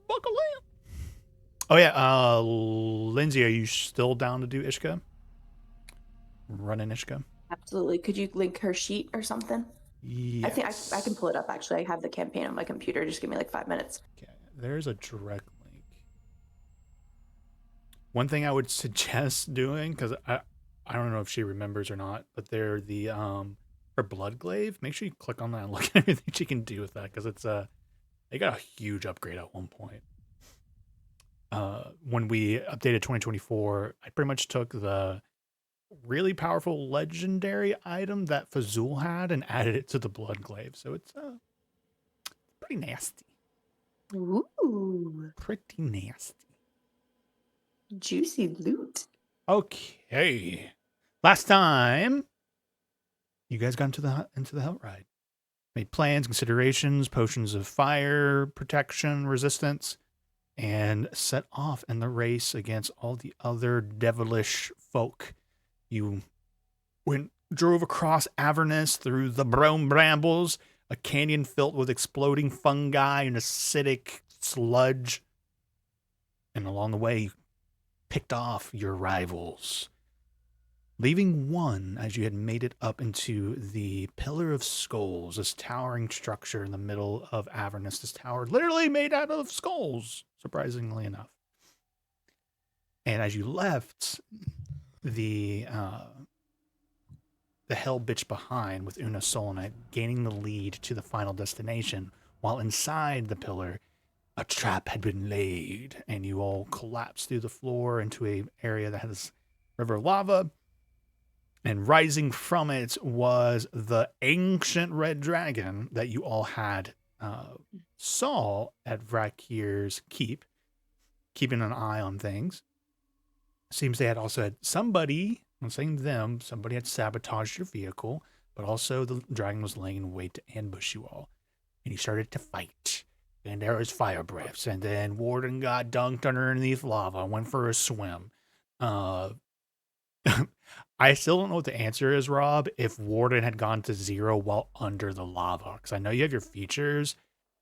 buckle in. Oh yeah, Lindsay, are you still down to do Ishka? Running Ishka? Absolutely. Could you link her sheet or something? I think I can pull it up, actually. I have the campaign on my computer. Just give me like 5 minutes. Okay, there's a direct link. One thing I would suggest doing, because I don't know if she remembers or not, but they're the her blood glaive. Make sure you click on that and look at everything she can do with that, because it's they got a huge upgrade at one point. When we updated 2024, I pretty much took the really powerful legendary item that Fazul had and added it to the blood glaive. So it's pretty nasty. Ooh, Pretty nasty. juicy loot. Okay. Last time, you guys got into the Hell Ride. Made plans, considerations, potions of fire, protection, resistance, and set off in the race against all the other devilish folk. You drove across Avernus through the brome brambles, a canyon filled with exploding fungi and acidic sludge. And along the way, you picked off your rivals, leaving one as you had made it up into the Pillar of Skulls, this towering structure in the middle of Avernus. This tower literally made out of skulls, surprisingly enough. And as you left the hell bitch behind with Una Solna gaining the lead to the final destination, while inside the pillar, a trap had been laid, and you all collapsed through the floor into an area that has river lava. And rising from it was the ancient red dragon that you all had saw at Vrakir's keep, keeping an eye on things. Seems they had also had somebody, I'm saying them, somebody had sabotaged your vehicle, but also the dragon was laying in wait to ambush you all. And you started to fight. And there was fire breaths, and then Warden got dunked underneath lava, went for a swim. I still don't know what the answer is, Rob, if Warden had gone to 0 while under the lava. Because I know you have your features,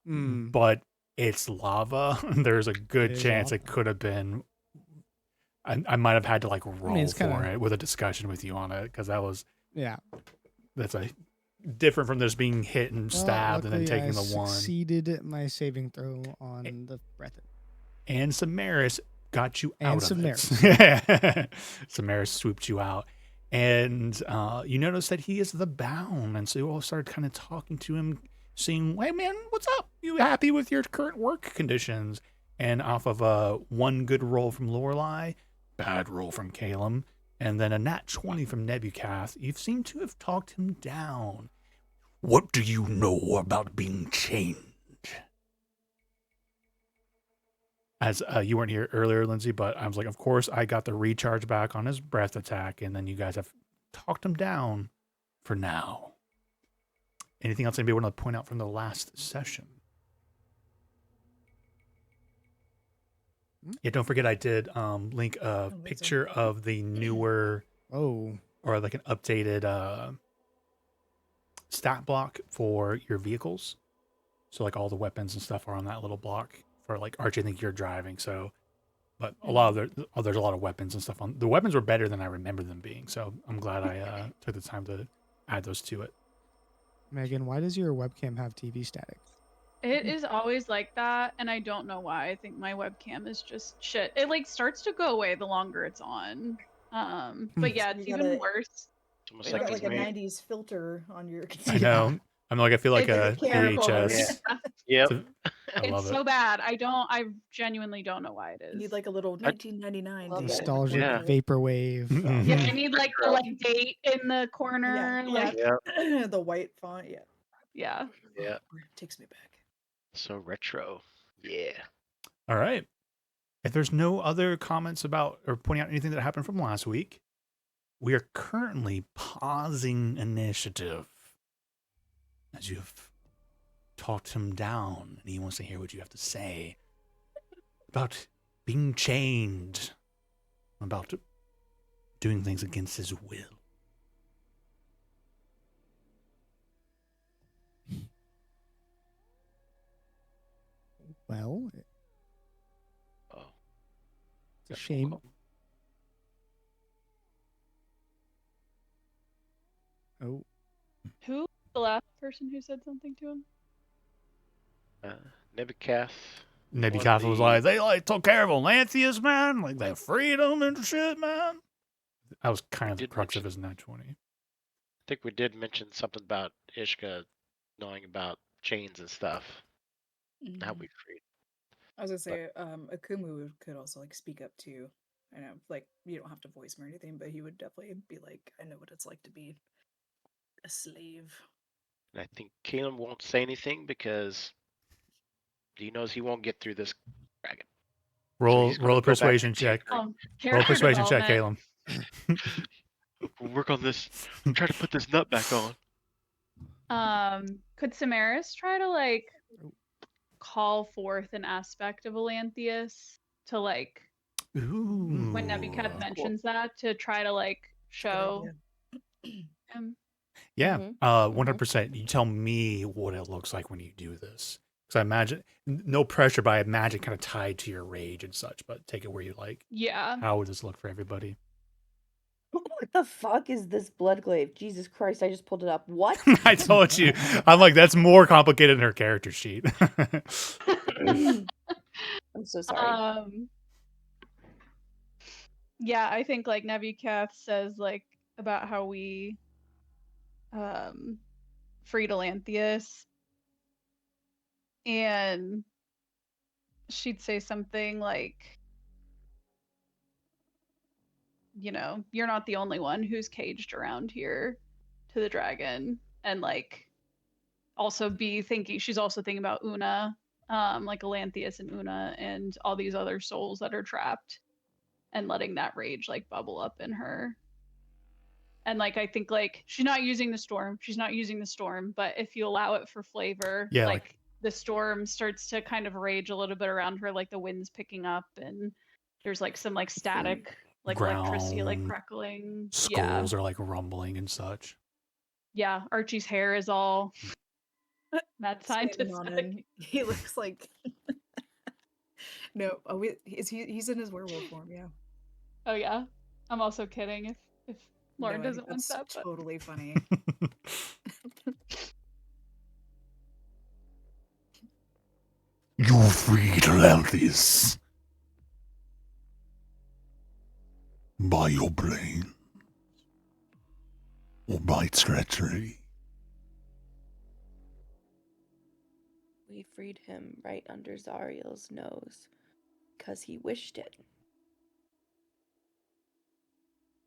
but it's lava. There's a good chance it could have been. I might have had to like roll for it with a discussion with you on it, because that was. Yeah. That's a different from just being hit and stabbed and then taking the one. Succeeded my saving throw on the breath. And Samaris got you out of Samaris. it. Samaris swooped you out. And you notice that he is the bound. And so you all started kind of talking to him, saying, hey, man, what's up? You happy with your current work conditions? And off of one good roll from Lorelei, bad roll from Calum, and then a nat 20 from Nebucath, you seem to have talked him down. What do you know about being chained? As you weren't here earlier, Lindsay, but I was like, of course, I got the recharge back on his breath attack, and then you guys have talked him down for now. Anything else anybody want to point out from the last session? Yeah, don't forget I did link a picture of the newer, or like an updated stat block for your vehicles. So like all the weapons and stuff are on that little block for like Archie. I think you're driving, so. But a lot of there's a lot of weapons and stuff on. The weapons were better than I remember them being, so I'm glad I took the time to add those to it. Megan, why does your webcam have TV static? It is always like that, and I don't know why. I think my webcam is just shit. It like starts to go away the longer it's on. But yeah, it's even worse. It's almost like a 90s filter on your I know. I'm like, I feel like a VHS. Yeah. I love it's so bad. I genuinely don't know why it is. You need like a little 1999 nostalgic vaporwave. Yeah, I need like the date in the corner. The white font. Yeah. Yeah. Takes me back. So retro. Yeah. All right. If there's no other comments about or pointing out anything that happened from last week, we are currently pausing initiative as you've talked him down and he wants to hear what you have to say about being chained, about doing things against his will. Well, Shame. Oh, Who was the last person who said something to him? Nebuchadnezzar. Nebuchadnezzar was like, they like took care of Atlantheus, man. Like they freed him and shit, man. That was kind of the did crux of mention- his 920. I think we did mention something about Ishka knowing about chains and stuff. How Mhm. we freed. I was gonna say, Akumu could also like speak up too. I know, like you don't have to voice him or anything, but he would definitely be like, "I know what it's like to be a slave." And I think Caleb won't say anything because he knows he won't get through this dragon. Roll he's gonna roll a go back persuasion to check. tinkering. Roll a Character persuasion check, development. Caleb. We'll work on this. Try to put this nut back on. Could Samaris try to like call forth an aspect of Alanthius to like Ooh. when Nebuchadnezzar mentions that to try to like It's a good show idea. him? Yeah, Mhm. 100%. You tell me what it looks like when you do this. Because I imagine, no pressure, but I imagine kind of tied to your rage and such, but take it where you like. Yeah. How would this look for everybody? What the fuck is this bloodglaive? Jesus Christ, I just pulled it up. What? I told you. I'm like, that's more complicated than her character sheet. I'm so sorry. Yeah, I think like Nebuchadnezzar says like about how we freed Alanthius, and she'd say something like, you know, you're not the only one who's caged around here to the dragon, and like also be thinking she's also thinking about Una, like Alanthius and Una and all these other souls that are trapped, and letting that rage like bubble up in her. And like I think like she's not using the storm, but if you allow it for flavor, Yeah, like the storm starts to kind of rage a little bit around her, like the wind's picking up and there's like some like static, like electricity like Ground, crackling. skulls are like rumbling and such. Yeah, Archie's hair is all mad Standing on scientific. him. He looks like no. Oh, he's in his werewolf form? Yeah. Oh yeah. I'm also kidding if Lauren No, I think doesn't want that's that, but totally funny. You freed Atlantis by your brain or by treachery. We freed him right under Zariel's nose because he wished it.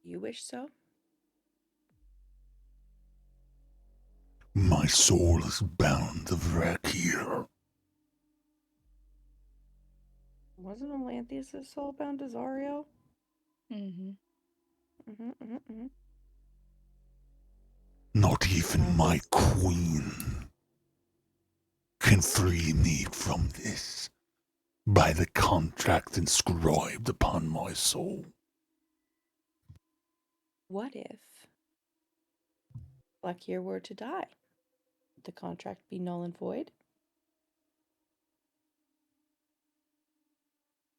You wish so? My soul is bound to wreck here. Wasn't Alanthius' soul bound to Zariel? Mm-hmm. Not even my queen can free me from this by the contract inscribed upon my soul. What if Blackyear were to die? Would the contract be null and void?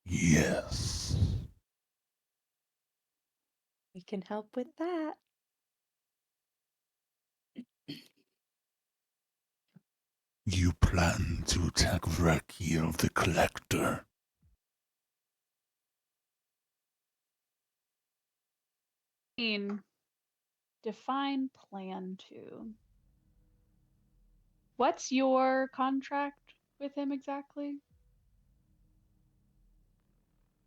Yes. We can help with that. You plan to attack Vrakier the Collector. define plan to. What's your contract with him exactly?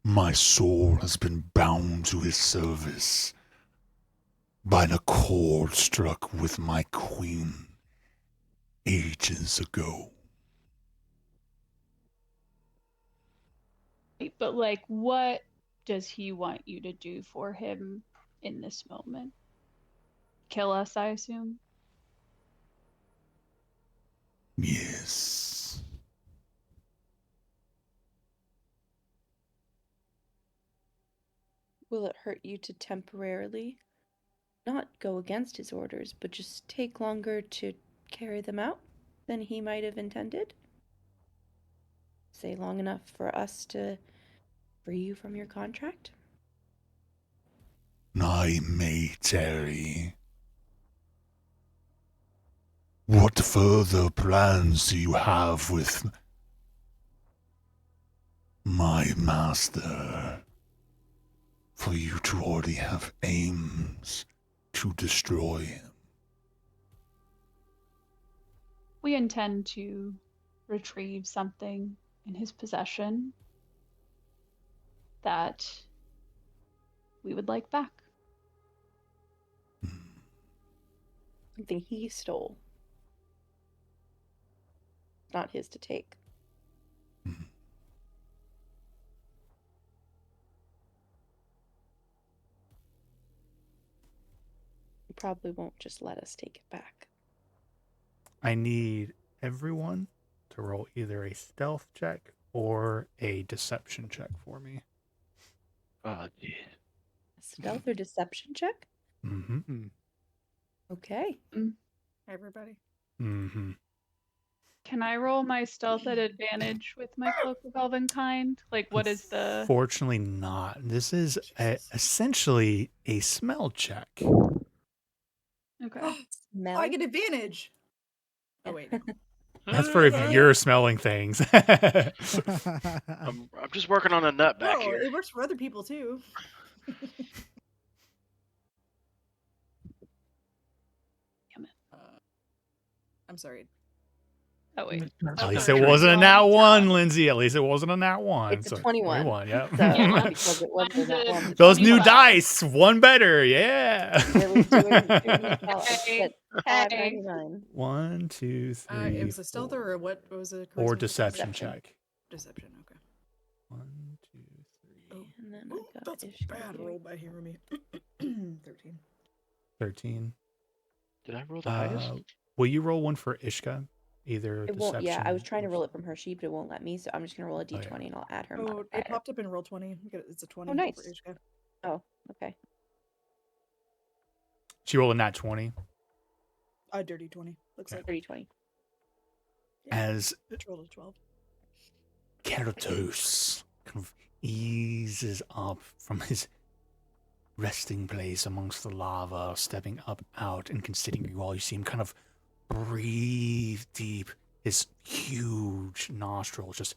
My soul has been bound to his service by the cord struck with my queen ages ago. But like, what does he want you to do for him in this moment? Kill us, I assume. Yes. Will it hurt you to temporarily not go against his orders, but just take longer to carry them out than he might have intended? Say long enough for us to free you from your contract? I may tarry. What further plans do you have with my master? For you to already have aims to destroy him. We intend to retrieve something in his possession that we would like back. Something he stole. Not his to take. He probably won't just let us take it back. I need everyone to roll either a stealth check or a deception check for me. Oh, yeah. Stealth or deception check? Mm-hmm. Okay. Everybody. Mm-hmm. Can I roll my stealth at advantage with my cloak of elvenkind? Like, what is the? Fortunately not. This is essentially a smell check. Okay. Smell? I get advantage. Oh wait, no. That's for if you're smelling things. I'm just working on a nut back No, here. it works for other people too. Damn it. I'm sorry. Oh wait. At least Okay. it wasn't a Well, nat one, yeah. Lindsay. At least it wasn't a nat one. It's a So 21. Yep. So, Yeah. because it wasn't Mine's that a one. Those new 25. dice, one better. Yeah. Really doing the solid. Hey, At hey. $5.99. 1, 2, It 3, was a stealth or what was it? or charisma? deception Deception. check. Deception. Okay. 1, 2, 3, Oh, And then ooh, I got that's a Ishka bad here. roll by Hirumi. 13. 13. Did I roll the highest? Will you roll one for Ishka? Either It deception. won't. Yeah, I was trying to or- roll it from her sheet, but it won't let me. So I'm just gonna roll a Oh, yeah. d20 and I'll add her Oh, modifier. it popped up in roll 20. It's a 20. nice. For Ishka. Oh, okay. She rolled a nat 20. A dirty 20. Looks Okay. like. 30-20. As It rolled a 12. Keratos kind of eases up from his resting place amongst the lava, stepping up out and considering you all. You see him kind of breathe deep, his huge nostrils just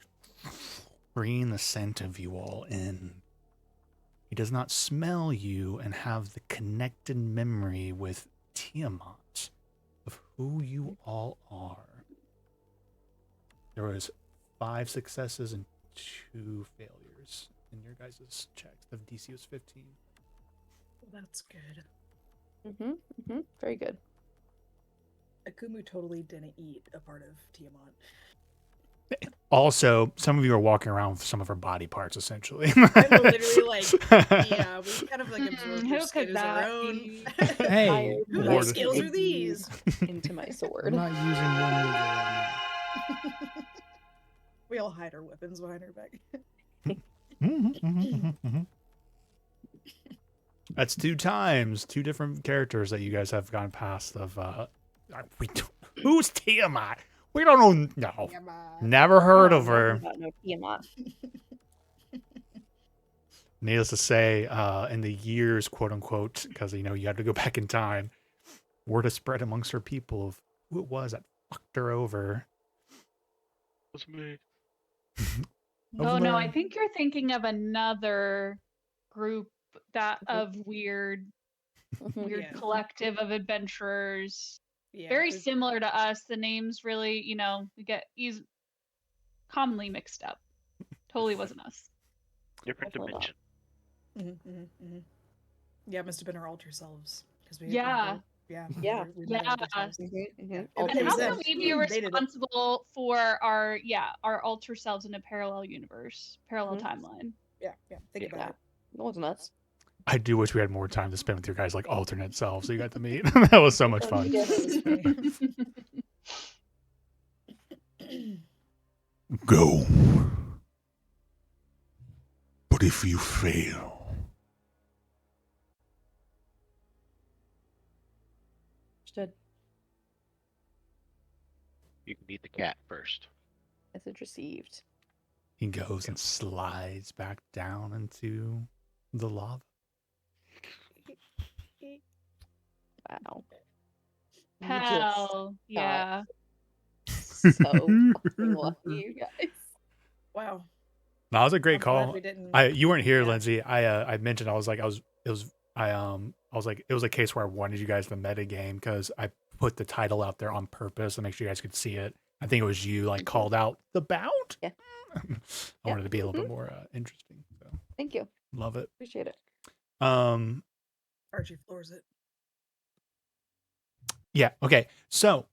bringing the scent of you all in. He does not smell you and have the connected memory with Tiamat of who you all are. There was 5 successes and 2 failures in your guys' checks. The DC was 15. Well, that's good. Very good. Akumu totally didn't eat a part of Tiamat. Also, some of you are walking around with some of her body parts, essentially. I will literally, like, yeah, we kind of like absorbed her Who skin could as our that own. be? Hey, Fired What my skills are big these? into my I'm sword. not using one mover right We all hide our weapons behind our back. That's 2 times, 2 different characters that you guys have gone past. Who's Tiamat? We don't know. No, never heard of her. About no Tiamat. Needless to say, in the years, quote unquote, because you have to go back in time, word has spread amongst her people of who it was that fucked her over. It was me. Over Oh no, I there. think you're thinking of another group that Mhm. of weird Yeah. collective of adventurers. Yeah, Very there's- similar to us. The names really, we get commonly mixed up. Totally wasn't us. Different Definitely not. dimension. Yeah, it must have been our alter selves. Because we Yeah. Yeah. Yeah. We met our alter selves. Mhm. Yeah. All And And it was how them. can we be They did it. responsible for our alter selves in a parallel universe, parallel Mhm. timeline? Yeah. Think Yeah. about Yeah. it. It wasn't us. I do wish we had more time to spend with your guys' like alternate selves, so you got to meet. That was so much fun. That was funny. Go. But if you fail, Understood. You can beat the cat first. Message received. He goes and slides back down into the lava. Wow. You just Hell yeah. so fucking lucky, you guys. Wow. That was a great I'm glad call. we didn't. You weren't here, Yeah. Lindsay. I mentioned I was like it was a case where I wanted you guys to meta game because I put the title out there on purpose to make sure you guys could see it. I think it was you like called out the bout. Yeah. I wanted to be a little bit more interesting. So Thank you. love it. Appreciate it. Archie floors it. Yeah. Okay. So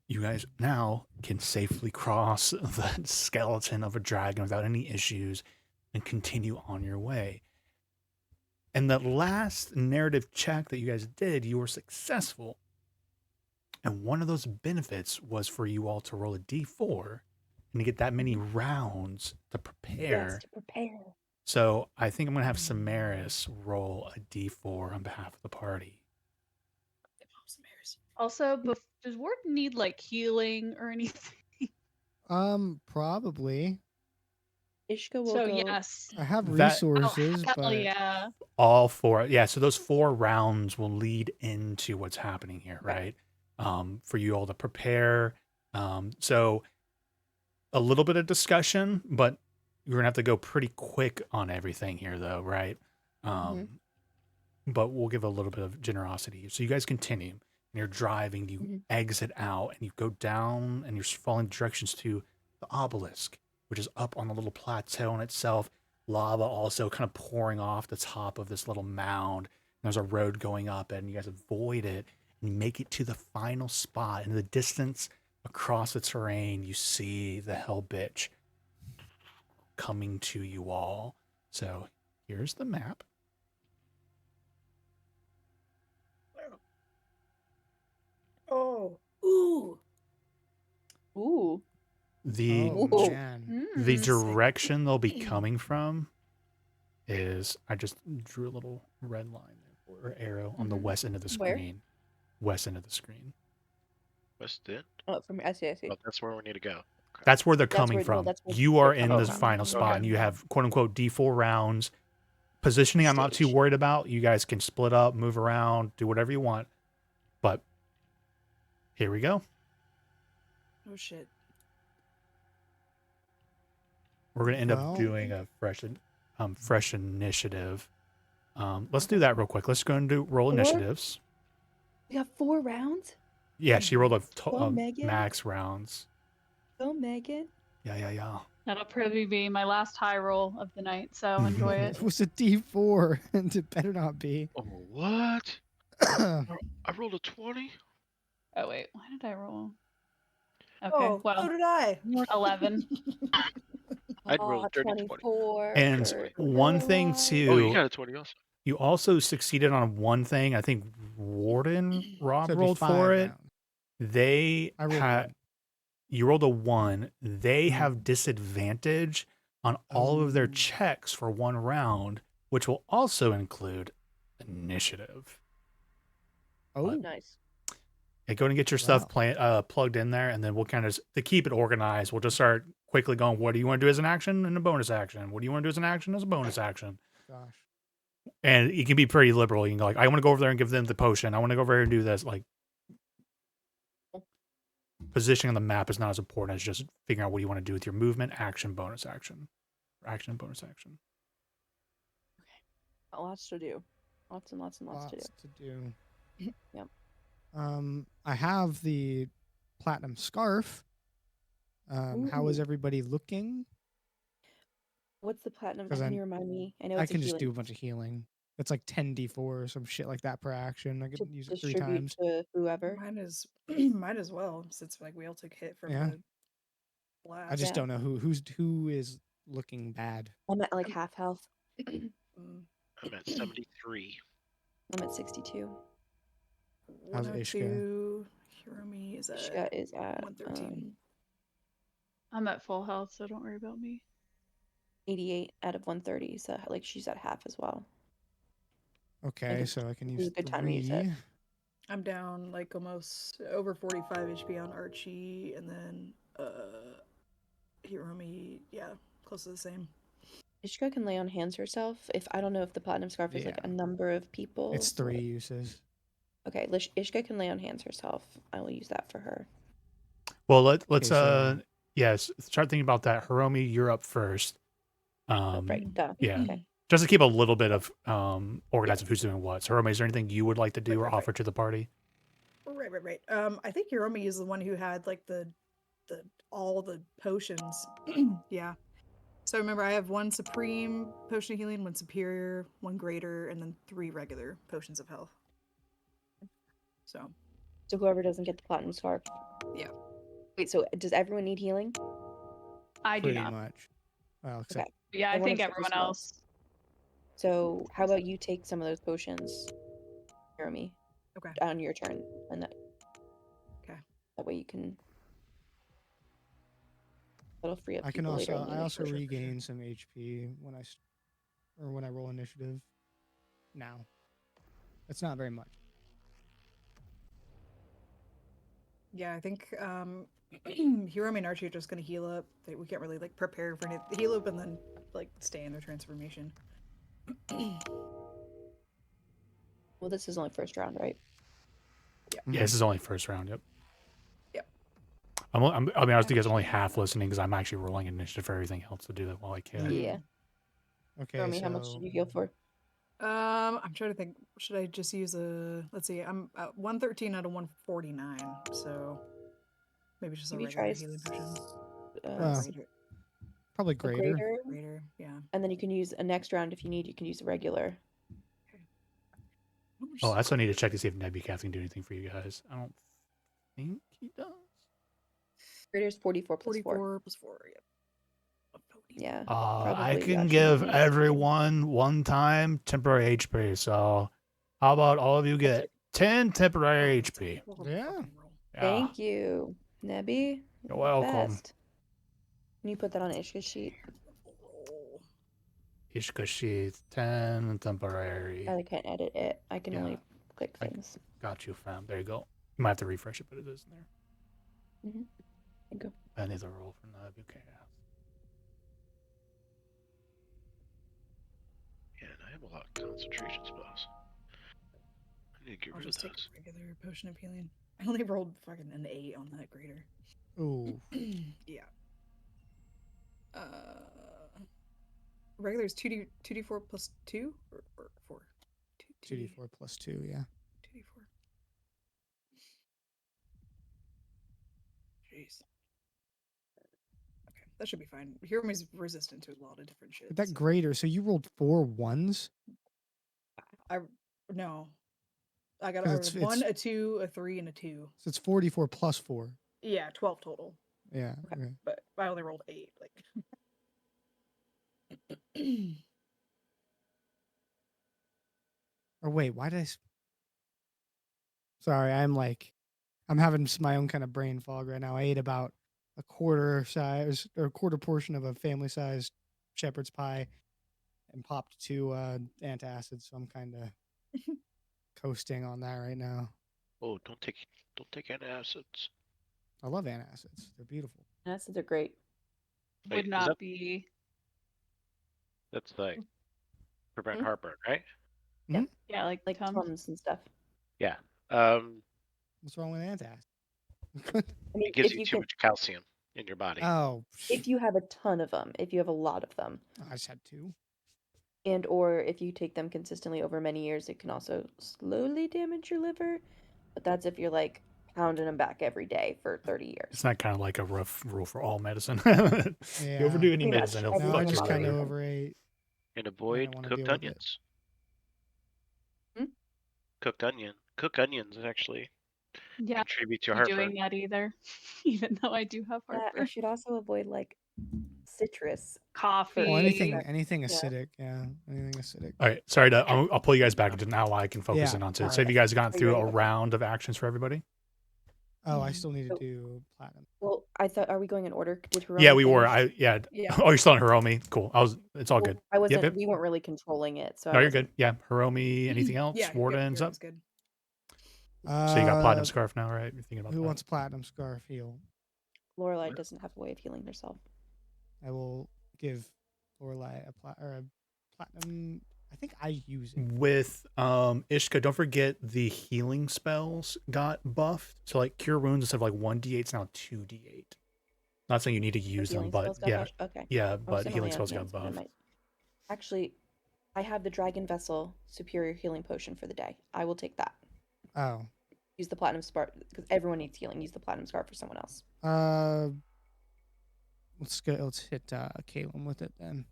you guys now can safely cross the skeleton of a dragon without any issues and continue on your way. And the last narrative check that you guys did, you were successful. And one of those benefits was for you all to roll a d4 and to get that many rounds to prepare. Yes, to prepare. So I think I'm going to have Samaris roll a d4 on behalf of the party. Also, does Ward need like healing or anything? Probably. Ishka will So go. yes. I have That- resources, Hell but yeah. All four. Yeah. So those 4 rounds will lead into what's happening here, Okay. right? For you all to prepare. So a little bit of discussion, but you're going to have to go pretty quick on everything here, though, right? But we'll give a little bit of generosity. So you guys continue, and you're driving, you exit out, and you go down, and you're following directions to the obelisk, which is up on the little plateau in itself. Lava also kind of pouring off the top of this little mound. There's a road going up, and you guys avoid it, and you make it to the final spot. In the distance, across the terrain, you see the Hell Bitch coming to you all. So here's the map. Oh. Ooh. Ooh. The oh Ooh. man. the Mm. direction they'll be coming from is I just drew a little red line there or arrow on the west end of the Where? screen. West end of the screen. West End? Oh, from I see. Oh, that's where we need to go. Okay. That's where they're That's coming where- no, from. that's where You they're are in coming the from. final spot, Okay. and you have quote unquote D4 rounds. Positioning, I'm not too Stage. worried about. You guys can split up, move around, do whatever you want. But here we go. Oh shit. We're gonna end Well- up doing a fresh initiative. Let's do that real quick. Let's go and do roll Four? initiatives. We got 4 rounds. Yeah, she rolled Go, Megan. max rounds. Go, Megan. Yeah. That'll probably be my last high roll of the night, so enjoy it. It was a D4, and it better not be. Oh, what? I rolled a 20? Oh wait, why did I roll? Okay, Oh, so well, did I. 11. I'd rolled Aw, a dirty 20. 24. And for one thing Noah. too, Oh, you got a 20 also. you also succeeded on one thing. I think Warden Rob So it'd be rolled 5 for it. rounds. They I rolled had one. you rolled a 1. They Mhm. have disadvantage on all of their Oh. checks for 1 round, which will also include initiative. Oh, Nice. Yeah, go and get your stuff Wow. plugged in there, and then we'll kind of to keep it organized. We'll just start quickly going. What do you want to do as an action and a bonus action? What do you want to do as an action as a bonus action? gosh. And it can be pretty liberal. You can go like, I want to go over there and give them the potion. I want to go over here and do this. Like, positioning on the map is not as important as just figuring out what you want to do with your movement, action, bonus action, or action, bonus action. Lots to do. Lots and lots and lots to do. Lots to do. Yep. I have the platinum scarf. How is Ooh. everybody looking? What's the platinum? 'Cause Can I- you remind me? I know I it's can a just do a healing. bunch of healing. It's like 10d4 or some shit like that per action. I To can use it 3 distribute times. to whoever. Mine is might as well, since like we all took hit from Yeah. the blast. I just Yeah. don't know who is looking bad. I'm at like half health. Mm. I'm at 73. I'm at 62. How's Ishka? 102. Hiromi is Ishka at is at 113. I'm at full health, so don't worry about me. 88 out of 130. So like she's at half as well. Okay, it's- so I can this use is a good time to use it. 3. I'm down like almost over 45 HP on Archie, and then Hiromi, yeah, close to the same. Ishka can lay on hands herself. If I don't know if the platinum scarf is like a number of people. It's 3 uses. Okay, Ishka can lay on hands herself. I will use that for her. Well, let's Okay, so- yes, start thinking about that. Hiromi, you're up first. Right, duh. Yeah. Okay. Just to keep a little bit of organized of who's doing what. So, Hiromi, is there anything you would like to do or Right. offer to the party? Right. I think Hiromi is the one who had like the all the potions. Yeah. So remember, I have 1 supreme potion of healing, 1 superior, 1 greater, and then 3 regular potions of health. So whoever doesn't get the platinum scarf. Yeah. Wait, so does everyone need healing? I do Pretty not. much. Well, except Okay. Yeah, I one think of us everyone will. else. So how about you take some of those potions, Jeremy, Okay. on your turn, and Okay. that way you can. That'll free up I can people later. also in the I also initiative. regain some HP when when I roll initiative. Now, it's not very much. Yeah, I think Hiromi and Archie are just gonna heal up. We can't really like prepare for anything. Heal up and then like stay in their transformation. Well, this is only first round, right? Yeah, this is only first round. Yep. Yep. I'll be honest with you guys, I'm only half listening because I'm actually rolling initiative for everything else to do that while I can. Yeah. Okay, Jeremy, so how much did you heal for? I'm trying to think. Should I just use a? Let's see. I'm at 113 out of 149. So maybe just a Maybe regular try healing potion. Well, probably a greater. Greater, yeah. And then you can use a next round if you need. You can use a regular. Oh, I also need to check to see if Nebuchadnezzar can do anything for you guys. I don't think he does. Greater is 44 plus 4. 44 plus 4, yep. Yeah. I probably can watch give movies. everyone one time temporary HP. So, how about all of you get 10 temporary HP? Yeah. Thank you, Nebby. You're welcome. Best. Can you put that on Ishka's sheet? Ishka sheet 10 temporary. I can't edit it. I can only click things. Got you, fam. There you go. You might have to refresh it, but it is in there. Mm-hmm. Thank you. I need to roll for Nebuchadnezzar. Yeah, and I have a lot of concentration spells. I need to get I'll rid of just take those. a regular potion of healing. I only rolled fucking an 8 on that greater. Ooh. Yeah. Regular is 2d4 plus 2 or 4? 2d4 plus 2, yeah. 2d4. Jeez. Okay, that should be fine. Hiromi's resistant to a lot of different shit. But that greater, so you rolled 4 1s? No. I got 'Cause a 1, a 2, a 3, and a 2. So it's 44 plus 4. Yeah, 12 total. Yeah. Okay. But I only rolled 8. Like. Or wait, why did I? Sorry, I'm having my own kind of brain fog right now. I ate about a quarter portion of a family-sized shepherd's pie and popped 2 antacids, so I'm kind of coasting on that right now. Oh, don't take antacids. I love antacids. They're beautiful. Acids are great. Wait, Would is not that- be. That's like prevent heartburn, right? Yeah, like Tums and stuff. Yeah. What's wrong with antacid? I mean, It gives if you you too can, much calcium in your body. Oh, if you have a ton of them, if you have a lot of them, I just had 2. and or if you take them consistently over many years, it can also slowly damage your liver. But that's if you're like pounding them back every day for 30 years. It's not kind of like a rough rule for all medicine. Yeah. You overdo any Pretty much. medicine, it'll No, I fuck just your kind of liver. overate. And avoid wanna cooked deal with it. onions. Hmm? Cooked onions actually Yeah, contribute to be heartburn. doing that either. Even though I do have Yeah, heartburn. I should also avoid like citrus. Coffee. Well, anything Yeah. acidic. Yeah, anything acidic. All right, sorry to. I'll pull you guys back into now. I can focus Yeah, in on it. sorry. So, have you guys gone Are you through ready a to go? round of actions for everybody? Oh, I still need to So- do platinum. Well, I thought, are we going in order? Did Hiromi Yeah, we were. finish? Yeah. Yeah. Oh, you're still on Hiromi. Cool. It's all Well, good. I wasn't. Yep. We weren't really controlling it, so No, I you're wasn't. good. Yeah, Hiromi. Anything else? Yeah, Warden's up. Hiromi's good. So you got platinum scarf now, right? You're thinking about Who that. wants platinum scarf heal? Lorelai doesn't have a way of healing herself. I will give Lorelai a platinum. I think I use it. With Ishka, don't forget the healing spells got buffed. So like cure wounds instead of like 1d8, it's now 2d8. Not saying you need to use them, healing but spells got yeah, buffed? Okay. yeah, I was but gonna healing lay on spells got hands, but I buffed. might. Actually, I have the Dragon Vessel Superior Healing Potion for the day. I will take that. Oh. Use the Platinum Scarf because everyone needs healing. Use the Platinum Scarf for someone else. Let's hit Caleb with it then.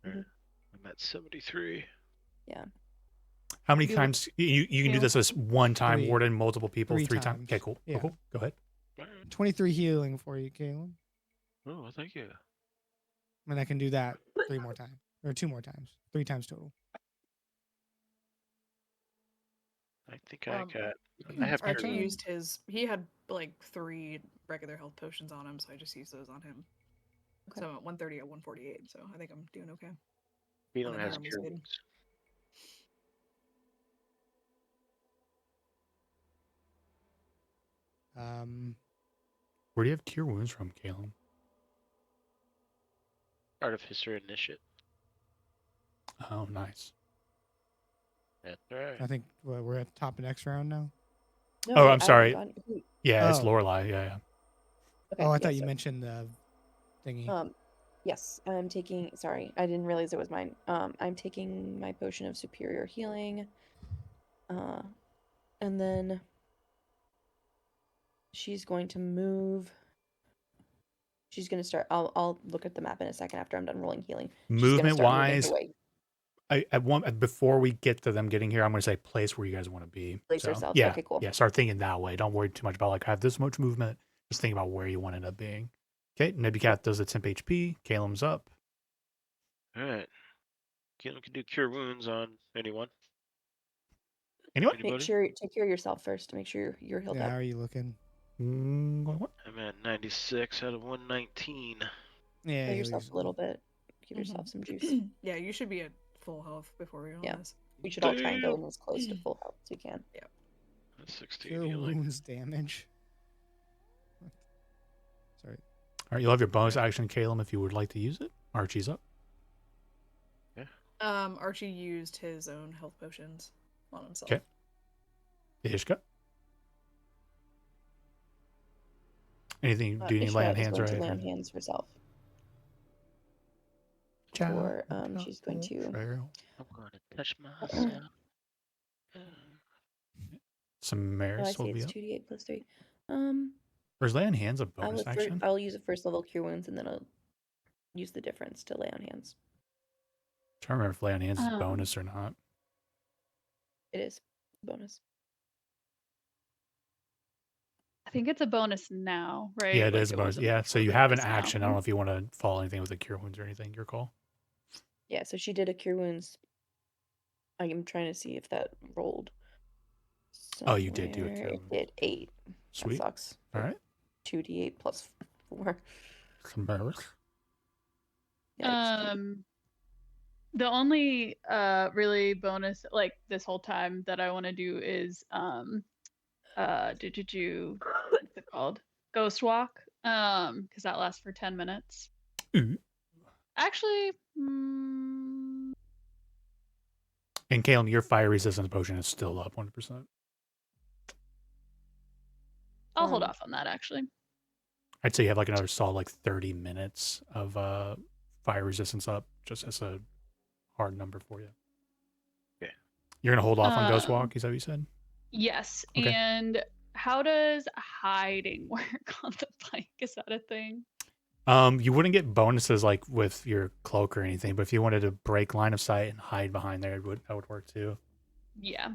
Mhm. I'm at 73. Yeah. How many Do- times you can do Heal. this as one time, 3. Warden, multiple people, 3 3 times? times. Okay, cool. Yeah. Cool. Go ahead. 23 healing for you, Caleb. Oh, thank you. And I can do that 3 more times. Or 2 more times. 3 times total. I think I Um, got. I have Archie cure- used his. He had like 3 regular health potions on him, so I just used those on him. Okay. So I'm at 130 at 148. So I think I'm doing okay. Phelan then has Hiram was cure good. wounds. Where do you have cure wounds from, Caleb? Artificer Initiate. Oh, nice. That's right. I think we're at top of next round now. No, Oh, wait, I'm I sorry. haven't gone- Yeah, it's Oh. Lorelai. Yeah, yeah. Okay, I yes, thought you sir. mentioned the thingy. Yes, I'm taking. Sorry, I didn't realize it was mine. I'm taking my potion of superior healing. And then she's going to move. She's gonna start. I'll look at the map in a second after I'm done rolling healing. She's gonna Movement start moving wise, her way. before we get to them getting here, I'm going to say place where you guys want to be. Place So, ourselves. yeah, Okay, cool. yeah. Start thinking that way. Don't worry too much about like I have this much movement. Just think about where you want to end up being. Okay, Nebucat does the temp HP. Caleb's up. All right. Caleb can do cure wounds on anyone. Anyone? Anybody? Take care of yourself first to make sure you're healed Yeah, how up. are you looking? What? I'm at 96 out of 119. Yeah, Heal heal yourself a little bit. Give yourself some juice. Yeah, you should be at full health before we go Yeah. on this. We should all try and go in as close to full health as we can. That's 16 Cure healing. wounds damage. What? Sorry. All right, you'll have your bonus action, Caleb, if you would like to use it. Archie's up. Archie used his own health potions on himself. Okay. Ishka. Anything? Do you need lay on Ishka is hands, going right? to lay on hands herself. Or she's going to. I'm going to touch myself. Some Oh, I Maris see. will be It's up. 2d8 plus 3. Or is lay on hands a bonus action? I'll use a first level cure wounds and then I'll use the difference to lay on hands. I'm trying to remember if lay on hands is Um, bonus or not. It is bonus. I think it's a bonus now, right? Yeah, it Like, is a bonus. wasn't Yeah, so before, you but have it an is now. action. I don't know if you want to follow anything with the cure wounds or anything. Your call. Yeah, so she did a cure wounds. I am trying to see if that rolled. Oh, you did do a somewhere. cure It wounds. did 8. Sweet. That sucks. All right. 2d8 plus 4. Some Maris. Yeah, The only really bonus like this whole time that I want to do is what's it called? Ghost walk. Because that lasts for 10 minutes. Ooh. Actually, And Caleb, your fire resistance potion is still up 1%. I'll hold off on that actually. I'd say you have like another solid like 30 minutes of fire resistance up, just as a hard number for you. Okay. You're gonna hold off on Ghost Walk, is that what you said? Yes. Okay. And how does hiding work on the bike? Is that a thing? You wouldn't get bonuses like with your cloak or anything, but if you wanted to break line of sight and hide behind there, that would work too. Yeah.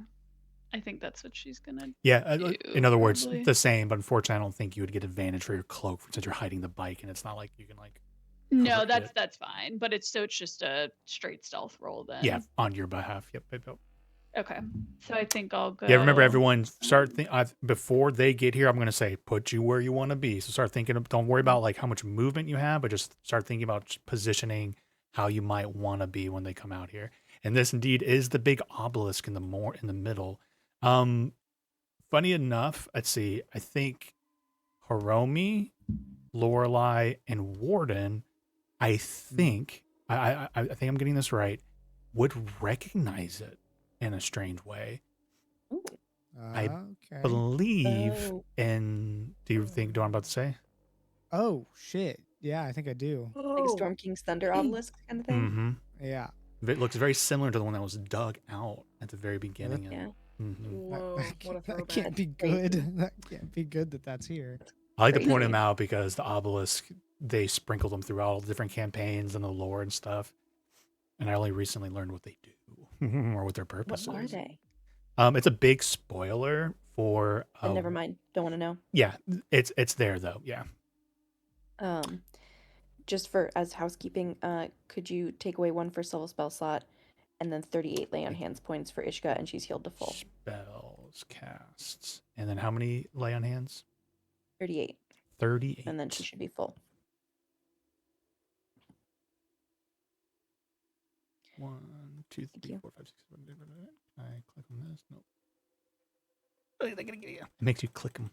I think that's what she's gonna Yeah, do, in other words, probably. the same, but unfortunately I don't think you would get advantage for your cloak since you're hiding the bike and it's not like you can like No, cover it. that's fine. But it's just a straight stealth roll then. Yeah, on your behalf. Yep. Okay. So I think I'll go. Yeah, remember everyone before they get here, I'm going to say put you where you want to be. So start thinking don't worry about like how much movement you have, but just start thinking about positioning how you might want to be when they come out here. And this indeed is the big obelisk in the middle. Funny enough, let's see. I think Hiromi, Lorelai, and Warden I think I think I'm getting this right. Would recognize it in a strange way. Ooh. I Okay. believe Oh. in. Do you think? Do I'm about to say? Oh shit. Yeah, I think I do. Like a Oh, Storm King's Thunder obelisk kind of thing. Mm-hmm. Yeah. It looks very similar to the one that was dug out at the very beginning. Yeah. Mm-hmm. whoa! What a That throwback. can't be Crazy. good. That can't be good that that's here. I like to point Crazy. them out because the obelisk, they sprinkle them throughout all the different campaigns and the lore and stuff. And I only recently learned what they do or what their purpose What are is. they? It's a big spoiler for. Never mind. Don't want to know. Yeah, it's there though. Yeah. Just for as housekeeping, could you take away 1 for Silver Spell slot, and then 38 lay on hands points for Ishka, and she's healed to full. Spells casts, and then how many lay on hands? 38, 38. and then she should be full. 1, 2, 3, you. 4, 5, 6, 7, 8, 9, 10. Can I click on this? Nope. Oh, they're gonna get you. It makes you click them.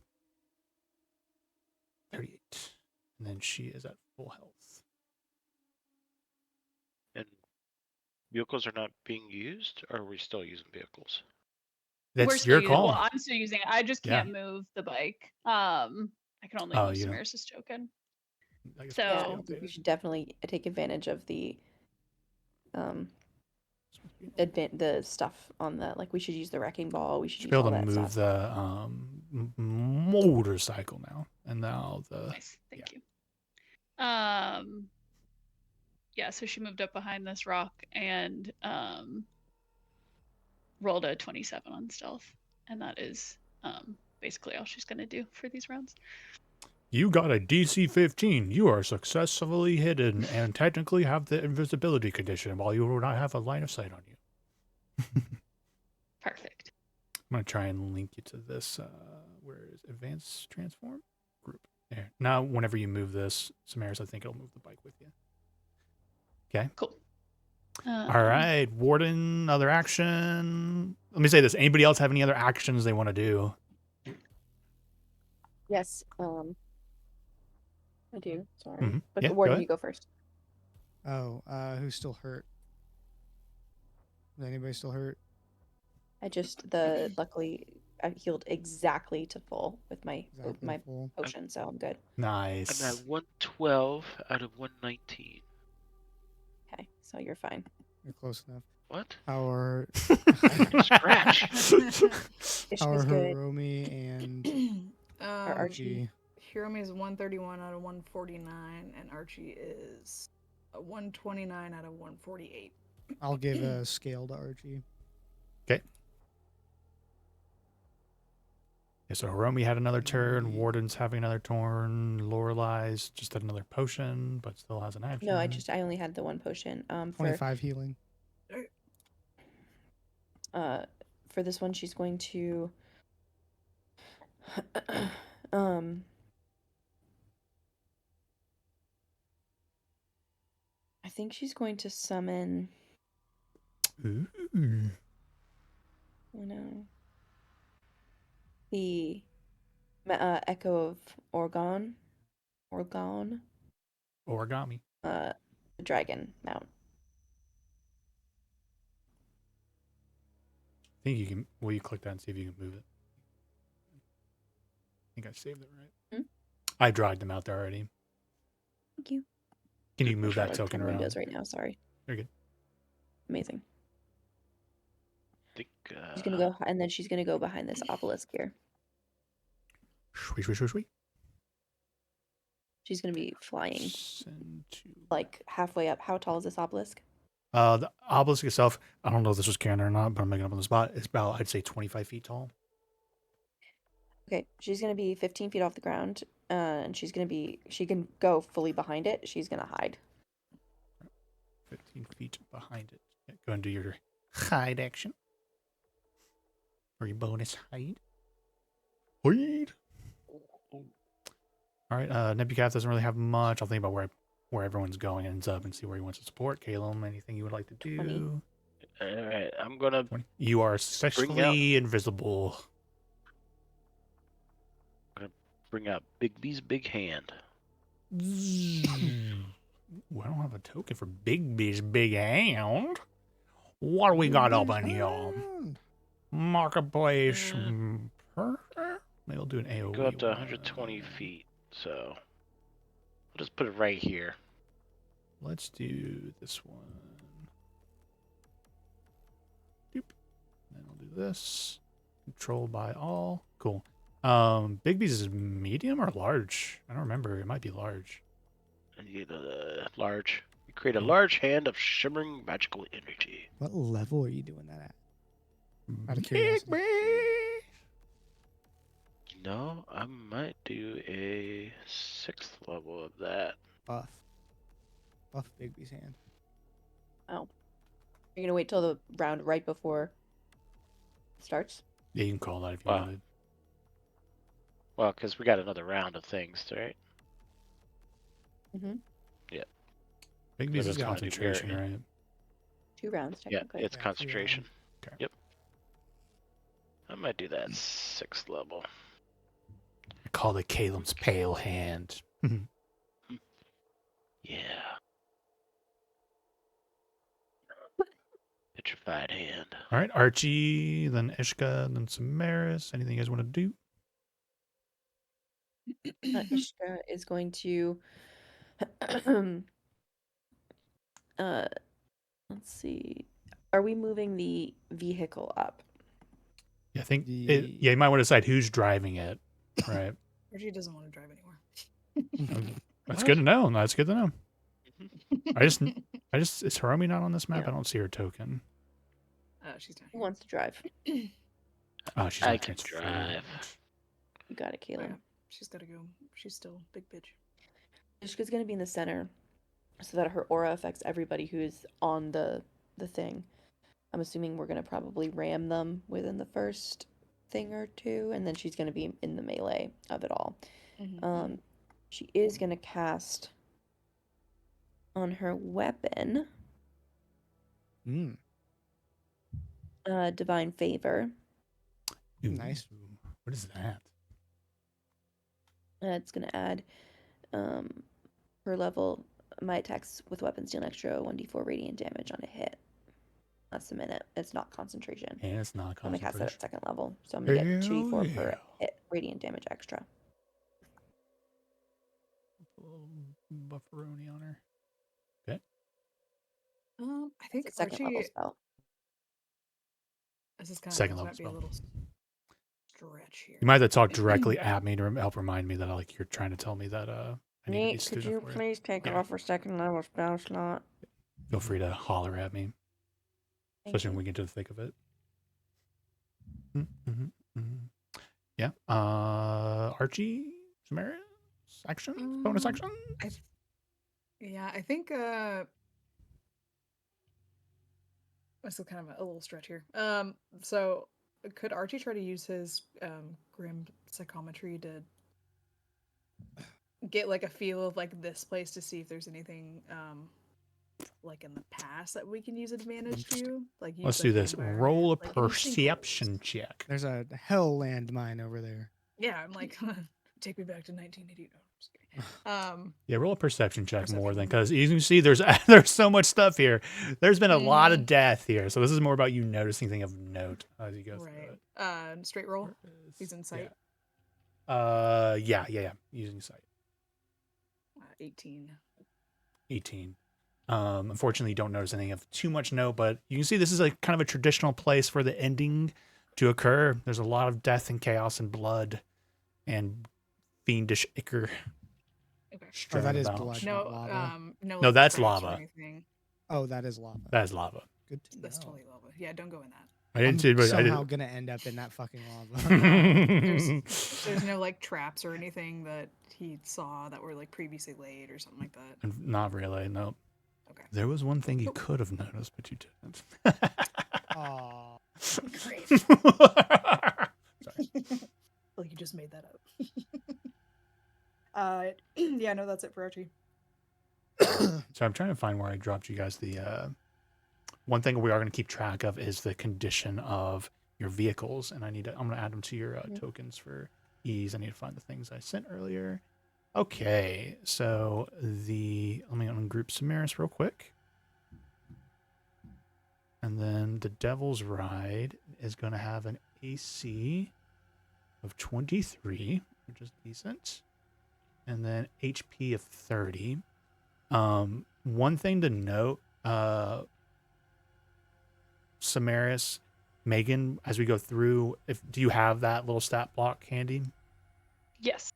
38, and then she is at full health. And vehicles are not being used, or are we still using vehicles? We're That's still your using, call. well, I'm still using it. I just Yeah. can't move the bike. I can only Oh, move you don't- Samaris' token. I guess So- that's Yeah, updated. you should definitely take advantage of the the stuff on the, like, we should use the wrecking ball. We should Should use be able all to that move stuff. the motorcycle now, and now the Nice, thank you. Yeah, so she moved up behind this rock and rolled a 27 on stealth, and that is basically all she's gonna do for these rounds. You got a DC 15. You are successfully hidden and technically have the invisibility condition while you will not have a line of sight on you. Perfect. I'm going to try and link you to this. Where is Advanced Transform? Group. There. Now, whenever you move this, Samaris, I think it'll move the bike with you. Okay. Cool. All right. Warden, other action. Let me say this. Anybody else have any other actions they want to do? Yes, I do. Sorry, Mhm. but Yeah, go Warden, ahead. you go first. Oh, who's still hurt? Is anybody still hurt? I just luckily I healed exactly to full with my Exactly full. potion, so I'm good. Nice. I'm at 112 out of 119. Okay, so you're fine. You're close enough. What? Our Scratch. Ishka's good. Hiromi and Archie. Hiromi is 131 out of 149, and Archie is 129 out of 148. I'll give a scale to Archie. Okay. Yeah, so Hiromi had another turn. Warden's having another turn. Lorelai's just had another potion, but still has an action. No, I only had the one potion. 25 healing. For this one, she's going to I think she's going to summon. Ooh. Oh no. The Echo of Orgone. Origami. The dragon mount. I think you can. Will you click that and see if you can move it? I think I saved it right. Hmm? I dragged them out there already. Thank you. Can you move that Charlotte token on around? Windows right now. Sorry. You're good. Amazing. I think, She's gonna go, and then she's gonna go behind this obelisk here. Sweet, sweet, sweet, sweet. She's gonna be flying Send to... like halfway up. How tall is this obelisk? The obelisk itself, I don't know if this was canon or not, but I'm making it up on the spot. It's about, I'd say, 25 feet tall. Okay, she's gonna be 15 feet off the ground, and she can go fully behind it. She's gonna hide. 15 feet behind it. Yeah, go and do your hide action. Or your bonus hide. Hide! All right, Nebucath doesn't really have much. I'll think about where everyone's going ends up and see where he wants to support. Caleb, anything you would like to do? 20. all right, I'm gonna 20. You are successfully invisible. bring out Bigby's big hand. I don't have a token for Big Beast Big Hound. What do we got up on here? Marketplace. Maybe I'll do an AOE. Go up to one. 120 feet, so we'll just put it right here. Let's do this one. Doop. Then I'll do this. Controlled by all. Cool. Bigby's is medium or large? I don't remember. It might be large. And you get a large. You create a large hand of shimmering magical energy. What level are you doing that at? Out of Bigby! curiosity. No, I might do a 6th level of that. Buff Bigby's hand. Oh. You're gonna wait till the round right before it starts? Yeah, you can call that if you Wow. wanted. Well, because we got another round of things, right? Mm-hmm. Bigby's So is it's gotta be concentration, very- right? 2 rounds, Yeah, technically. it's Yeah, 2 concentration. Okay. Yep. I might do that 6th level. I call it Caleb's pale hand. Yeah. Petrified hand. All right, Archie, then Ishka, then Samaris. Anything you guys want to do? Ishka is going to let's see. Are we moving the vehicle up? Yeah, I think. The- Yeah, you might want to decide who's driving it. Right. Reggie doesn't want to drive anymore. That's What? good to know. That's good to know. I just is Hiromi not on this map? Yeah. I don't see her token. She's not Who here. wants to drive? Oh, she's I not can transferred. drive. You got it, Oh, Caleb. yeah. She's got to go. She's still big bitch. Ishka's gonna be in the center, so that her aura affects everybody who's on the thing. I'm assuming we're gonna probably ram them within the first thing or two, and then she's gonna be in the melee of it all. Mhm. She is gonna cast on her weapon, Mm, Divine Favor. Ooh, Nice. What is that? It's gonna add, per level, my attacks with weapons deal an extra 1d4 radiant damage on a hit. That's a minute. It's not concentration. And it's not I'm gonna cast that concentration. at 2nd level, so I'm gonna get Hell 2d4 yeah. per hit radiant damage extra. A little bufferoni on her. I think It's a 2nd level Archie. spell. This is kind Second of level might be a spell. little stretch here. You might have to talk directly at me to help remind me that like you're trying to tell me that I need to be Nate, could student you for you. please take Yeah. it off for 2nd level spell slot? Feel free to holler at me, Thank especially when you. we get to the thick of it. Yeah. Archie, Samaris, action, bonus action. Yeah, I think this is kind of a little stretch here. So could Archie try to use his grim psychometry to get like a feel of like this place to see if there's anything like in the past that we can use advantage to? Like use, Let's like, do the this. environment, Roll a like, any perception sinkholes. check. There's a hell landmine over there. Yeah, I'm like, take me back to 1980. No, I'm just kidding. Yeah, roll a perception check more than Perception. because you can see there's so much stuff here. There's been a lot of Mhm. death here, so this is more about you noticing things of note as you go through Right. it. Straight roll. Where is- He's in sight. Yeah. Using sight. 18. 18. Unfortunately, you don't notice anything of too much note, but you can see this is like kind of a traditional place for the ending to occur. There's a lot of death and chaos and blood and fiendish ichor. Okay. Oh, strewn that is about. blood, No, not lava. no. No, like, that's traps or lava. anything. Oh, that is lava. That is lava. Good to That's know. totally lava. Yeah, don't go in that. I didn't I'm see, but I somehow did. gonna end up in that fucking lava. There's no like traps or anything that he saw that were like previously laid or something like that. Not really. No. Okay. There was one thing you Nope. could have noticed, but you didn't. Aw. Great. Sorry. Like you just made that up. Yeah, no, that's it for Archie. So I'm trying to find where I dropped you guys the one thing we are going to keep track of is the condition of your vehicles, and I'm going to add them to your tokens for ease. I need to find the things I sent earlier. Okay, so let me ungroup Samaris real quick. And then the Devil's Ride is going to have an AC of 23, which is decent. And then HP of 30. One thing to note, Samaris, Megan, as we go through, do you have that little stat block handy? Yes.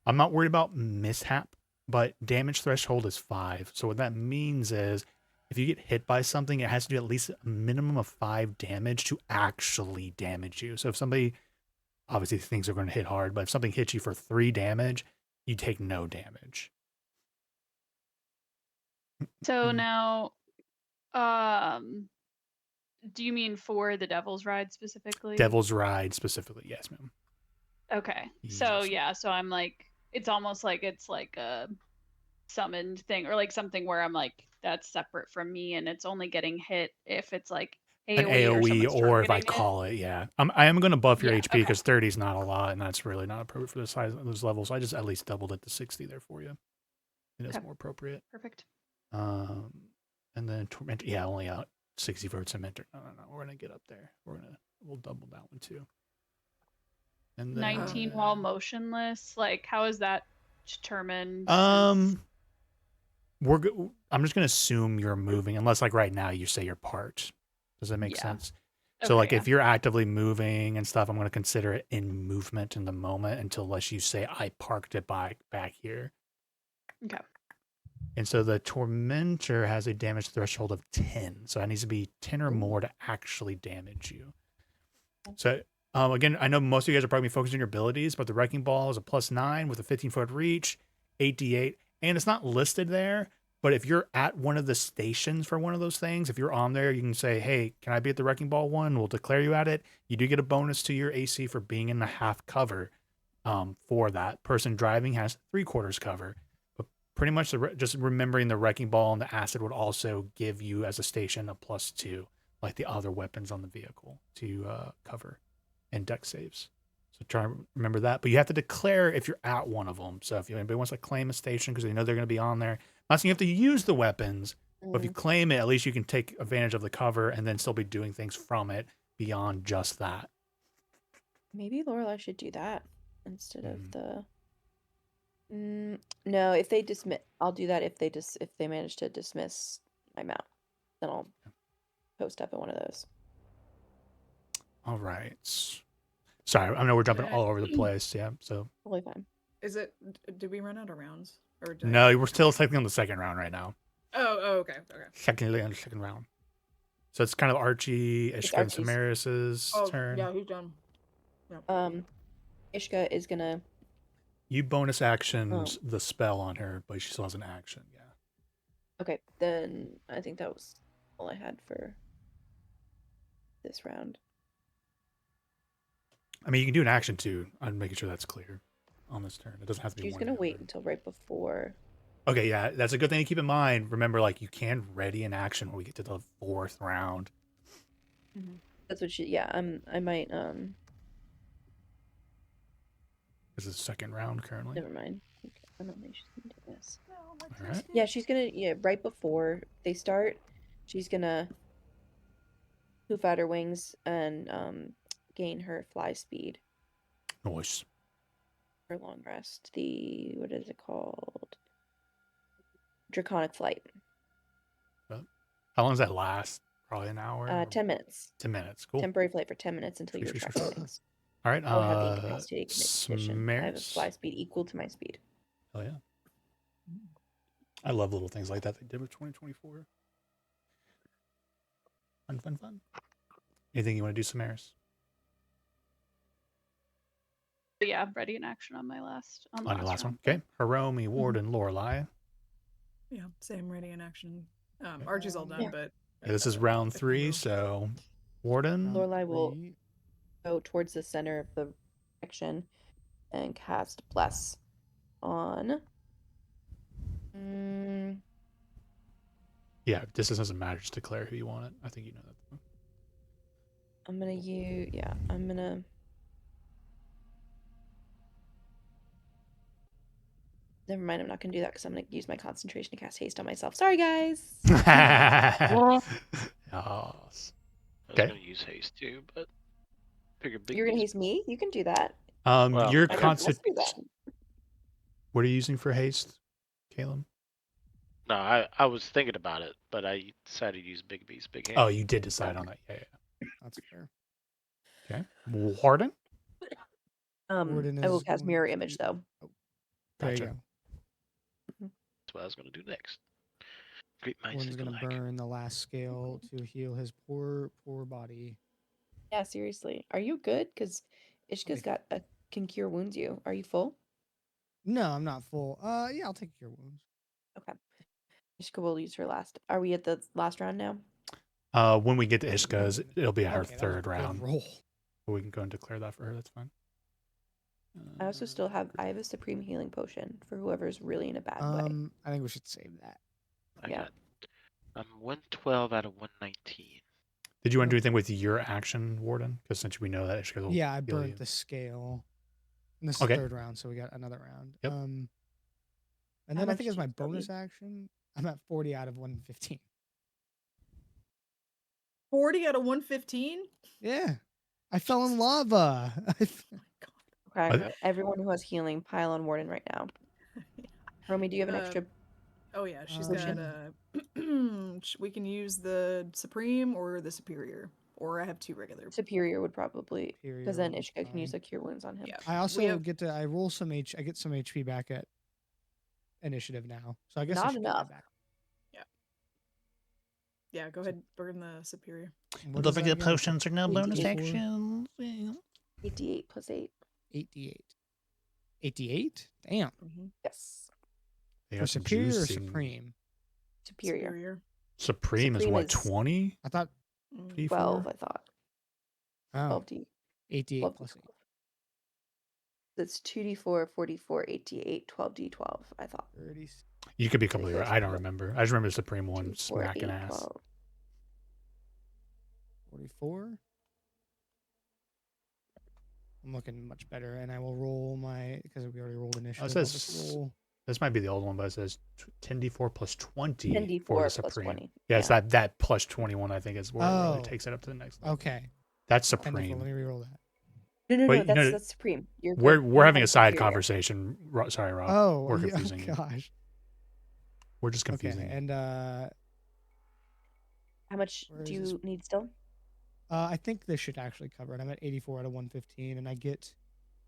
I'm not worried about mishap, but damage threshold is 5. So what that means is if you get hit by something, it has to do at least a minimum of 5 damage to actually damage you. So if somebody, obviously things are going to hit hard, but if something hits you for 3 damage, you take no damage. So now, do you mean for the Devil's Ride specifically? Devil's Ride specifically, yes, ma'am. Okay. So Yes. yeah, so I'm like, it's almost like it's like a summoned thing, or like something where I'm like, that's separate from me, and it's only getting hit if it's like An AOE or AoE, someone's or if I targeting it. call it, yeah. I am going to buff your Yeah, HP okay. because 30 is not a lot, and that's really not appropriate for the size of those levels. So I just at least doubled it to 60 there for you. It is Okay. more appropriate. Perfect. And then Tormentor, yeah, only out 60 for Tormentor. No, we're gonna get up there. We'll double that one too. And then 19 while motionless. Like, how is that determined? I'm just gonna assume you're moving, unless like right now you say you're parked. Does that make Yeah. sense? Okay, So like yeah. if you're actively moving and stuff, I'm gonna consider it in movement in the moment unless you say I parked it back here. Okay. And so the Tormentor has a damage threshold of 10. So it needs to be 10 or more to actually damage you. So again, I know most of you guys are probably focused on your abilities, but the Wrecking Ball is a +9 with a 15-foot reach, 8d8, and it's not listed there. But if you're at one of the stations for one of those things, if you're on there, you can say, hey, can I be at the Wrecking Ball one? We'll declare you at it. You do get a bonus to your AC for being in the half cover for that. Person driving has 3/4 cover. But pretty much just remembering the Wrecking Ball and the acid would also give you as a station a +2, like the other weapons on the vehicle to cover and deck saves. So try to remember that. But you have to declare if you're at one of them. So if anybody wants to claim a station because they know they're going to be on there, not saying you have to use the weapons, but if you claim it, at least you can take advantage of the cover and then still be doing things from it beyond just that. Maybe Lorelai should do that instead of the. No, if they dismiss, I'll do that if they manage to dismiss my mount, then I'll post up in one of those. All right. Sorry, I know we're jumping all over the place. Yeah, so Totally fine. Is it? Did we run out of rounds? Or no, we're still technically on the second round right now. Oh, okay. Technically on the second round. So it's kind of Archie, Ishka, and Samaris's turn. Yeah, he's done. Yep. Ishka is gonna. You bonus actions the spell on her, but she still has an action. Yeah. Okay, then I think that was all I had for this round. I mean, you can do an action too. I'm making sure that's clear on this turn. It doesn't have to be. She's gonna wait until right before. Okay, yeah, that's a good thing to keep in mind. Remember, like you can ready an action when we get to the 4th round. That's what she. Yeah, I might. This is the 2nd round currently. Never mind. Okay, I don't think she's gonna do this. All right. Yeah, she's gonna. Yeah, right before they start, she's gonna poof out her wings and gain her fly speed. Nice. For long rest. What is it called? Draconic flight. How long does that last? Probably an hour. 10 minutes. 10 minutes. Cool. Temporary flight for 10 minutes until you retract your wings. All right. I'll have the incapacitated condition. I have a Samaris. fly speed equal to my speed. Oh yeah. I love little things like that they did with 2024. Fun. Anything you want to do, Samaris? Yeah, ready in action on my last. On your last one. Okay. Hiromi, Ward, and Lorelai. Yeah, same ready in action. Archie's all done, but Yeah, this is round 3, so Warden. Lorelai will go towards the center of the section and cast Bless on. Yeah, distance doesn't matter. Just declare who you want it. I think you know that. I'm gonna use. Yeah, I'm gonna. Never mind, I'm not gonna do that because I'm gonna use my concentration to cast haste on myself. Sorry, guys. Yes. I was Okay. gonna use haste too, but figure big You're gonna B's. haste me? You can do that. Well, Your I got- constant. Let's do that. What are you using for haste, Caleb? No, I was thinking about it, but I decided to use big B's big hand. Oh, you did decide on that. Yeah. That's fair. Okay. Warden. Warden I will is cast going mirror to- image though. There you Gotcha. go. That's what I was gonna do next. Great minds Warden's think gonna alike. burn the last scale to heal his poor body. Yeah, seriously. Are you good? Because Ishka's got a can cure wounds you. Are you full? No, I'm not full. Yeah, I'll take your wounds. Okay. Ishka will use her last. Are we at the last round now? When we get to Ishka's, it'll be her Okay, that was a third good round. roll. But we can go and declare that for her. That's fine. I also still have. I have a supreme healing potion for whoever's really in a bad way. I think we should save that. Yeah. I'm 112 out of 119. Did you want to do anything with your action, Warden? Because since we know that Ishka will Yeah, I heal burnt you. the scale. And this is Okay. third round, so we got another round. Yep. And How then I much think as do my you still bonus need? action, I'm at 40 out of 115. 40 out of 115? Yeah. I fell in lava. Okay. Uh, Everyone who has healing, pile on Warden right now. Romy, do you have an extra? Oh yeah, she's Potion. got we can use the Supreme or the Superior. Or I have 2 regular. Superior would probably, Superior because then would be Ishka can use fine. a cure wounds on him. Yeah. I We also have- get to I roll some I get some HP back at initiative now. So I guess I Not should get enough. that back. Yeah, go ahead, burn the Superior. What is that again? are no bonus actions. 88 plus 8. 8d8. 88? Damn. Yes. They For got some superior or juicing. supreme? Superior. Supreme is Supreme what, is- 20? I thought Mm. D4? 12, I thought. oh, 12d. 88 12d12. plus 8. That's 2d4, 44, 8d8, 12d12, I thought. 30. You could be completely there's right. I don't no- remember. I just remember the Supreme one 2, 4, smacking 8, ass. 12. 44. I'm looking much better, and I will roll my because we already rolled initiative. I'll says- just roll This might be the old one, but it says 10d4 plus 20 10d4 for the plus Supreme. 20. Yeah, it's that plus 21, I think, is where it really Oh. takes it up to the next level. okay. That's 10 to 4. Supreme. Let me reroll that. No, Wait, you know, that's Supreme. You're We're good. we're You having a have side Superior. conversation. Sorry, Rob. Oh, we're yeah, confusing you. gosh. We're just confusing. Okay, and How much Where do is this? you need still? I think this should actually cover it. I'm at 84 out of 115, and I get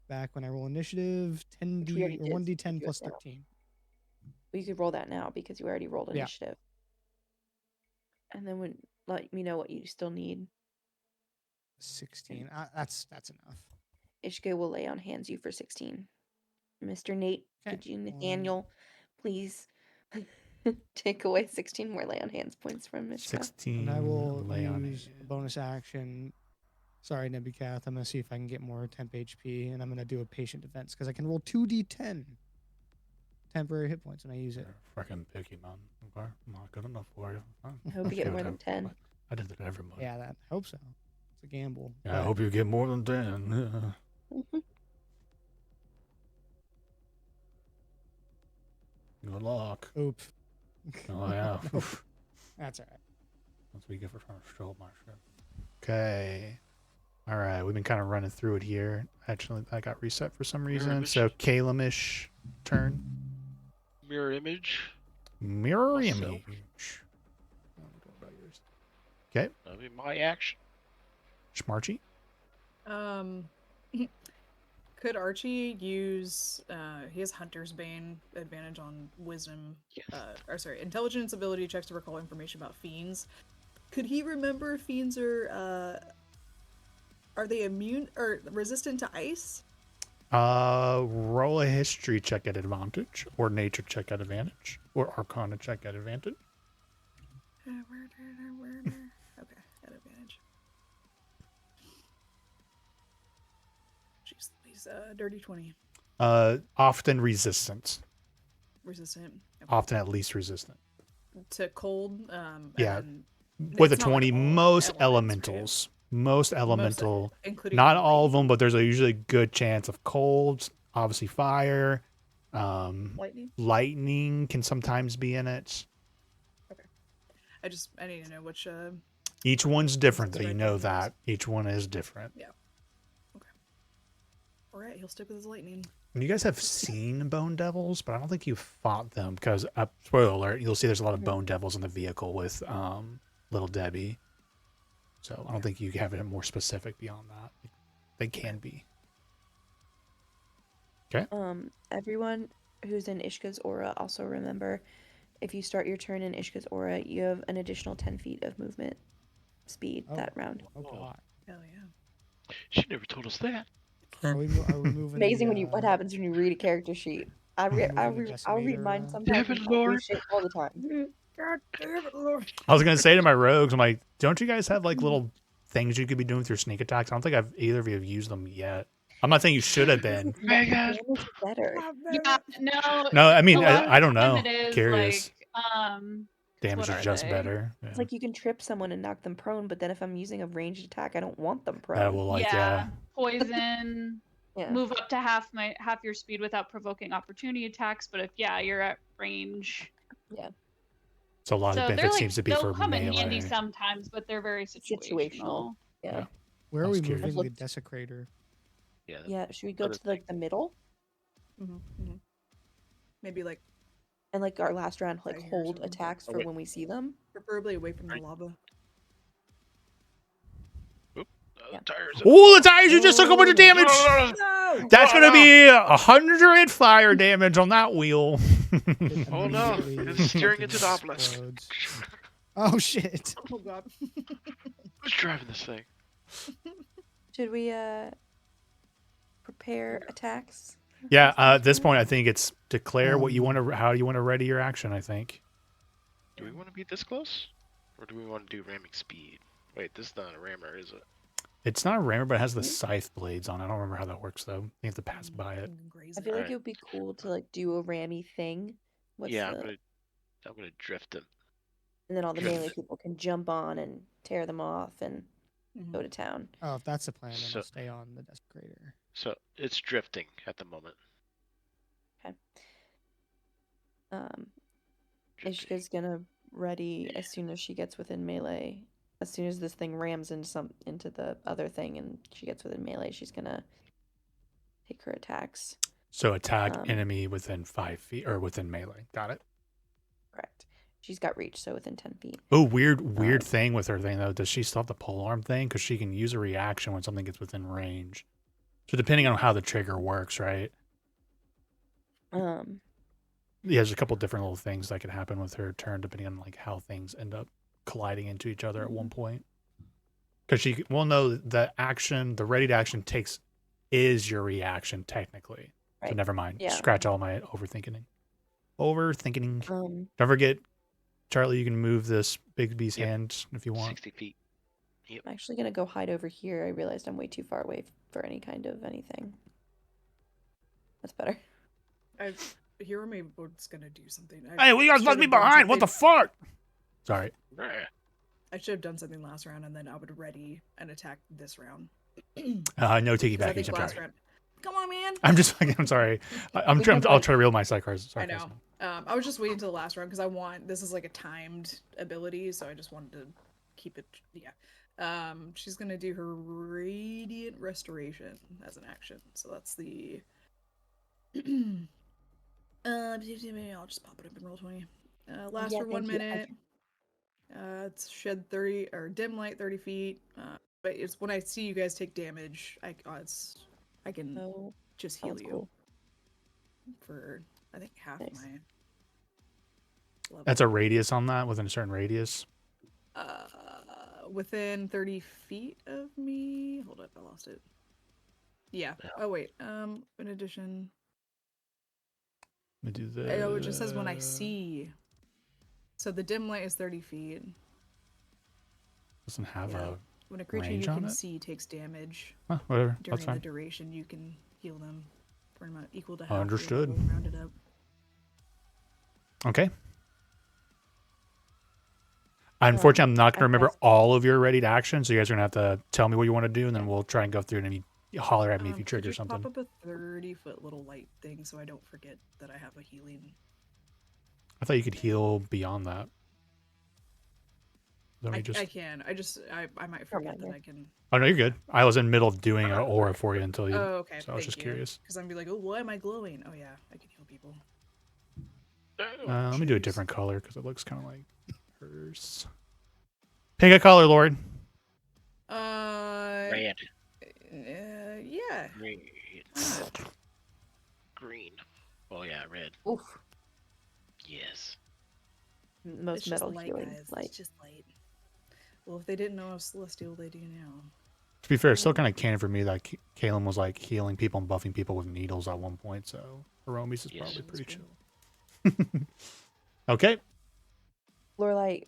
back when I roll initiative we already 10d or did, so 1d10 do it plus now. 13. Well, you could roll that now because you already rolled Yeah. initiative. And then when let me know what you still need. 16. That's enough. Ishka will lay on hands you for 16. Mr. Nate, Okay, could you, Nathaniel, please take away 16 more lay on hands points from Ishka? 16. And I will lay on use a bonus action. Sorry, Nebukath. I'm going to see if I can get more temp HP, and I'm going to do a patient defense because I can roll 2d10 temporary hit points when I use it. You're freaking picky, man. Okay, I'm not good enough for you. I hope you get more than 10. I did it every month. Yeah, I hope so. It's a gamble. Yeah, I but- hope you get more than 10. Good luck. Oops. Oh, yeah. Oof. That's all right. That's what you get for trying to steal my shit. Okay. All right. We've been kind of running through it here. Actually, I got reset for some reason. image. So, Calum-ish turn. Mirror image. Mirror Myself. image. Okay. That'll be my action. Schmarchy. Could Archie use he has Hunter's Bane advantage on wisdom Yes. intelligence ability checks to recall information about fiends. Could he remember if fiends are they immune or resistant to ice? Roll a history check at advantage, or nature check at advantage, or arcana check at advantage. Okay, at advantage. Jeez, he's dirty 20. Often resistant. Resistant. Okay. Often at least resistant. To cold. Yeah. and With a it's not like 20, all most elements, right? elementals. Most elemental. Including Not all of them, but there's a usually good chance of colds. Obviously, fire. Lightning. Lightning can sometimes be in it. I need to know which. Each one's different, though. You strike know lightning is. that each one is different. Yeah. Okay. All right, he'll stick with his lightning. You guys have seen Bone Devils, but I don't think you fought them because, spoiler alert, you'll see there's a lot of Bone Devils in the vehicle with Little Debbie. So I don't think you have it more specific beyond that. They can be. Okay. Everyone who's in Ishka's aura, also remember, if you start your turn in Ishka's aura, you have an additional 10 feet of movement speed that round. Oh god. Hell yeah. She never told us that. Are we moving? Amazing the, what happens when you read a character sheet. I'll read mine sometimes. Devin, and I'll do Lord. shit all the time. God damn it, Lord. I was gonna say to my rogues, I'm like, don't you guys have like little things you could be doing with your sneak attacks? I don't think either of you have used them yet. I'm not saying you should have been. Megan. Damage is better. Yeah, no. No, I mean, a lot I of don't the time know. It is Curious. like, Damage what is are just they? better. It's like you can trip someone and knock them prone, but then if I'm using a ranged attack, I don't want them prone. That will like yeah. Poison. Yeah. Move up to half your speed without provoking opportunity attacks. But if you're at range. Yeah. So a lot of benefit seems to be they'll for come in melee. handy sometimes, but they're very situational. Yeah. Where I are was we curious. moving the desecrator? Yeah. Should we go other to like the middle Maybe like and like our last round, like Right here or hold something. attacks for wait. when we see them? preferably away from the lava. Tires. Oh, the tires! You just took a bunch of damage. No! That's gonna be 100 fire damage on that wheel. Oh, no. Immediately It's steering fucking into the obelisk. explodes. Oh shit! Oh god. Who's driving this thing? Should we prepare attacks? Yeah, at this point, I think it's declare what you want to, how you want to ready your action. I think. Do we want to be this close? Or do we want to do ramming speed? Wait, this is not a rammer, is it? It's not a rammer, but it has the scythe blades on. I don't remember how that works though. You have to pass by it. I feel like Alright. it would be cool to like do a rammy thing. Yeah, I'm gonna drift them. And then all the Drift melee it. people can jump on and tear them off and go to town. Oh, if that's the plan, then So- we'll stay on the desecrator. So it's drifting at the moment. Drifting. Ishka's gonna ready as soon as she gets within melee. As soon as this thing rams into the other thing and she gets within melee, she's gonna take her attacks. So attack enemy within 5 feet or within melee. Got it. Correct. She's got reach, so within 10 feet. Oh, weird thing with her thing though. Does she still have the polearm thing? Because she can use a reaction when something gets within range. So depending on how the trigger works, right? Yeah, there's a couple different little things that could happen with her turn depending on like how things end up colliding into each other at one point. Because she will know the action, the ready to action is your reaction technically. So Right. never mind. Yeah. Scratch all my overthinking. Um, Don't forget, Charlie, you can move this big beast Yep. hand if you want. 60 feet. I'm actually gonna go hide over here. I realized I'm way too far away for any kind of anything. That's better. Hiromi was gonna do something. Hey, we guys should left me have done behind. What the something- fuck? Sorry. I should have done something last round, and then I would ready and attack this round. No 'Cause I piggyback. think I'm last sorry. round. Come on, man. I'm sorry. I'll try to reel my sidecars. I know. I was just waiting till the last round because this is like a timed ability, so I just wanted to keep it. Yeah. She's gonna do her radiant restoration as an action, so that's the. I'll just pop it up in roll 20. Lasts for 1 minute. It's shed 30 or dim light 30 feet. But it's when I see you guys take damage, I can Oh, just heal sounds you cool. for I think half Nice. my level. That's a radius on that within a certain radius. Within 30 feet of me. Hold up, I lost it. Yeah. Oh wait. In addition, Let me do this. oh, it just says when I see. So the dim light is 30 feet. Doesn't have Yeah. When a creature range you on can it? see takes damage whatever. during That's the fine. duration, you can heal them for an amount equal to half. your Understood. level, rounded up. Okay. Unfortunately, I'm not going to remember all of your ready to action, so you guys are going to have to tell me what you want to do, and then we'll try and go through any holler at me if you Could trigger you something. pop up a 30-foot little light thing so I don't forget that I have a healing? I thought you could heal beyond that. Let me I can. I might forget that Reminder. I can. Oh no, you're good. I was in the middle of doing an aura for you until you. Oh, okay. So I was just curious. Because I'm be like, oh, why am I glowing? Oh yeah, I can heal people. Let me do a different color because it looks kind of like hers. Pick a color, Lord. Red. Yeah. Green. Green. Oh yeah, red. Oof. Yes. Most It's just metal light, healing. guys. Light. It's just light. Well, if they didn't know I was celestial, they do now. To be fair, it's still kind of canon for me that Kalen was like healing people and buffing people with needles at one point. So Hiromi's is Yes. probably pretty That's chill. Okay. Lorelai,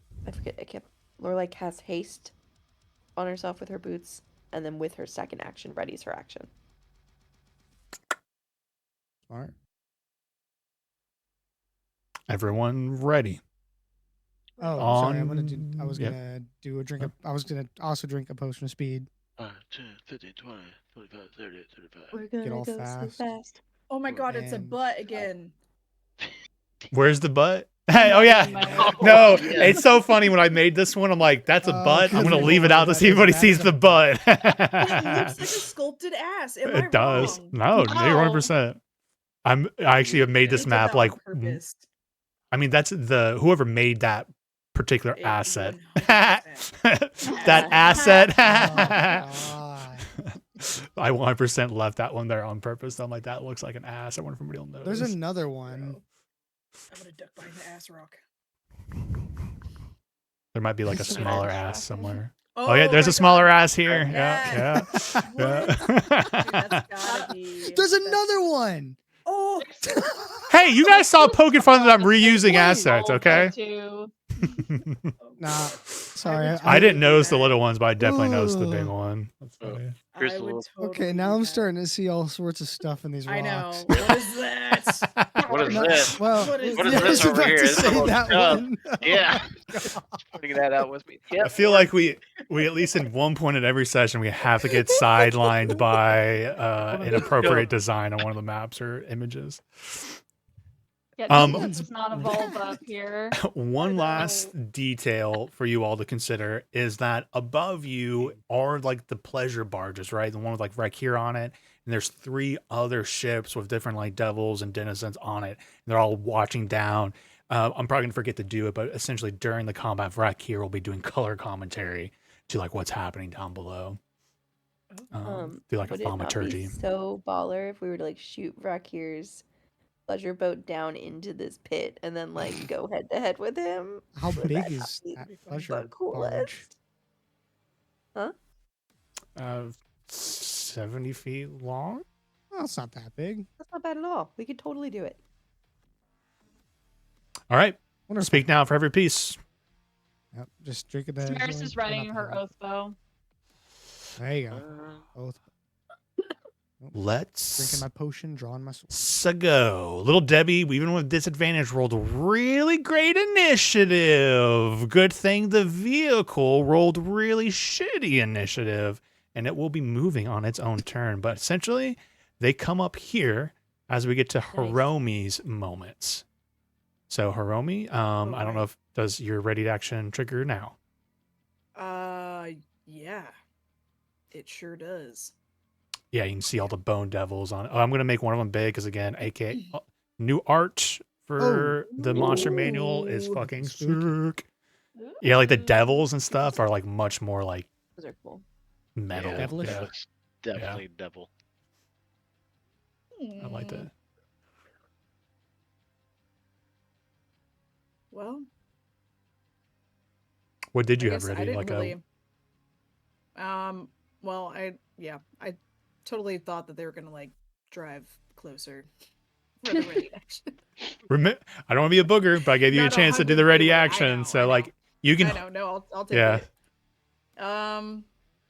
Lorelai casts haste on herself with her boots, and then with her second action, readies her action. Smart. Everyone ready. Oh, sorry. I was Yep. gonna do a drink. I was gonna also drink a potion of speed. 5, 10, 15, 20, 25, 30, 35. We're gonna all go fast. so fast. Oh my god, it's a And- butt again. Where's the butt? Oh yeah. My- No, yeah. it's so funny when I made this one. I'm like, that's a Oh, butt. I'm good gonna leave it out to lord, see if that anybody is sees a the butt. It looks like a sculpted ass. Am I It does. wrong? No, you're 100%. I actually have made They this did map that on like purpose. I mean that's the whoever made that particular It asset. 100%. That asset. Oh, God. I 100% left that one there on purpose. I'm like, that looks like an ass. I wonder if anybody will notice. There's another one. Bro. I'm gonna duck behind the ass rock. There might be like a There's some smaller ass ass rock. somewhere. Oh yeah, there's my a smaller God. ass here. Yeah, Yes. yeah. Dude, that's gotta be. There's that's- another one. Oh. Hey, you guys saw poking fun that I'm reusing Wait. assets, okay? Too. Nah, sorry. would I didn't totally do notice the that. little ones, but I definitely noticed the big Ooh. one. That's Oh. funny. Here's I the would little- totally Okay, now do I'm that. starting to see all sorts of stuff in these rocks. I know. What is that? What is No, this? Well, What is What is yeah, I this was over about here? to This say little that stuff. one. Yeah. Putting that out with me. Yep. I feel like we at least in one point in every session we have to get sidelined by inappropriate design on one of the maps or images. Yeah, Um, does not evolve up here. One I last detail for you all to consider is that above you are like the pleasure barges, right? The one with like Valkyrie on it, and there's 3 other ships with different like devils and denizens on it. And they're all watching down. I'm probably gonna forget to do it, but essentially during the combat, Valkyrie will be doing color commentary to like what's happening down below. Do like a Would it not be thaumaturgy. so baller if we were to like shoot Rakir's pleasure boat down into this pit and then like go head to head with him? How Would big that not is be that the pleasure barge? coolest? 70 feet long. Well, it's not that big. That's not bad at all. We could totally do it. All right, Wonder if speak now for every piece. Yep, just drinking the. Samaris is writing not her the- oath bow. There you go. Both. Let's Drinking my potion, drawing my sword. Sago. Little Debbie, even with disadvantage, rolled a really great initiative. Good thing the vehicle rolled really shitty initiative, and it will be moving on its own turn. But essentially, they come up here as we get to Hiromi's moments. So Hiromi, I don't know if does your ready to action trigger now. Yeah. It sure does. Yeah, you can see all the bone devils on it. Oh, I'm going to make one of them big because, again, AK new art for the monster manual is Ooh, fucking spooky. sick. Yeah, like the devils and stuff are like much more like Those are cool. metal. Yeah, Devilish? Yeah, looks definitely devil. I like that. Well, What did you I have guess I ready? didn't Like really. Well, I totally thought that they were gonna like drive closer for the ready action. I don't want to be a booger, but I gave you a Not chance to do the ready 100%, I action. know, So I like know. you can. I know. No, I'll take Yeah. it.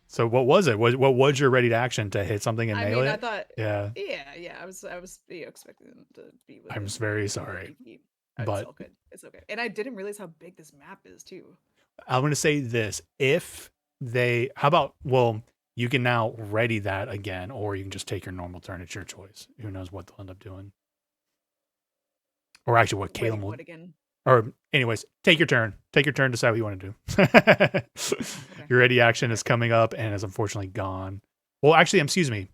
So what was it? What was your ready to action to hit something and I nail mean, it? I thought. Yeah, Yeah. I was expecting them to be. I'm within very 50 sorry, feet. but- It's all good. It's okay. And I didn't realize how big this map is too. I'm going to say this: if they, how about, well, you can now ready that again, or you can just take your normal turn. It's your choice. Who knows what they'll end up doing? Or actually, what Ready Caleb will. what again? Or, anyways, take your turn. Take your turn. Decide what you want to do. Okay. Your ready action is coming up and is unfortunately gone. Well, actually, excuse me.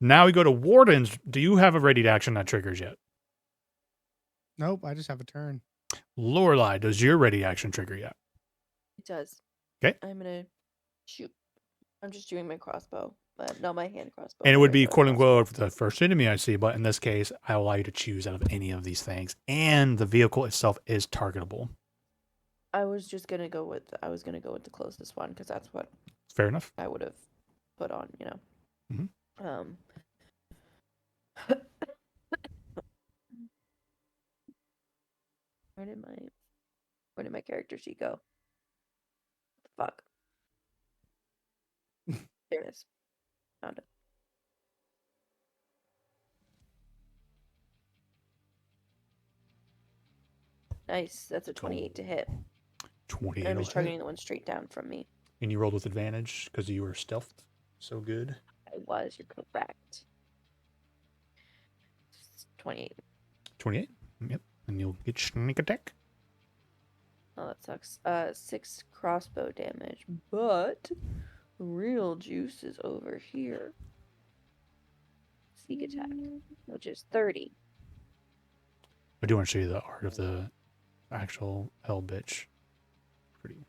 Now we go to Wardens. Do you have a ready action that triggers yet? Nope, I just have a turn. Lorelei, does your ready action trigger yet? It does. 'Kay. I'm gonna shoot. I'm just doing my crossbow, but no, my hand crossbow. And it my would be regular quote crossbow. unquote the first enemy I see, but in this case, I allow you to choose out of any of these things. And the vehicle itself is targetable. I was gonna go with the closest one because that's what Fair enough. I would have put on. Mhm. Where did my character sheet go? Fuck. There it is. Found it. Nice. That's a 28 to hit. 28 And I'm will just hit. targeting the one straight down from me. And you rolled with advantage because you were stealthed. So good. I was. You're correct. 28. 28. Yep. And you'll get sneak attack. Oh, that sucks. 6 crossbow damage, but real juice is over here. Sneak attack, which is 30. I do want to show you the art of the actual hell bitch. Pretty.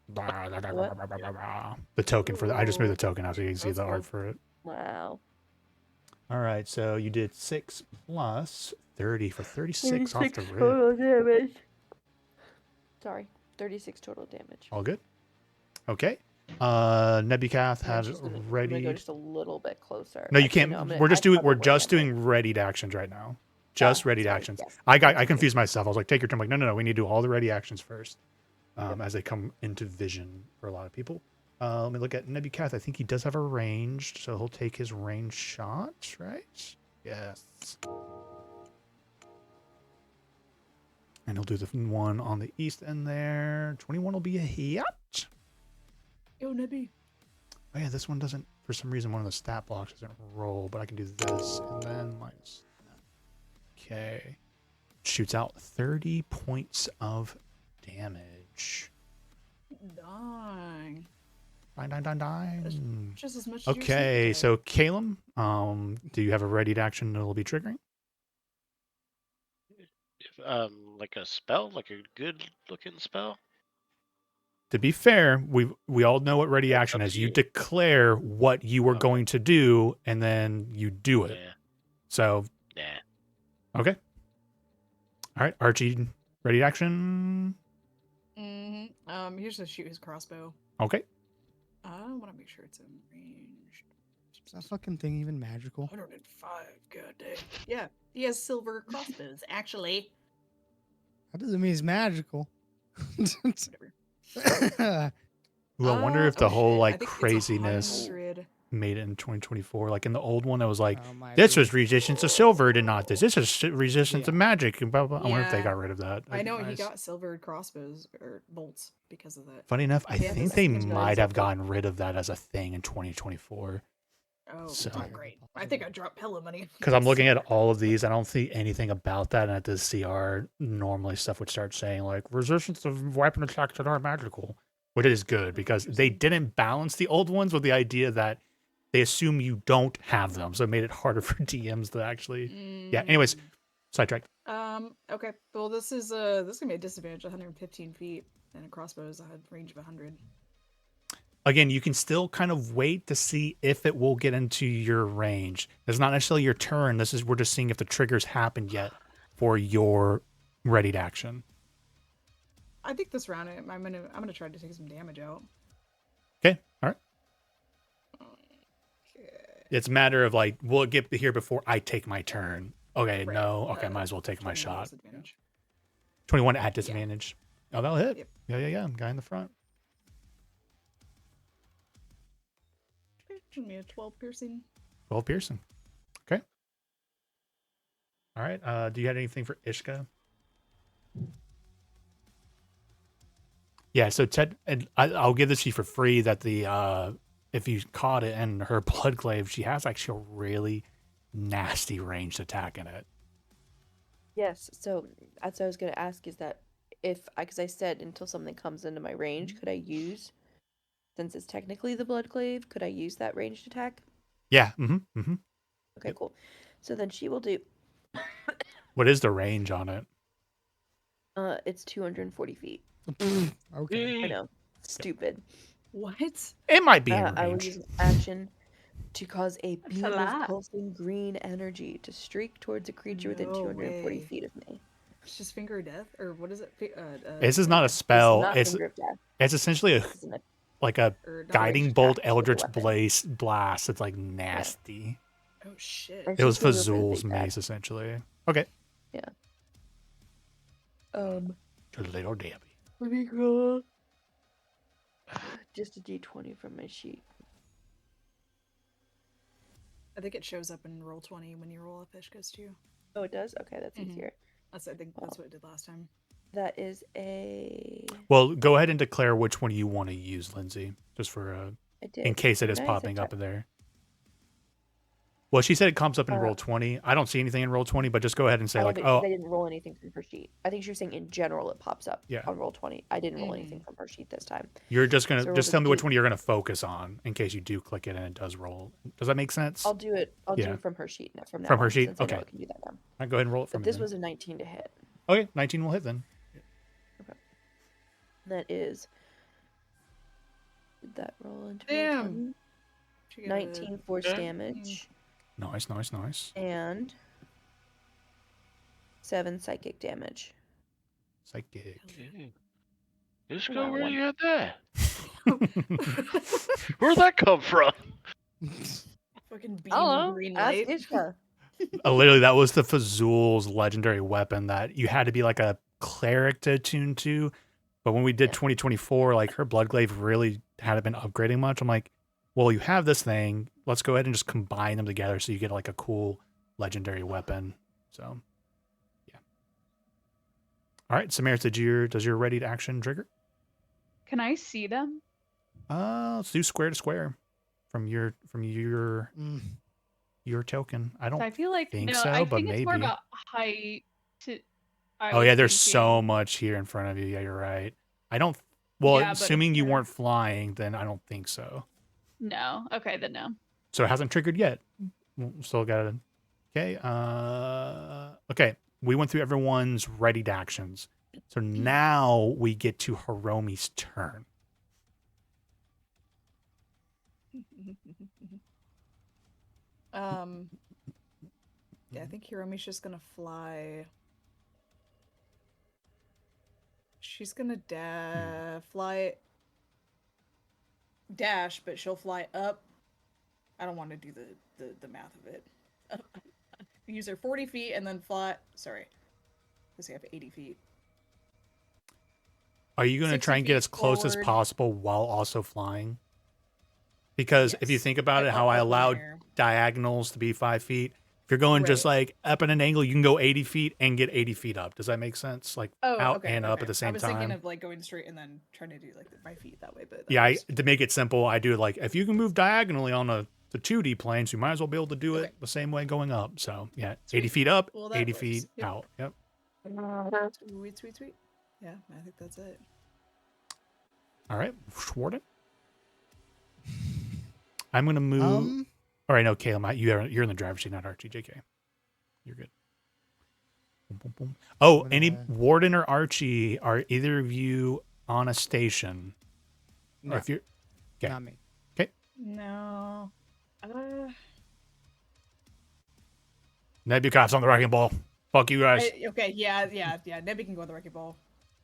The token for I just moved the token out so you can see That's the cool. art for it. Wow. All right, so you did 6 plus 30 for 36 off the rip. total damage. Sorry, 36 total damage. All good. Okay. Nebucath I'm has just gonna- I'm gonna ready. go just a little bit closer. No, you Actually, can't. no, I'm gonna- we're I just doing. We're probably just am. doing readied actions right now. Just readied sorry, actions. yes. I Thank you. confused myself. I was like, take your turn. I'm like, no. We need to do all the ready actions first, Yep. as they come into vision for a lot of people. Let me look at Nebucath. I think he does have a ranged, so he'll take his ranged shots, right? Yes. And he'll do the one on the east end there. 21 will be a hit. Yo, Nebby. Oh yeah, this one doesn't, for some reason, one of the stat blocks doesn't roll, but I can do this and then minus that. Okay. Shoots out 30 points of damage. Dang. Dang. Just as much as your Okay, sneak so Caleb, do you have a readied action that'll be triggering? Like a spell, like a good looking spell. To be fair, we all know what ready It's action up is. to You you. declare what you were Okay. going to do, and then you do it. Yeah. So, Nah. okay. All right, Archie, ready action. Mm-hmm. Here's to shoot his crossbow. Okay. I want to make sure it's in range. Is that fucking thing even magical? 105. God dang. Yeah, he has silver crossbows, actually. That doesn't mean it's magical. Whatever. Ooh, I wonder if the oh whole shit, I like think it's craziness 100. made it in 2024. Like in the old one, it was like Oh, my this God. was resistance to silver, did not this. This is resistance to Yeah. magic. And blah, blah. I wonder if they Yeah. got rid of that. I That'd be know he nice. got silvered crossbows or bolts because of that. Funny enough, I Yeah, think this they is might have silver. gotten rid of that as a thing in 2024. Oh, So- oh, great. I think I dropped pillow money. Because I'm looking at all of these, I don't see anything about that. And at the CR, normally stuff would start saying like resistance to weapon attacks that are magical, which is good because they didn't balance the old ones with the idea that they assume you don't have them, so it made it harder for DMs to actually. Yeah. Anyways, sidetracked. Okay. Well, this is gonna be a disadvantage. 115 feet, and a crossbow is a range of 100. Again, you can still kind of wait to see if it will get into your range. It's not necessarily your turn. We're just seeing if the triggers happened yet for your readied action. I think this round I'm gonna try to take some damage out. Okay. All right. Okay. It's a matter of like, will it get here before I take my turn? Okay, Right. no. Okay, might as well take my 21 shot. disadvantage. 21 at disadvantage. Oh, that'll hit. Yep. Yeah. Guy in the front. Give me a 12 piercing. 12 piercing. Okay. All right. Do you have anything for Ishka? Yeah, so Ted, and I'll give this to you for free that the if you caught it and her Bloodglaive, she has actually a really nasty ranged attack in it. Yes, so that's what I was gonna ask is that because I said until something comes into my range, could I use, since it's technically the Bloodglaive, could I use that ranged attack? Yeah. Okay, Yep. cool. So then she will do, What is the range on it? it's 240 feet. Okay. I know, stupid. What? It might be in I will range. use an action to cause a That's a beam of lot. pulsing green energy to streak towards a creature within No 240 way. feet of me. It's just finger of death, or what is it? This is not a This is spell. not It's Finger of Death. essentially a This is a like a or not guiding ranged bolt attack with a eldritch weapon. blast. It's like nasty. Oh shit. And It was she's gonna go for the Fazul's big bad. mace essentially. Okay. To little Debbie. Let me go. Just a d20 from my sheet. I think it shows up in roll 20 when you roll a fish goes too. Oh, it does? Okay, that's Mhm. easier. I think that's what it did last time. That is a. Well, go ahead and declare which one you want to use, Lindsay, just for I did. in case it is Didn't I? popping up in there. Well, she said it comes up in Uh, roll 20. I don't see anything in roll 20, but just go ahead and say I like, haven't, 'cause oh, I didn't roll anything from her sheet. I think she was saying in general it pops up Yeah. on roll 20. I didn't roll anything from her sheet this time. you're just gonna So just roll tell the me which D- one you're gonna focus on in case you do click it and it does roll. Does that make sense? I'll do it. I'll Yeah. do it from her sheet from now From her on, sheet? since I know Okay. it can do that now. All right, go ahead and roll it from But this then. was a 19 to hit. Okay, 19 will hit then. That is. Did that roll into Damn. roll 20? She got 19 force Yeah. damage Nice. and 7 psychic damage. Psychic. Ishka, Wow, where one. you at that? Where'd that come from? fucking beam Hello, of green ask light. Ishka. Literally, that was the Fazul's legendary weapon that you had to be like a cleric to attune to. But when we did Yeah. 2024, like her Bloodglaive really hadn't been upgrading much. I'm like, well, you have this thing. Let's go ahead and just combine them together so you get like a cool legendary weapon. So, yeah. All right, Samara, does your ready to action trigger? Can I see them? Let's do square to square from your Mm. your token. I 'Cause don't I feel like think no, so, I but think it's more maybe. about height. I Oh was yeah, there's so thinking. much here in front of you. Yeah, you're right. I don't. Well, Yeah, but assuming if you they're- weren't flying, then I don't think so. No. Okay, then no. So it hasn't triggered yet. Still got it. Okay. Okay. We went through everyone's ready to actions. So now we get to Hiromi's turn. Yeah, I think Hiromi's just gonna fly. She's gonna fly dash, but she'll fly up. I don't want to do the math of it. Use her 40 feet and then fly. Sorry, because I have 80 feet. Are you going to 60 try and get feet as close as forward. possible while also flying? Because if you Yes. think about it, how I Up allowed linear. diagonals to be 5 feet. If you're going just Right. like up at an angle, you can go 80 feet and get 80 feet up. Does that make sense? Like out and up at the same I was time. thinking of like going straight and then trying to do like my feet that way, but that Yeah, was- to make it simple, I do it like if you can move diagonally on the 2D planes, you might as well be able to do it Okay. the same way going up. So yeah, Sweet. 80 feet up, Well, that 80 works. feet Yep. out. Yep. Sweet. Yeah, I think that's it. All right, Schwarden. I'm gonna move. All right, no, Caleb, you're in the driver's seat, not Archie. JK, you're good. Boom, boom, boom. Oh, I'm any gonna- Warden or Archie? Are either of you on a station? No, Or if you're okay. not me. No. Nebuchad's on the wrecking ball. Fuck you guys. Okay, yeah. Nebby can go on the wrecking ball.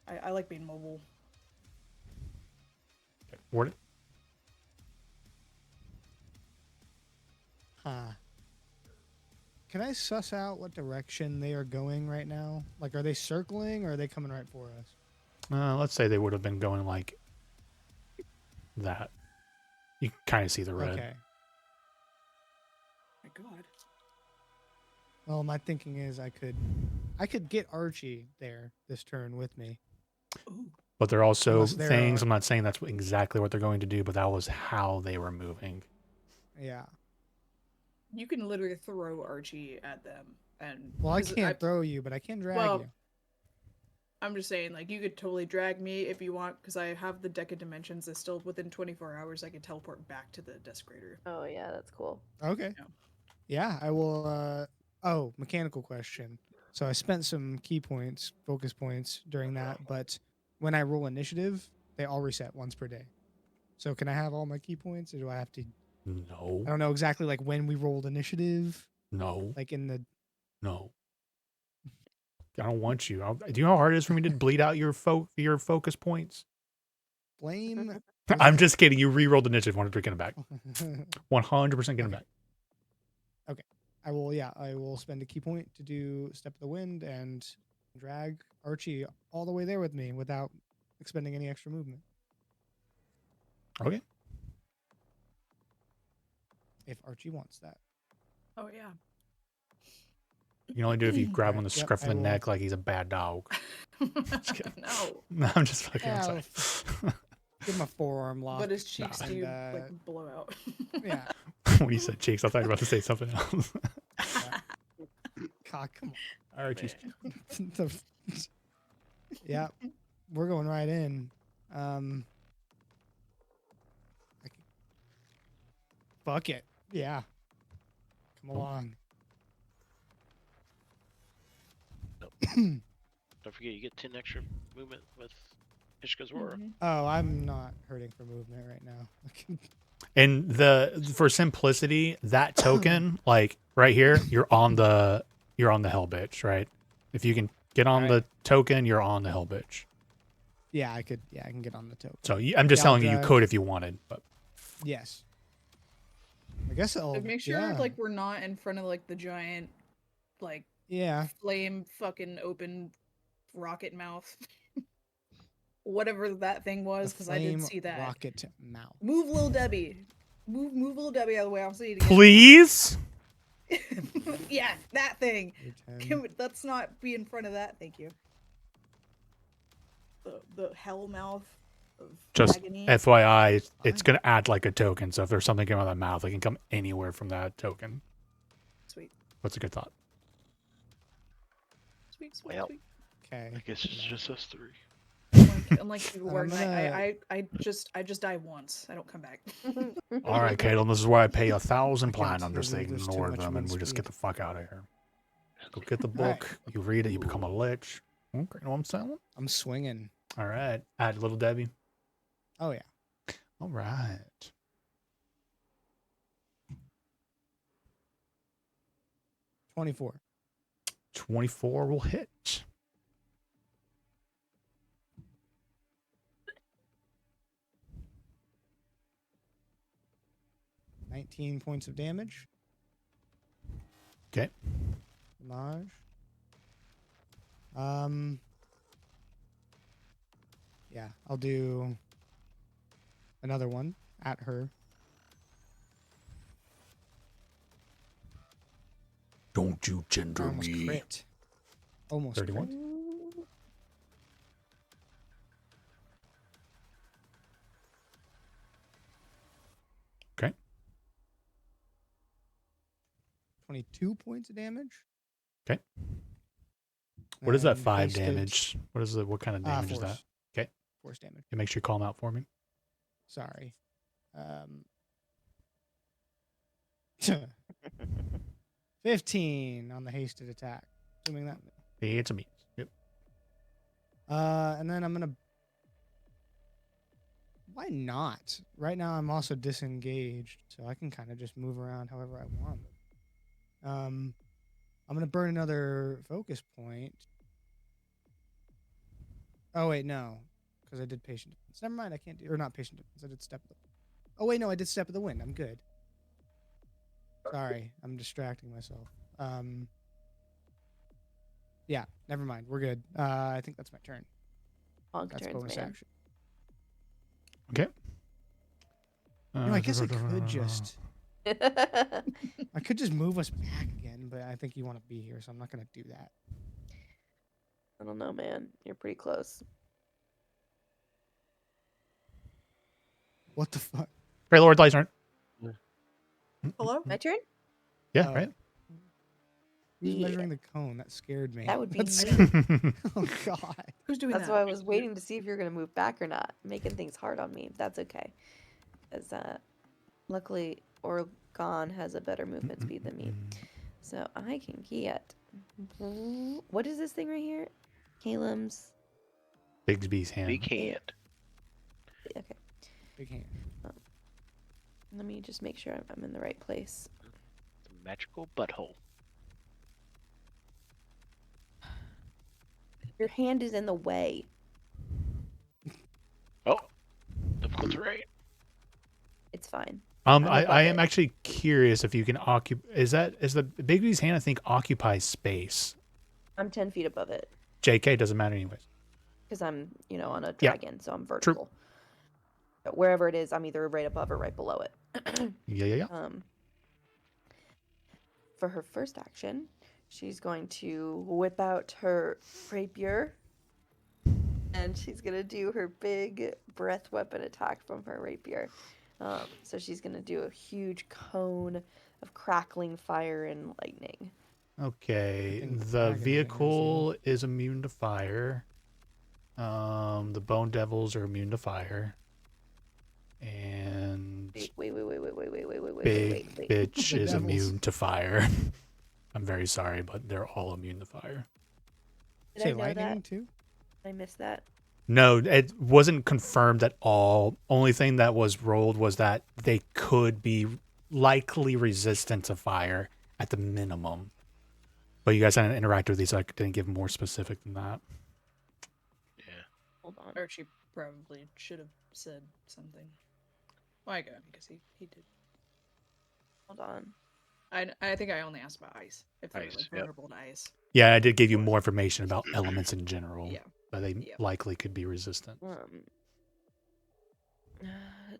I like being mobile. Okay, Warden. Can I suss out what direction they are going right now? Like, are they circling or are they coming right for us? Let's say they would have been going like that. You can kind of see the red. Okay. My God. Well, my thinking is I could get Archie there this turn with me. Ooh. But they're also Unless they're, things. I'm not saying that's exactly what they're going to do, but that was how they were moving. Yeah. You can literally throw Archie at them, and Well, I 'cause can't throw you, but I can drag you. I'm just saying, like, you could totally drag me if you want, because I have the deck of dimensions that still within 24 hours I can teleport back to the desecrator. Oh yeah, that's cool. Okay. Yeah, I will. Oh, mechanical question. So I spent some key points, focus points during that, but when I roll initiative, they all reset once per day. So can I have all my key points, or do I have to? No. I don't know exactly like when we rolled initiative. No. Like in the. No. I don't want you. Do you know how hard it is for me to bleed out your focus points? Blame. I'm just kidding. You re-rolled initiative. 100% get it back. 100% get it back. Okay. I will. Yeah, I will spend a key point to do Step of the Wind and drag Archie all the way there with me without expending any extra movement. Okay. If Archie wants that. Oh yeah. You can only do it if you grab him on the Yep, scruff of I the will. neck like he's a bad dog. No. No, I'm just fucking. Yeah, I'm sorry. Give him a forearm lock. But his cheeks and, do like blow out. Yeah. When you said cheeks, I thought you were about to say something else. God, come on. Archie's. Yeah, we're going right in. Fuck it. Yeah. Come along. Don't forget, you get 10 extra movement with Ishka's Aura. Oh, I'm not hurting for movement right now. And for simplicity, that token, like right here, you're on the hell bitch, right? If you can get on the token, you're on the hell bitch. Yeah, I can get on the token. So I'm just telling you, you could if you wanted, but yes. I guess I'll Make sure like we're not in front of like the giant, like flame fucking open rocket mouth. Whatever that thing was, because I did see that. Rocket mouth. Move Lil Debbie. Move Lil Debbie out of the way. I'll see it again. Please. Yeah, that thing. Let's not be in front of that. Thank you. The hell mouth of just agony. FYI, it's gonna add like a token. So if there's something coming out of that mouth, it can come anywhere from that token. Sweet. What's a good thought? Sweet. Well, sweet. Okay. I guess it's just us three. Unlike you were, I just die once. I don't come back. All right, Caitlin, this is where I pay 1,000 platinum just to ignore them, and we just get the fuck out of here. Go get the book. You read it. You become a lich. Okay, you know what I'm saying? I'm swinging. All right. Add Little Debbie. Oh yeah. All right. 24. 24 will hit. $19 points of damage. Okay. Damage. Yeah, I'll do another one at her. Don't you gender Almost me. crit. Almost 31. Crit. Okay. 22 points of damage. Okay. What is that And 5 hasted. damage? What kind of damage is that? Force. Okay. Force damage. Make sure you call them out for me. Sorry. 15 on the hasted attack. Assuming that. It's a meat. Yep. And then I'm gonna. Why not? Right now I'm also disengaged, so I can kind of just move around however I want. I'm gonna burn another focus point. Oh wait, no, because I did patient defense. Never mind, I can't do, or not patient defense. I did step of the. Oh wait, no, I did step of the wind. I'm good. Sorry, I'm distracting myself. Yeah, never mind. We're good. I think that's my turn. That's Turns, bonus man. action. Okay. I guess I could just. I could just move us back again, but I think you want to be here, so I'm not gonna do that. I don't know, man. You're pretty close. What the fuck? Grey Lord, Light turn. Hello? My turn? Yeah, Oh. right. Who's Yeah. measuring the cone? That scared me. That would be That's- me. Oh god. Who's doing That's that? why I was waiting to see if you're gonna move back or not, making things hard on me. That's okay, as luckily Oregon has a better movement speed than me, so I can get. What is this thing right here? Calum's. Bigsby's hand. Big hand. Okay, Big hand. let me just make sure I'm in the right place. The magical butthole. Your hand is in the way. Oh, difficult terrain. It's fine. I above am it. actually curious if you can occupy. Is the Bigsby's hand? I think occupies space. I'm 10 feet above it JK doesn't matter anyways. because I'm, on a Yeah. dragon, so I'm vertical. But wherever it is, I'm either right above or right below it. Yeah. For her first action, she's going to whip out her rapier, and she's gonna do her big breath weapon attack from her rapier. So she's gonna do a huge cone of crackling fire and lightning. Okay. Fucking The dragon thing, vehicle is immune to fire. The Bone Devils are immune to fire. And Wait. Big Bitch is Devils. immune to fire. I'm very sorry, but they're all immune to fire. Did Say I know lightning that? too? I missed that. No, it wasn't confirmed at all. Only thing that was rolled was that they could be likely resistant to fire at the minimum. But you guys hadn't interacted with these, so I didn't give more specific than that. Yeah. Hold on. Archie probably should have said something. Well, I got him because he did. Hold on. I think I only asked about ice. If they were Ice, like yep. vulnerable to ice. Yeah, I did give you more information about elements in general. Yeah. But they Yep. likely could be resistant.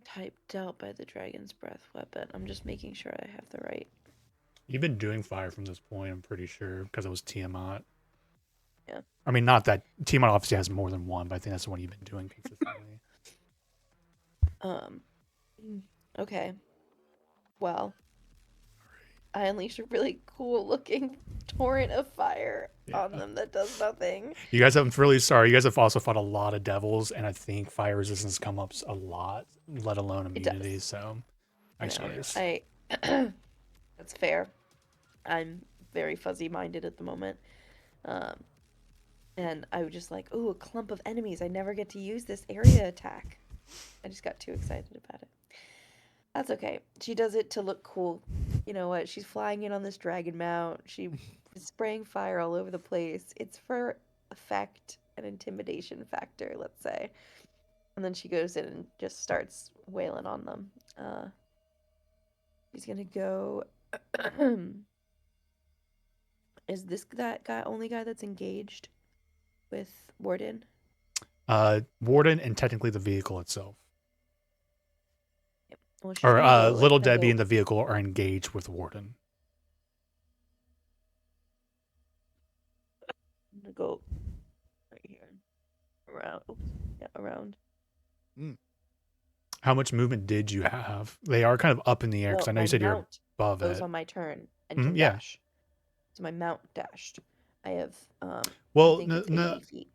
Typed out by the dragon's breath weapon. I'm just making sure I have the right. You've been doing fire from this point, I'm pretty sure, because it was Tiamat. Yeah. I mean, not that Tiamat obviously has more than one, but I think that's the one you've been doing consistently. Okay. Well, I unleashed a really cool looking torrent of fire on them that does nothing. You guys, I'm really sorry. You guys have also fought a lot of devils, and I think fire resistance come up a lot, let alone It does. immunity. So, I sorry. That's fair. I'm very fuzzy minded at the moment. And I was just like, ooh, a clump of enemies. I never get to use this area attack. I just got too excited about it. That's okay. She does it to look cool. You know what? She's flying in on this dragon mount. She is spraying fire all over the place. It's for effect and intimidation factor, let's say. And then she goes in and just starts wailing on them. She's gonna go. Is this that only guy that's engaged with Warden? Warden and technically the vehicle itself. Well, she's Or gonna go Little and Debbie go- and the vehicle are engaged with Warden. I'm gonna go right here, around. Oops, yeah, around. How much movement did you have? They are kind of up in the air because I know my you said you're mount above goes it. on my turn and Mhm, can yeah. dash. So my mount dashed. I have Well, I think no, it's no, 80 feet.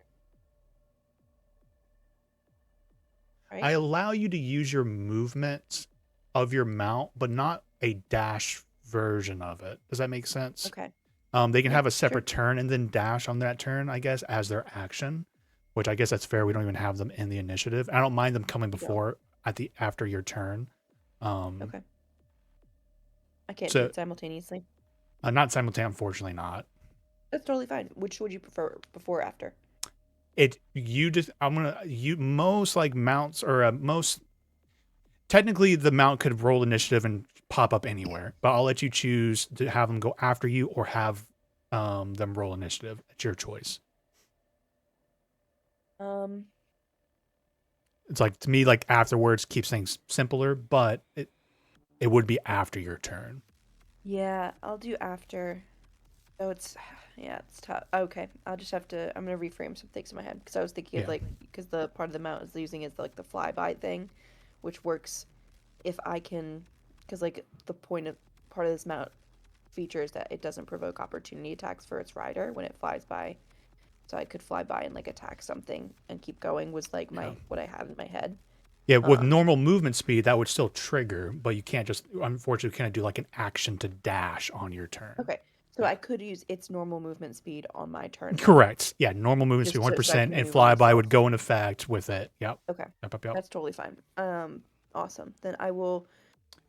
Right? I allow you to use your movement of your mount, but not a dash version of it. Does that make sense? Okay. They can Yeah, have a sure. separate turn and then dash on that turn, I guess, as their action, which I guess that's fair. We don't even have them in the initiative. I don't mind them coming before after your turn. Okay. I can't so- do it simultaneously. Not simultaneously, unfortunately not. That's totally fine. Which would you prefer, before or after? Most like mounts or most technically the mount could roll initiative and pop up anywhere, but I'll let you choose to have them go after you or have them roll initiative. It's your choice. It's like, to me, like afterwards keeps things simpler, but it would be after your turn. Yeah, I'll do after. Oh, it's tough. Okay, I'll just have to. I'm gonna reframe some things in my head because I was thinking of Yeah. because the part of the mount is using is like the flyby thing, which works if I can, because like the part of this mount feature is that it doesn't provoke opportunity attacks for its rider when it flies by. So I could fly by and like attack something and keep going was like what I had in my head. Yeah, with normal movement speed, that would still trigger, but you can't just, unfortunately, can't do like an action to dash on your turn. Okay, so I could use its normal movement speed on my turn. Correct. Yeah, normal movement speed, Just so I 1%, can and move flyby myself. would go in effect with it. Yep. Okay, Yep. that's totally fine. Awesome. Then I will.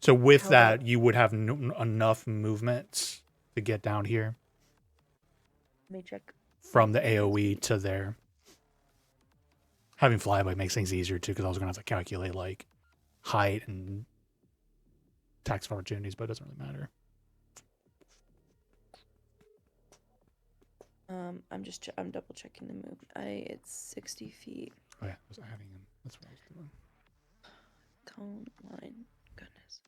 So with How that, about- you would have enough movements to get down here Let me check. from the AoE to there. Having flyby makes things easier too, because I was going to have to calculate like height and tax of opportunities, but it doesn't really matter. I'm double checking the move. It's 60 feet. Oh yeah, I was adding him. That's what I was doing. Cone line. Goodness.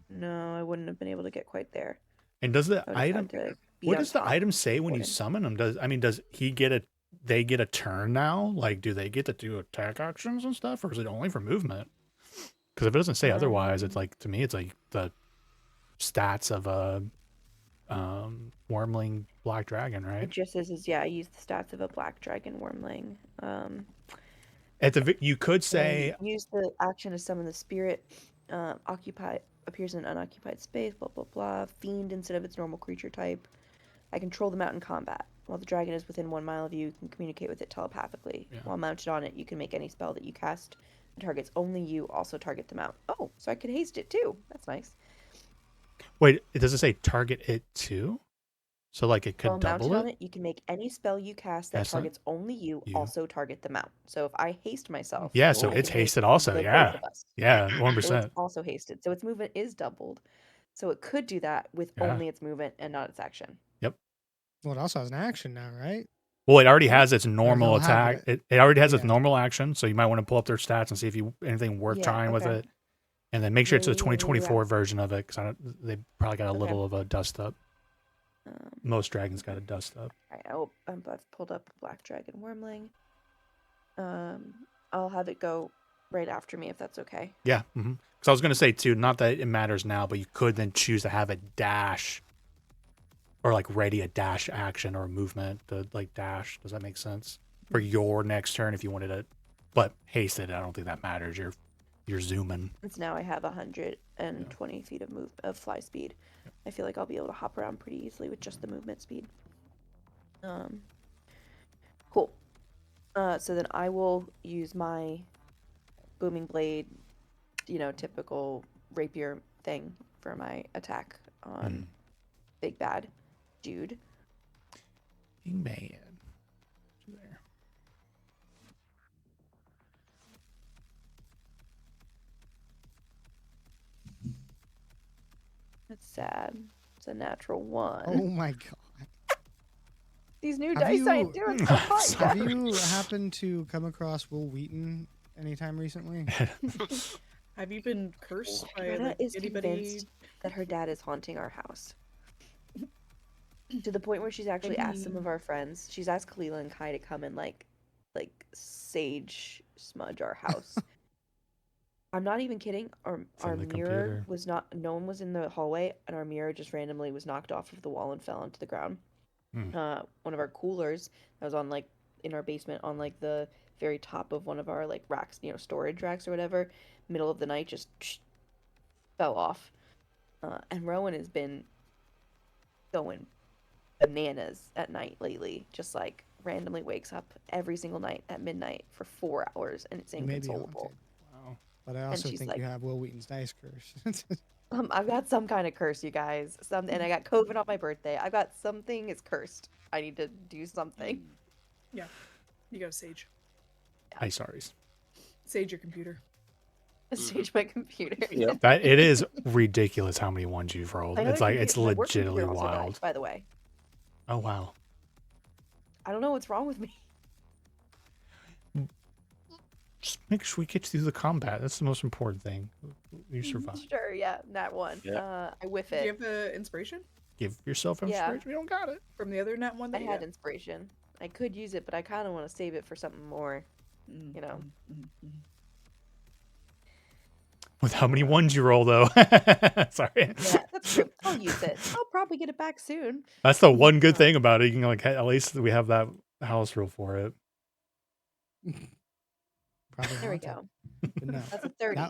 No, I wouldn't have been able to get quite there. And does the I would've item? had to be What on does the top item say when you important. summon them? Does he get a? They get a turn now? Like, do they get to do attack actions and stuff, or is it only for movement? Because if it doesn't say otherwise, it's like, to me, it's like the stats of a wormling black dragon, It right? just is I use the stats of a black dragon wormling. You could And say use the action to summon the spirit. Appears in an unoccupied space. Blah blah blah. Fiend instead of its normal creature type. I control the mount in combat. While the dragon is within 1 mile of you, you can communicate with it telepathically. Yeah. While mounted on it, you can make any spell that you cast that targets only you also target the mount. Oh, so I could haste it too. That's nice. wait. Does it say target it too? So like it could While mounted double on it? it, you can make any spell you cast that That's not targets only you you. also target the mount. So if I haste myself, Yeah, so I it's can haste hasted also. the Yeah, both of us. yeah, So it's 1%. also hasted. So its movement is doubled. So it could do that with Yeah. only its movement and not its action. Yep. Well, it also has an action now, right? Well, it already has its normal it'll have attack. It already has its Yeah. normal action, so you might want to pull up their stats and see if you anything worth Yeah, trying with okay. it, and then make sure it's the Yeah. 2024 version of it, because they probably got a Okay. little of a dust up. Um, Most dragons got a dust up. I've pulled up Black Dragon Wormling. I'll have it go right after me if that's okay. Yeah, because I was gonna say too, not that it matters now, but you could then choose to have it dash, or like ready a dash action or a movement to like dash. Does that make sense for your next turn if you wanted it? But hasted, I don't think that matters. You're zooming. Since now I have 120 feet of fly speed, I feel like I'll be able to hop around pretty easily with just the movement speed. Cool. So then I will use my booming blade, typical rapier thing for my attack on Big Bad Dude. Big bad. There. That's sad. It's a natural 1. Oh my god. These new Have dice I you- ain't doing so hot. Have you happened to come across Will Wheaton anytime recently? Have you been cursed by Hannah like, is anybody? convinced that her dad is haunting our house. To the point where she's actually asked some of our friends. She's asked Kalila and Kai to come and like sage smudge our house. I'm not even kidding. Our in the mirror computer. was not. No one was in the hallway, and our mirror just randomly was knocked off of the wall and fell onto the ground. One of our coolers that was on like in our basement on like the very top of one of our like racks, storage racks or whatever. Middle of the night, just fell off. And Rowan has been going bananas at night lately. Just like randomly wakes up every single night at midnight for 4 hours, and it's You may be inconsolable. haunted. Wow. But I also she's think like- you have Will Wheaton's dice curse. I've got some kind of curse, you guys. And I got COVID on my birthday. I've got something is cursed. I need to do something. Yeah, you go sage. Hi, sorries. Sage your computer. Stage my computer. Yep. That it is ridiculous how many ones you've rolled. My other It's like computer- it's my work computer legitimately also died, wild. by the way. Oh wow. I don't know what's wrong with me. Just make sure we get you through the combat. That's the most important thing. You survive. Sure, yeah, nat 1. Yeah. I whiff Do you it. have inspiration Give yourself Yeah. inspiration. We don't got it. from the other nat one I that you had got? inspiration. I could use it, but I kind of want to save it for something more. You know. With how many ones you roll, though. Sorry. Yeah, that's true. I'll use it. I'll probably get it back soon. That's the one good thing about it. You can like at least we have that house rule for it. Probably There we haunted. go. But no, That's a 30.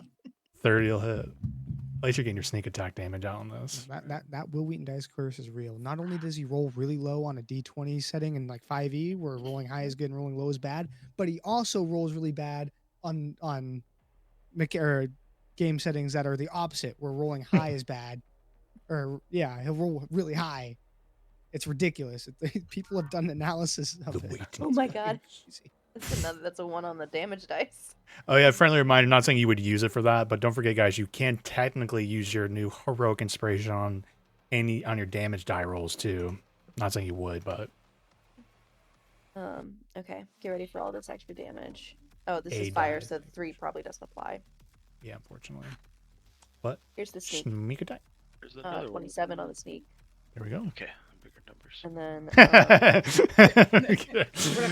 30 will hit. At least you're getting your sneak attack damage out on this. that Will Wheaton dice curse is real. Not only does he roll really low on a D20 setting in like 5e, where rolling high is good and rolling low is bad, but he also rolls really bad on or game settings that are the opposite, where rolling high is bad. Or yeah, he'll roll really high. It's ridiculous. People have done analysis of it. Oh my god. That's a 1 on the damage dice. Oh yeah, friendly reminder, not saying you would use it for that, but don't forget guys, you can technically use your new heroic inspiration on your damage die rolls too. Not saying you would, but Okay. Get ready for all this extra damage. Oh, this A is fire, die. so 3 probably doesn't apply. yeah, unfortunately. But Here's the sneak. sneak attack. There's another 27 on the sneak. There we go. Okay, bigger numbers. And then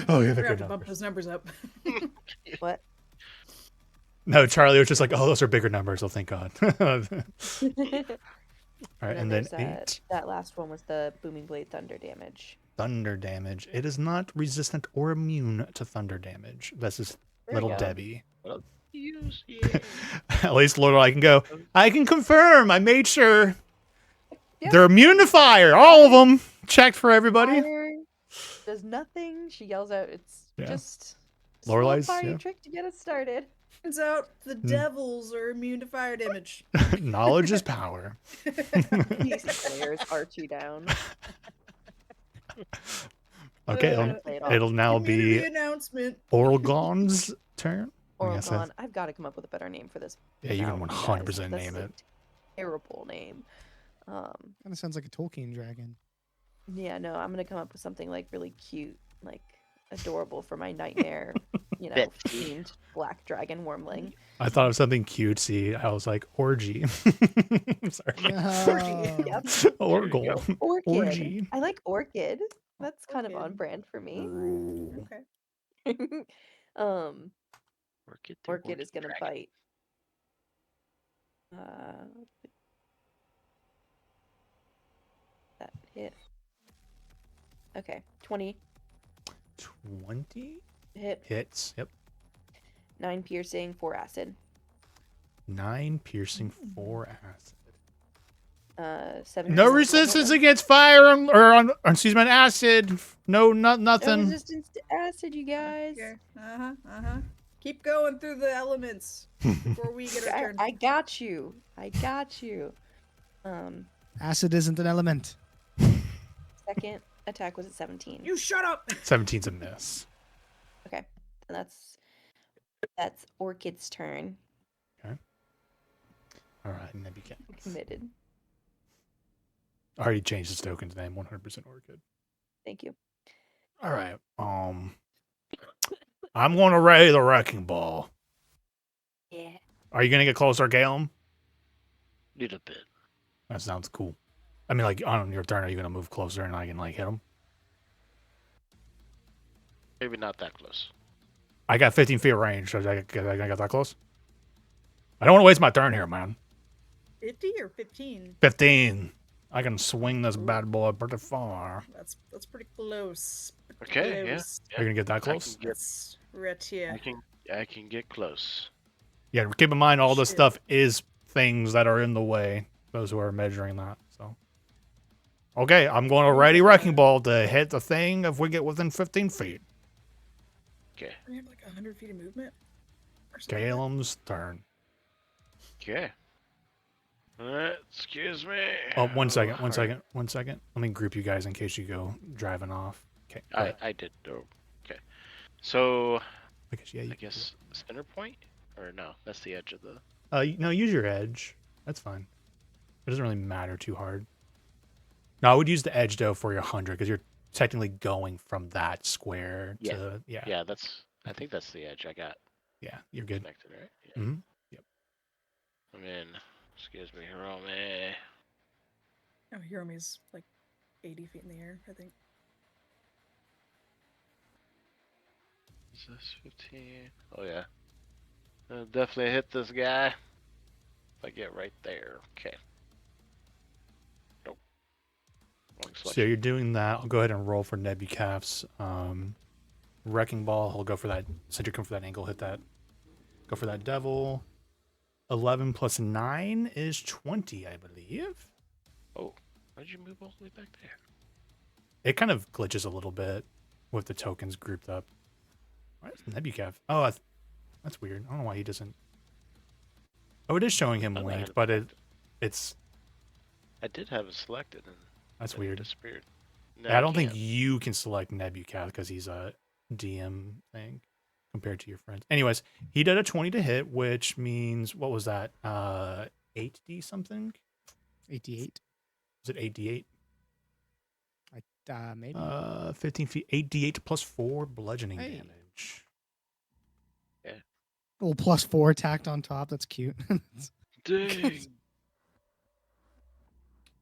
Oh yeah, We're the gonna have good to bump numbers. those numbers up. what? No, Charlie was just like, oh, those are bigger numbers. Oh, thank God. All right, And and then there's 8 that last one was the booming blade thunder damage. thunder damage. It is not resistant or immune to thunder damage. This is There we little go. Debbie. Use, yeah. At least little I can go. I can confirm. I made sure Yep. they're immune to fire. All of them. Checked for everybody. Fire does nothing. She yells out, it's Yeah. just a Lorelai's, small fire yeah. trick to get us started. Turns out the devils are immune to fire damage. Knowledge is power. He slares Archie down. Okay, Play it off. it'll now Community be announcement. Orgon's turn. I guess Oralgon. I've got to come up with a better name for this. Yeah, you can mountain, 100% guys. That's name a it. Terrible name. Kind of sounds like a Tolkien dragon. Yeah, no, I'm gonna come up with something like really cute, like adorable for my nightmare, Bet. themed black dragon wormling. I thought of something cutesy. I was like, orgy. Sorry. Yep. Orgle. Orchid. Orgy. I like orchid. That's kind of on Orchid. brand for me. Okay. Orchid is gonna bite. That hit. Okay, 20 20 hit, hits. Yep. 9 piercing, 4 acid. 9 piercing, 4 acid. 7. No resistance against fire or excuse me, acid. No, No nothing. resistance to acid, you guys. Okay. Keep going through the elements before we get our turn. I got you. I got you. Acid isn't an element. Second attack was at 17. You shut up. 17's a miss. Okay, and that's Orchid's turn. Okay. All right, and then begin. Committed. I already changed his token's name. 100% Orchid. Thank you. All right. I'm going to raid the wrecking ball. Yeah. Are you gonna get closer, Galen? Little bit. That sounds cool. I mean, like on your turn, are you gonna move closer and I can like hit him? Maybe not that close. I got 15 feet of range. So I got that close. I don't want to waste my turn here, man. 50 or 15? 15. I can swing this bad boy pretty far. That's pretty close. Okay, yeah. Close. Are you gonna get that close? That's right here. I can get close. Yeah. Keep in mind, all this Shit. stuff is things that are in the way. Those who are measuring that. So. Okay, I'm going to ready wrecking ball to hit the thing if we get within 15 feet. Okay. We have like 100 feet of movement. or something like that. Galem's turn. Okay. Excuse me. Oh, one second. Alright. Let me group you guys in case you go driving off. Okay. go ahead. I did. Oh, okay. So I guess, yeah. I guess center point, or no? That's the edge of the. No, use your edge. That's fine. It doesn't really matter too hard. No, I would use the edge though for your 100 because you're technically going from that square to yeah. Yeah, that's. I think that's the edge I got Yeah, you're good. connected, right? Yeah. Mm-hmm. I'm in. Excuse me, Hiromi. Oh, Hiromi's like 80 feet in the air, I think. Is this 15? Oh yeah. Definitely hit this guy. If I get right there. Okay. Nope. Wrong So selection. you're doing that. I'll go ahead and roll for Nebucaf's wrecking ball. He'll go for that. Since you're coming for that angle, hit that. Go for that devil. 11 plus 9 is 20, I believe. Oh, why'd you move all the way back there? It kind of glitches a little bit with the tokens grouped up. Why is Nebucaf? Oh, that's weird. I don't know why he doesn't. Oh, it is showing him Oh, I had linked, it but selected. it's I did have it selected and that's then it weird. disappeared. No, Yeah, I don't think can't. you can select Nebucaf because he's a DM thing compared to your friends. Anyways, he did a 20 to hit, which means what was that? 8d something? 88. Was it 8d8? Maybe. 15 feet, 8d8 plus 4 bludgeoning Hey. damage. Little +4 tacked on top. That's cute. Dang.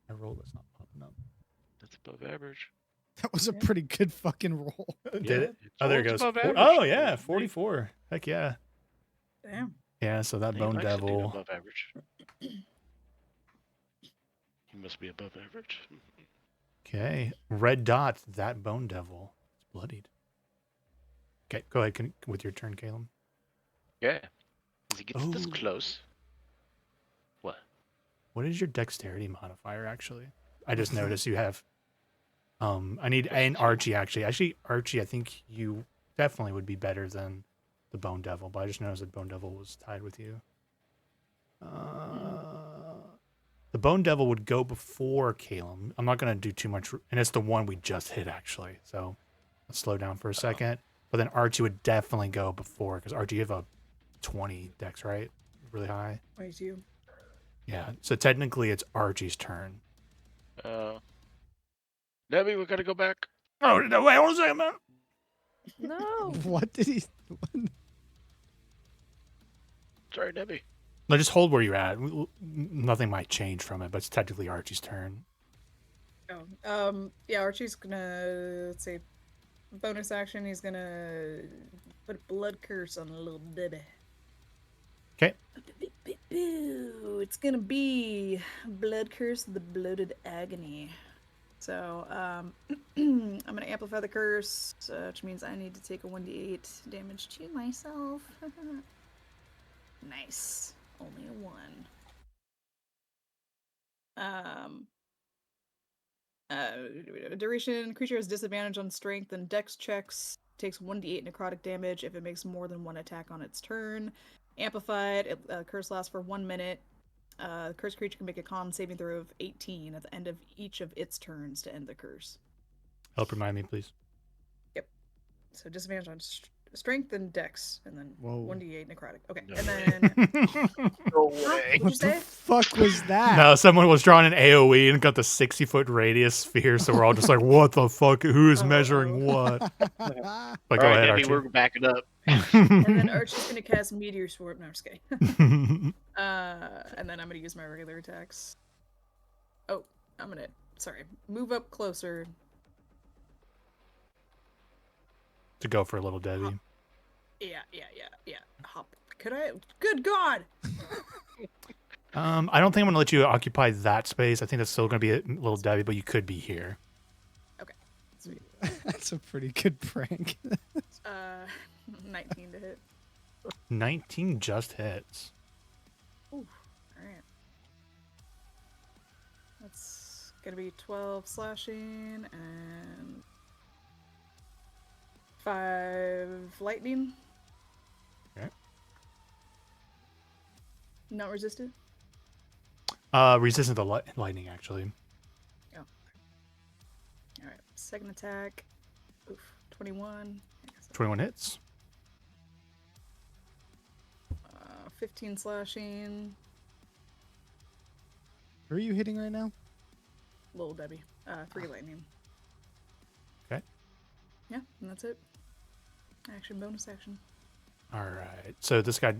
I rolled that's not popping up. That's above average. That was a pretty good fucking roll. Did it? It's Oh, there it always goes. above average. Oh, yeah, Like, 44. Heck yeah. Damn. Yeah, so that he Bone likes to do Devil. above average. He must be above average. Okay. Red dot, that Bone Devil. It's bloodied. Okay, go ahead with your turn, Caleb. Yeah. As he gets this Oh. close. What? What is your dexterity modifier, actually? I just noticed you have. And Archie, actually. Actually, Archie, I think you definitely would be better than the Bone Devil, but I just noticed that Bone Devil was tied with you. The Bone Devil would go before Caleb. I'm not going to do too much, and it's the one we just hit, actually. So let's slow down for a second. But then Archie would definitely go before, because Archie, you have a 20 dex, right? Really high. 22. Yeah, so technically it's Archie's turn. Debbie, we gotta go back. Oh, no, wait, hold on a second, man. No. What did he? Sorry, Debbie. No, just hold where you're at. Nothing might change from it, but it's technically Archie's turn. Oh, yeah, Archie's gonna, let's see, bonus action, he's gonna put a blood curse on a little baby. Okay. It's gonna be blood curse of the bloated agony. So, I'm gonna amplify the curse, which means I need to take a 1d8 damage to myself. Nice. Only a 1. Duration, creature has disadvantage on strength and dex checks, takes 1d8 necrotic damage if it makes more than one attack on its turn. Amplified, curse lasts for 1 minute. Cursed creature can make a con saving throw of 18 at the end of each of its turns to end the curse. Help remind me, please. Yep. So disadvantage on strength and dex, and then Whoa. 1d8 necrotic. Okay, No and way. then No way. what'd you What the say? fuck was that? No, someone was drawing an AoE and got the 60-foot radius sphere, so we're all just like, what the fuck? Who is measuring what? But All go right, ahead, Debbie, Archie. we're backing up. And then Archie's gonna cast Meteor Sword. No, I'm just kidding. And then I'm gonna use my regular attacks. Oh, I'm gonna move up closer. To go for a little Debbie. Yeah. Hop. Could I? Good God! I don't think I'm going to let you occupy that space. I think that's still going to be a little Debbie, but you could be here. Okay. Sweet. That's a pretty good prank. 19 to hit. 19 just hits. Ooh. All right. That's gonna be 12 slashing and 5 lightning. Okay. Not resisted. Resistant to lightning, actually. Oh. All right. Second attack. Oof. 21. 21 hits. 15 slashing. Who are you hitting right now? Little Debbie. 3 lightning. Okay. Yeah, and that's it. Action, bonus action. All right. So this guy,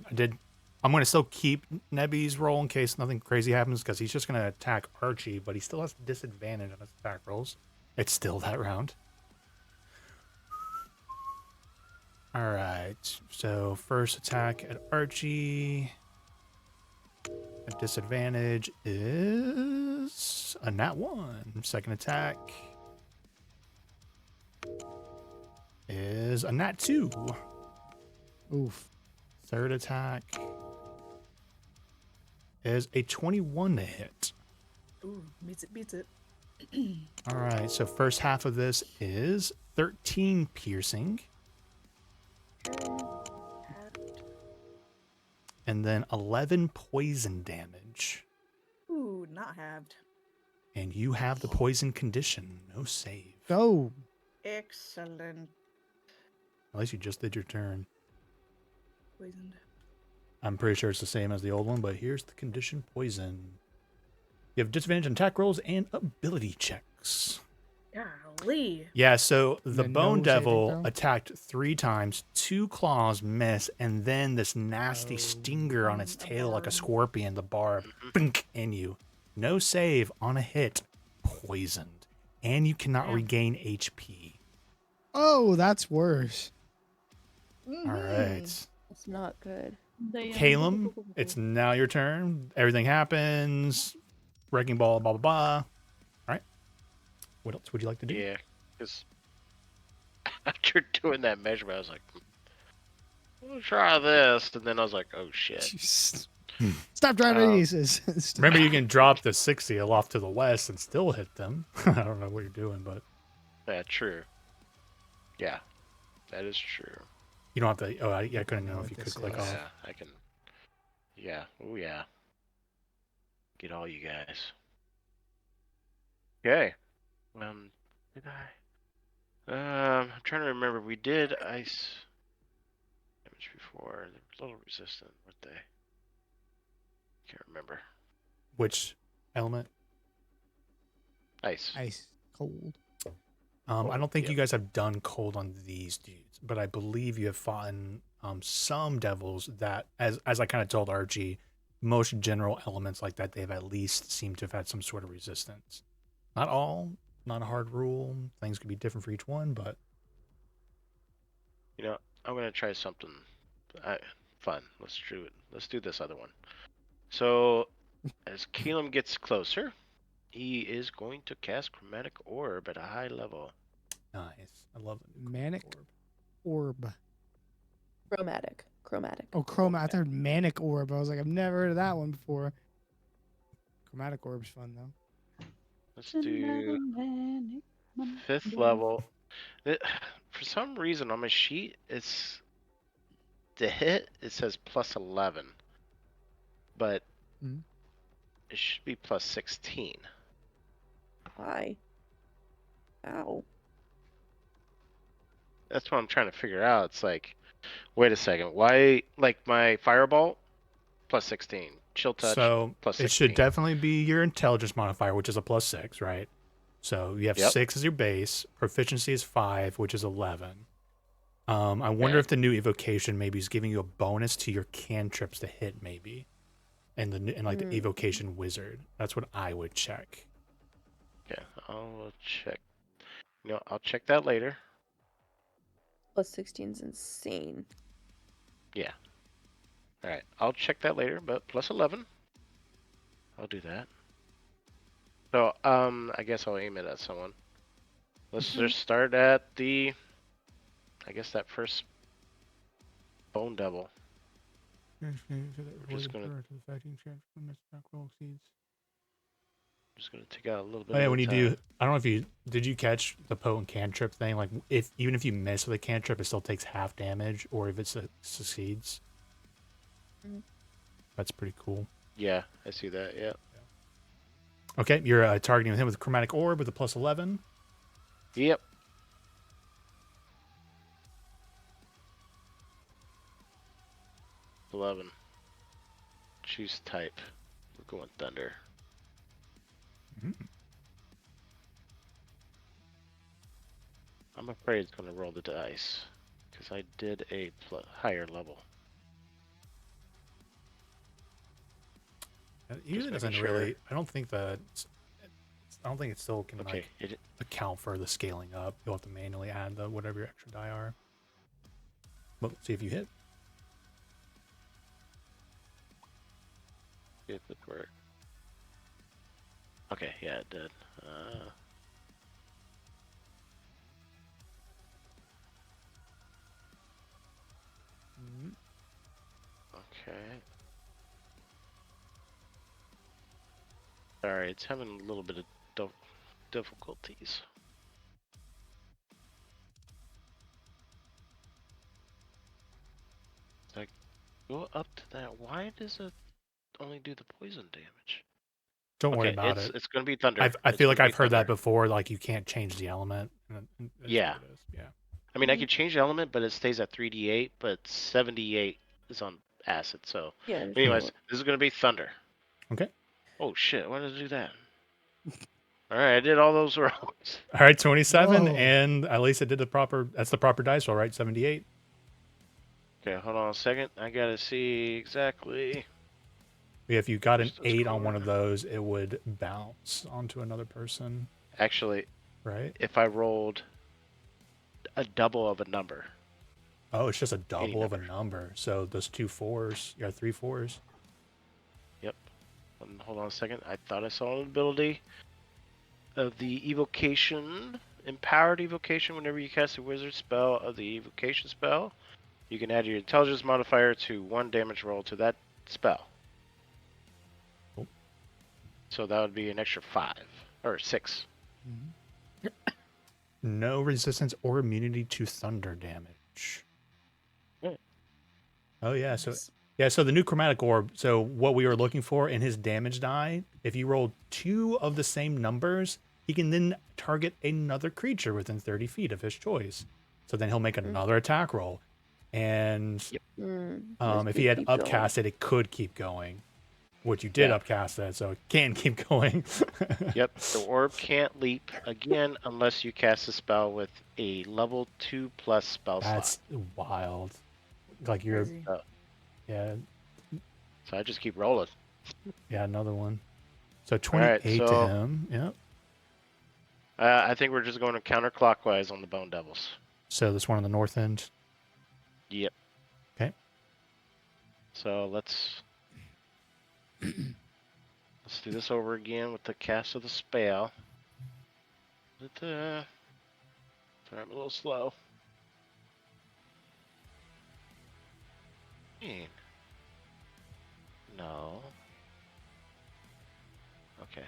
I'm going to still keep Nebby's roll in case nothing crazy happens, because he's just going to attack Archie, but he still has disadvantage on his attack rolls. It's still that round. All right. So first attack at Archie. A disadvantage is a nat 1. Second attack is a nat 2. Oof. Third attack is a 21 to hit. Ooh, beats it, beats it. All right. So first half of this is 13 piercing. And then 11 poison damage. Ooh, not halved. And you have the poison condition. No save. Go. Excellent. At least you just did your turn. Poisoned. I'm pretty sure it's the same as the old one, but here's the condition poison. You have disadvantage on attack rolls and ability checks. Golly. Yeah, so the then Bone no saving Devil throw? attacked 3 times, 2 claws miss, and then this nasty stinger on its tail like a scorpion, the barb, bink, in you. No save on a hit, poisoned. And you cannot regain HP. Oh, that's worse. All right. That's not good. Calum, it's now your turn. Everything happens. Wrecking ball, blah, blah, blah. All right. What else would you like to do? Yeah, because after doing that measurement, I was like, we'll try this. And then I was like, oh, shit. Stop driving aces. Remember, you can drop the 60 aloft to the west and still hit them. I don't know what you're doing, but Yeah, true. Yeah, that is true. you don't have to. Oh, I couldn't know know if you what could this click is. off. Yeah, I can. Yeah, oh, yeah. Get all you guys. Okay. Did I? I'm trying to remember. We did ice damage before. They were a little resistant, weren't they? Can't remember. Which element? Ice. Ice cold. I don't think Yep. you guys have done cold on these dudes, but I believe you have fought some devils that, as I kind of told Archie, most general elements like that, they've at least seemed to have had some sort of resistance. Not all, not a hard rule. Things could be different for each one, but You know, I'm gonna try something fun. Let's do it. Let's do this other one. So, as Calum gets closer, he is going to cast Chromatic Orb at a high level. nice. I love it. Manic orb. Chromatic. Oh, I thought manic orb. I was like, I've never heard of that one before. Chromatic orb's fun though. Let's do 5th level. For some reason on my sheet, it's the hit. It says plus 11, but Mhm. it should be plus 16. Why? Ow. That's what I'm trying to figure out. It's like, wait a second. Why, like my fireball, plus 16. Chill touch, So plus it 16. should definitely be your intelligence modifier, which is a +6, right? So you have Yep. 6 as your base. Proficiency is 5, which is 11. I wonder Okay. if the new evocation maybe is giving you a bonus to your cantrips to hit, maybe, and the evocation wizard. That's what I would check. Yeah, I'll check. I'll check that later. Plus 16's insane. Yeah. All right, I'll check that later. But plus 11, I'll do that. So I guess I'll aim it at someone. Let's just start at the, I guess that first Bone Devil. Just gonna take out a little bit. Oh yeah, of when the you time. do, I don't know if did you catch the potent cantrip thing? Like, even if you miss with a cantrip, it still takes half damage, or if it succeeds. Mhm. That's pretty cool. Yeah, I see that. Yeah. Okay, you're targeting him with a chromatic orb with a +11. Yep. $11. Choose type. We're going thunder. I'm afraid it's going to roll the dice because I did a higher level. It usually making doesn't sure. really. I don't think it still can Okay. account for the scaling up. You'll have to manually add whatever your extra die are. Well, see if you hit. Get the work. Okay, yeah, it did. Okay. Sorry, it's having a little bit of difficulties. Like, go up to that. Why does it only do the poison damage? Don't worry Okay, about it. it's going to be thunder. I It's feel like gonna be I've heard that thunder. before. Like you can't change the element. And that's Yeah. what it is. Yeah. I mean, I could change the element, but it stays at 3d8, but 78 is on acid. So, Yeah. there's anyways, no- this is going to be thunder. Okay. Oh shit! Why did it do that? All right, I did all those rolls. All right, 27, Whoa. and at least it did the proper. That's the proper dice roll, right? 78. Okay, hold on a second. I gotta see exactly. If you got an Where's this 8 on one corner? of those, it would bounce onto another person, Actually, right? if I rolled a double of a number, Oh, it's just a Any double of a number. number. So those 2 4s, you got 3 4s. yep. Hold on a second. I thought I saw an ability of the evocation, empowered evocation. Whenever you cast a wizard spell of the evocation spell, you can add your intelligence modifier to 1 damage roll to that spell. Cool. So that would be an extra 5 or 6. No resistance or immunity to thunder damage. Yeah. Oh yeah, so Nice. so the new chromatic orb. So what we were looking for in his damage die, if you roll 2 of the same numbers, he can then target another creature within 30 feet of his choice. So then he'll make another attack roll, and Must if be he had keep going. upcasted, it could keep going. Which you did Yeah. upcast it, so it can keep going. Yep, the orb can't leap again unless you cast a spell with a level 2 plus spell That's wild. Like you're, Crazy. yeah, slot. So I just keep rolling. yeah, another one. So right, 28 to so- him. Yep. I think we're just going counterclockwise on the Bone Devils. So this one on the north end. Yep. Okay. So let's do this over again with the cast of the spell. Sorry, I'm a little slow. No. Okay.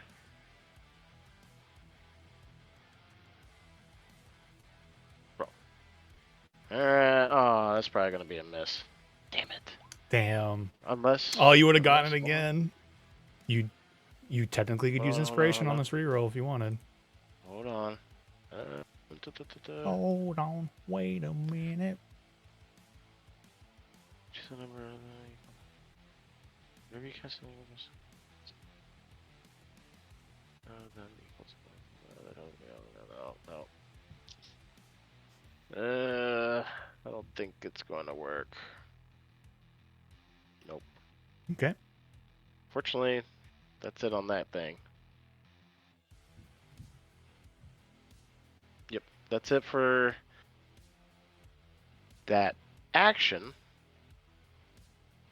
Roll. Alright. Oh, that's probably going to be a miss. Damn it. Damn. Unless. Oh, you would have gotten it unless- again. You technically could use Hold on, inspiration hold on on. this reroll if you wanted. Hold on. Hold on. Wait a minute. Choose a number. Whenever you cast something with this. Then equals. No. I don't think it's going to work. Nope. Okay. Fortunately, that's it on that thing. Yep, that's it for that action.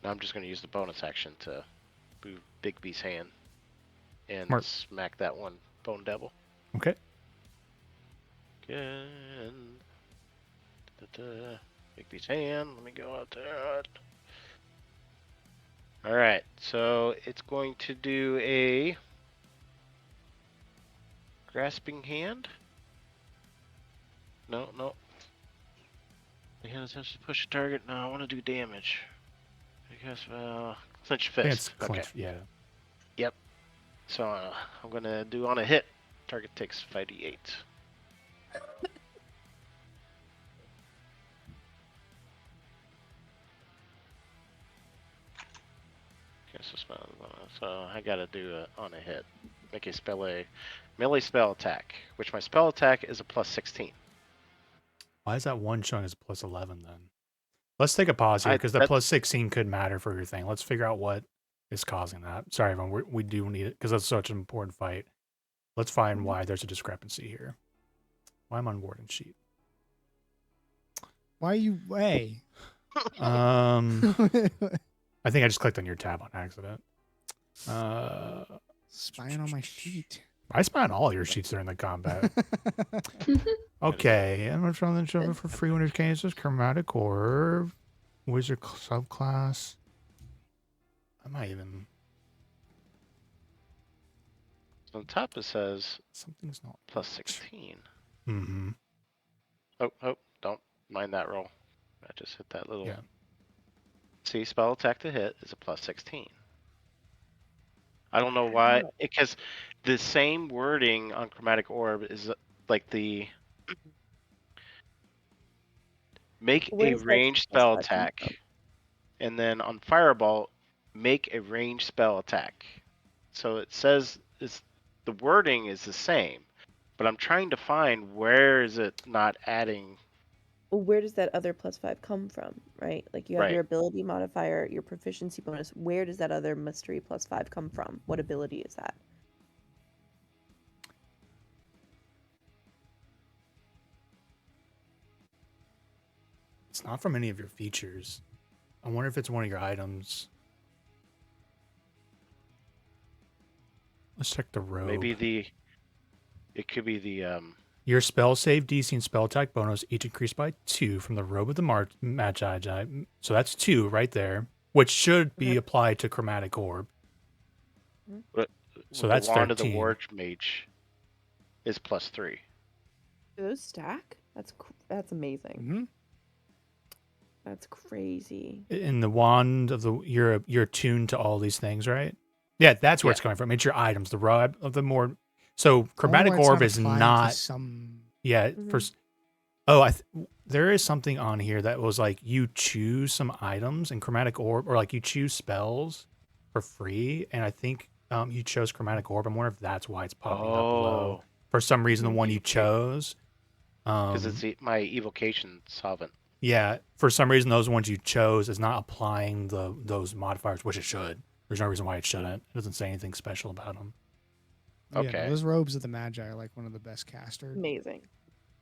Now I'm just going to use the bonus action to move Big B's hand and Smart. smack that one Bone Devil. Okay. Again. Big B's hand. Let me go out there. Alright, so it's going to do a grasping hand. No. The hand attempts to push a target. No, I want to do damage. Because, clench I think it's fist. clinch. Okay. Yeah. Yep. So I'm going to do on a hit. Target takes 5d8. So I gotta do on a hit. Make a melee spell attack, which my spell attack is a plus 16. Why is that one showing as plus 11 then? Let's take a pause here because the plus 16 could matter for your thing. Let's figure out what is causing that. Sorry, everyone. We do need it because that's such an important fight. Let's find why there's a discrepancy here. Why am I on Warden sheet? Why are you? Hey, I think I just clicked on your tab on accident. Spying on my sheet. I spy on all your sheets during the combat. Okay, I'm from the show for free winter cases, chromatic orb, wizard subclass. I might even. On top it says Something's not plus 16. Mm-hmm. Oh, don't mind that roll. I just hit that little. Yeah. See, spell attack to hit is a plus 16. I don't know why, because the same wording on chromatic orb is like the make Where a does that ranged plus spell 5 come attack, from? and then on fireball, make a ranged spell attack. So it says the wording is the same, but I'm trying to find where is it not adding. Well, where does that other plus 5 come from, right? Like you have Right. your ability modifier, your proficiency bonus. Where does that other mystery plus 5 come from? What ability is that? It's not from any of your features. I wonder if it's one of your items. Let's check the robe. Maybe it could be the Your spell save DC and spell attack bonus each increased by 2 from the robe of the Magi. So that's 2 right there, which should be applied to chromatic orb. So that's the wand 13. of the war mage is plus 3. Do those stack? That's amazing. Mm-hmm. That's crazy. In the wand of the you're attuned to all these things, right? Yeah, that's where it's coming from. It's your items. The robe of the more. So chromatic orb is not. Some. Yeah. First. Oh, there is something on here that was like you choose some items in chromatic orb, or like you choose spells for free, and I think you chose chromatic orb. I wonder if that's why it's popping up below. For some reason, the one you chose. Because it's my evocation solvent. Yeah, for some reason, those ones you chose is not applying those modifiers, which it should. There's no reason why it shouldn't. It doesn't say anything special about them. Okay. Yeah, those robes of the Magi are like one of the best caster. Amazing.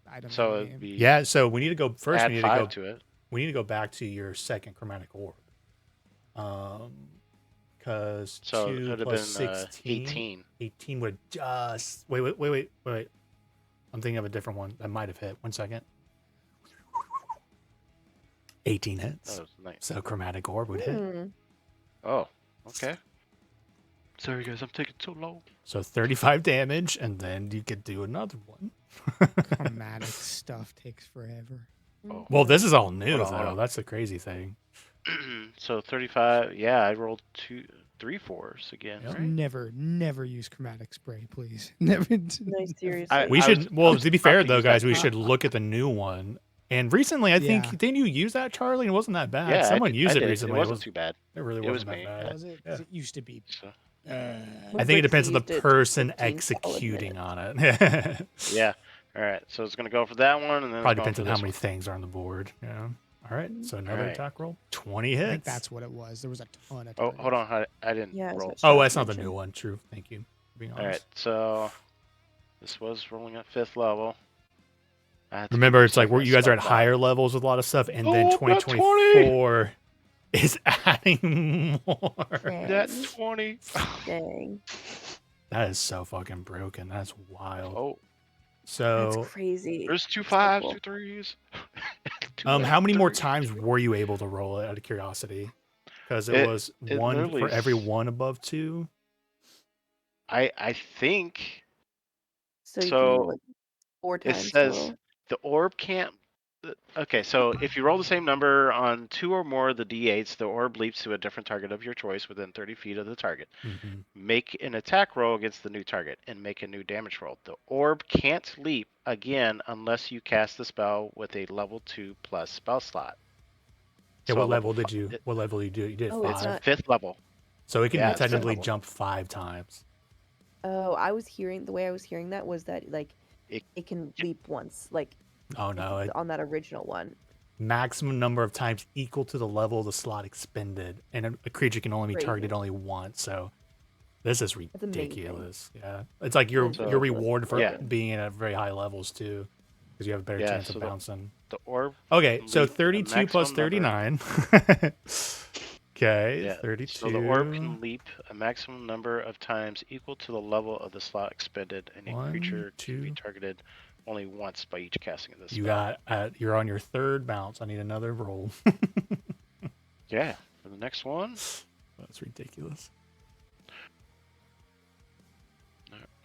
Items So in the it'd game. be Yeah, so we need to go first. add We need 5 to go to it. We need to go back to your second chromatic orb. Because So 2 it would have plus been 16, 18. 18 would just wait. I'm thinking of a different one that might have hit. 1 second. 18 hits. That was nice. So chromatic orb would hit. Oh, okay. Sorry guys, I'm taking so long. So 35 damage, and then you could do another one. Chromatic stuff takes forever. Oh. Well, this is all new, Hold on. That's the crazy thing. So 35. Yeah, I rolled 3 4s again. Yep. Right? Never use chromatic spray, please. Never. No, seriously. We should. To be fair, about to though, use guys, that we now. should look at the new one. And recently, I think, didn't you use that, Charlie? It wasn't that bad. Yeah, Someone used I it did. recently. It wasn't too bad. It really It was wasn't that me. bad. Was it? Yeah. 'Cause it used to be. So, I think it depends on the Brixie used it person 15 solid executing on minutes. it. yeah. All right. So it's gonna go for that one, and then Probably it's going depends for on how this many one. things are on the board. Yeah. All right. So another Alright. attack roll. 20 I hits. think that's what it was. There was a ton of. Oh, hold targets. on. I didn't Yeah, roll. that's Oh, what that's not the mentioned. new one. True. Thank you. For being honest. All right. So this was rolling at 5th level. I had to Remember, it's like save my you guys are at spell back. higher levels with a lot of stuff, and then Oh, that's 2024 is adding more. That's 20. Dang. That is so fucking broken. That's wild. Oh, So, That's crazy. there's 2 So 5s, cool. 2 3s. how many more times were you able to roll it out of curiosity? Because it was it one literally for every is- one above 2. I think So you So, can roll it 4 it times says total. the orb can't. Okay, so if you roll the same number on 2 or more of the d8s, the orb leaps to a different target of your choice within 30 feet of the target. Mm-hmm. Make an attack roll against the new target and make a new damage roll. The orb can't leap again unless you cast the spell with a level 2 plus spell slot. Yeah, So what level fi- did you? What level did you do? You did Oh, it's 5. not- 5th level. So it can Yeah, it's fifth technically level. jump 5 times. Oh, the way I was hearing that was that like it can leap once, like Oh no! on that original one. Maximum number of times equal to the level of the slot expended, and a creature can only be targeted only once. So this is amazing. ridiculous. Yeah, it's like your That's reward for Yeah. being at very high levels too. because you have a better Yeah, chance so of bouncing. the orb. Okay, can so leap a 32 plus maximum number- 39. Okay, Yeah. 32. So the orb can leap a maximum number of times equal to the level of the slot expended, and a One, creature can be two. targeted only once by each casting of this You spell. got you're on your third bounce. I need another roll. Yeah. For the next one. That's ridiculous.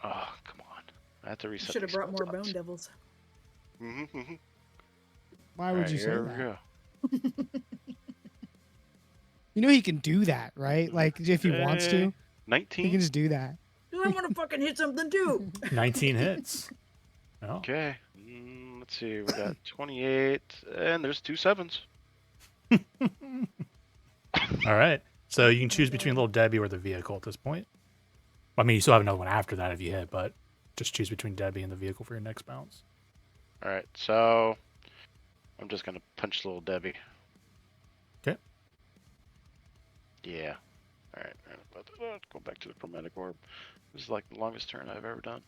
Oh, come on. I have to You reset. should have these brought more spell bone slots. devils. Why would Alright, you say here we that? go. You know he can do that, right? Like if he wants to, he 19. can just do that. I want to fucking hit something too. 19 hits. Oh. Okay. Let's see. We got 28, and there's 2 7s. All right. So you can choose between Little Debbie or the vehicle at this point. I mean, you still have another one after that if you hit, but just choose between Debbie and the vehicle for your next bounce. All right. So I'm just gonna punch little Debbie. Okay. Yeah. All right. Go back to the chromatic orb. This is like the longest turn I've ever done.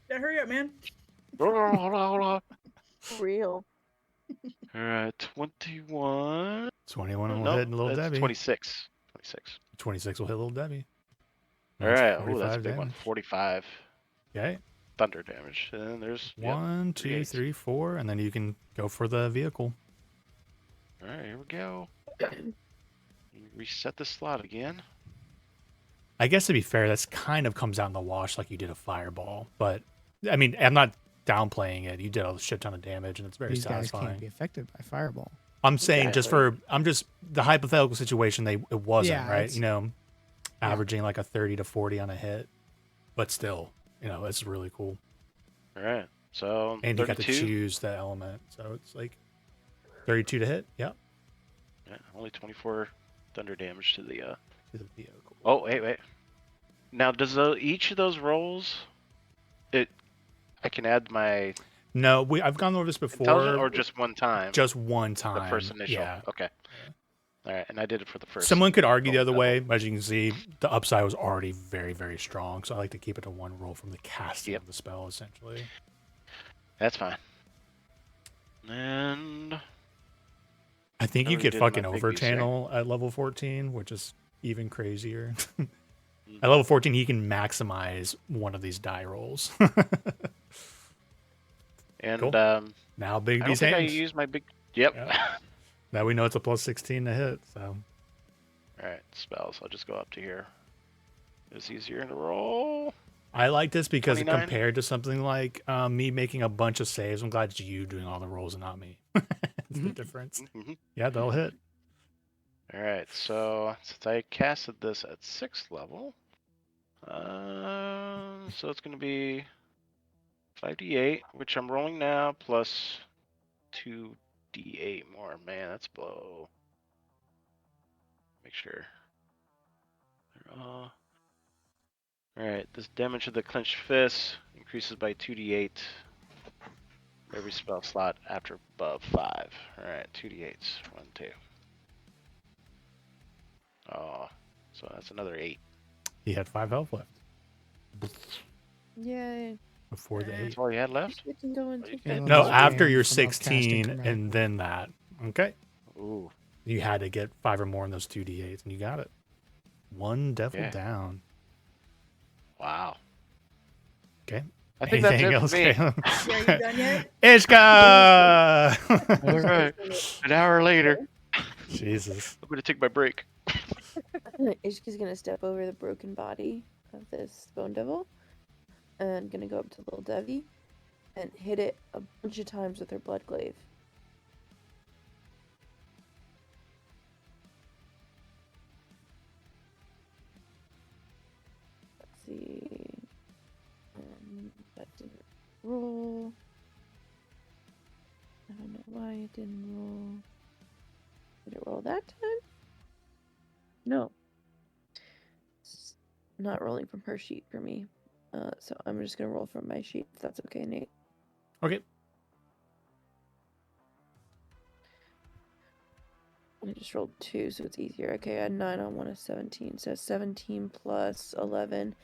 Yeah, hurry up, man. Hold on. Real. All right. 21. 21 will No, hit Little that's Debbie. 26. 26. 26 will hit Little Debbie. All That's right. Oh, that's a 45 big one. damage. 45 Okay. thunder damage. And there's yep, 1, 2, 38. 3, 4, and then you can go for the vehicle. All right. Here we go. Reset the slot again. I guess to be fair, that's kind of comes out in the wash like you did a fireball. But I mean, I'm not downplaying it. You did a shit ton of damage, and it's very These guys can't satisfying. be affected by fireball. I'm saying Exactly. I'm just the hypothetical situation. It wasn't Yeah, right. it's- You know, averaging like a 30 to 40 on a hit, but still, you know, it's really cool. All right. So And you got to 32. choose the element, so it's like 32 to hit. Yep. Yeah, only 24 thunder damage to the. To the vehicle. Oh wait. Now does each of those rolls, I can add my No, I've gone over this before. intelligence or just one time. Just one time. the first initial. Yeah. Okay. All right, and I did it for the first. Someone could argue the roll other level. way, but as you can see, the upside was already very, very strong. So I like to keep it to one roll from the casting Yep. of the spell, essentially. That's fine. And I think I you already get did my fucking big over piece there. channel at level 14, which is even crazier. At level 14, he can maximize one of these die rolls. and Cool. Now I don't Bigby's think I hands. used my big. Yep. Yeah. Now we know it's a plus 16 to hit. So All right, spells. I'll just go up to here. It's easier to roll. I like this because 29? compared to something like me making a bunch of saves, I'm glad it's you doing all the rolls and not me. That's the difference. Mhm. Yeah, they'll hit. All right, so since I casted this at 6th level, so it's going to be 5d8, which I'm rolling now, plus 2d8 more. Man, that's blow. Make sure. All right, this damage of the clenched fist increases by 2d8 for every spell slot after above 5. All right, 2d8s. 1, 2. Oh, so that's another 8. He had 5 health left Yay. before the 8. That's all you had left? We can go into Okay. Feeling No, those after pain you're from upcasting 16 chromatic and orb. then that. Okay. Ooh. You had to get 5 or more in those 2d8s, and you got it. One devil Yeah. down. Wow. Okay. I think that's Anything it else, for me. Caleb? Yeah, you done yet? Ishka! All right. An hour later, Jesus. I'm going to take my break. Ishka's gonna step over the broken body of this bone devil and gonna go up to little Debbie and hit it a bunch of times with her blood glaive. Let's see. That didn't roll. I don't know why it didn't roll. Did it roll that time? No. It's not rolling from her sheet for me. So I'm just gonna roll from my sheet if that's okay, Nate. Okay. I just rolled 2, so it's easier. Okay, I had 9 on one of 17. So 17 plus 11,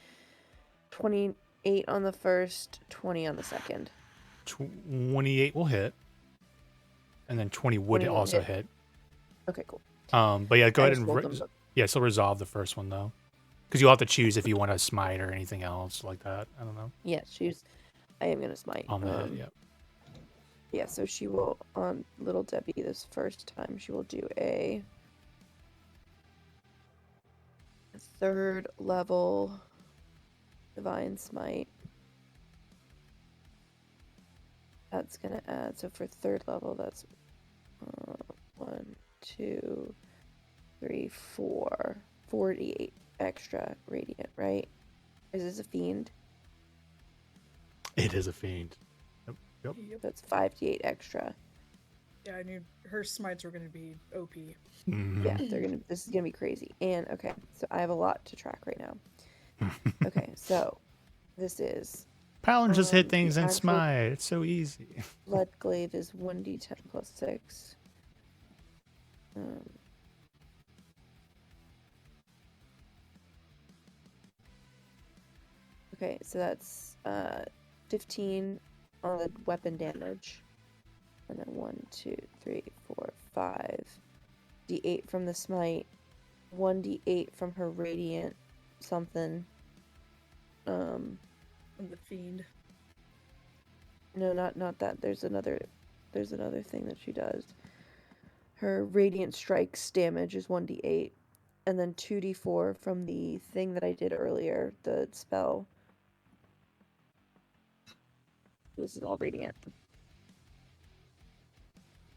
20, 8 on the first, 20 on the second. 28 will hit. And then 20 would 20 will also hit. hit. Okay, cool. But yeah, go I ahead just and rolled them both. yeah, still resolve the first one though, because you'll have to choose if you want to smite or anything else like that. I don't know. Yeah, I am gonna smite. On the hit, yep. Yeah, so she will, on Little Debbie this first time, she will do a 3rd level Divine Smite. That's gonna add, so for 3rd level, that's 1, 2, 3, 4, 48 extra radiant, right? Is this a fiend? It is a fiend. Yep. That's 5d8 extra. Yeah, I knew her smites were going to be OP. Mhm. Yeah, this is gonna be crazy. And okay, so I have a lot to track right now. Okay, so this is Paladin just hit things the and actual smite. It's so easy. Blood Glaive is 1d10 plus 6. Okay, so that's 15 on the weapon damage. And then 1, 2, 3, 4, 5. D8 from the smite. 1d8 from her radiant something. From the fiend. No, not that. There's another thing that she does. Her radiant strikes damage is 1d8, and then 2d4 from the thing that I did earlier, the spell. This is all radiant.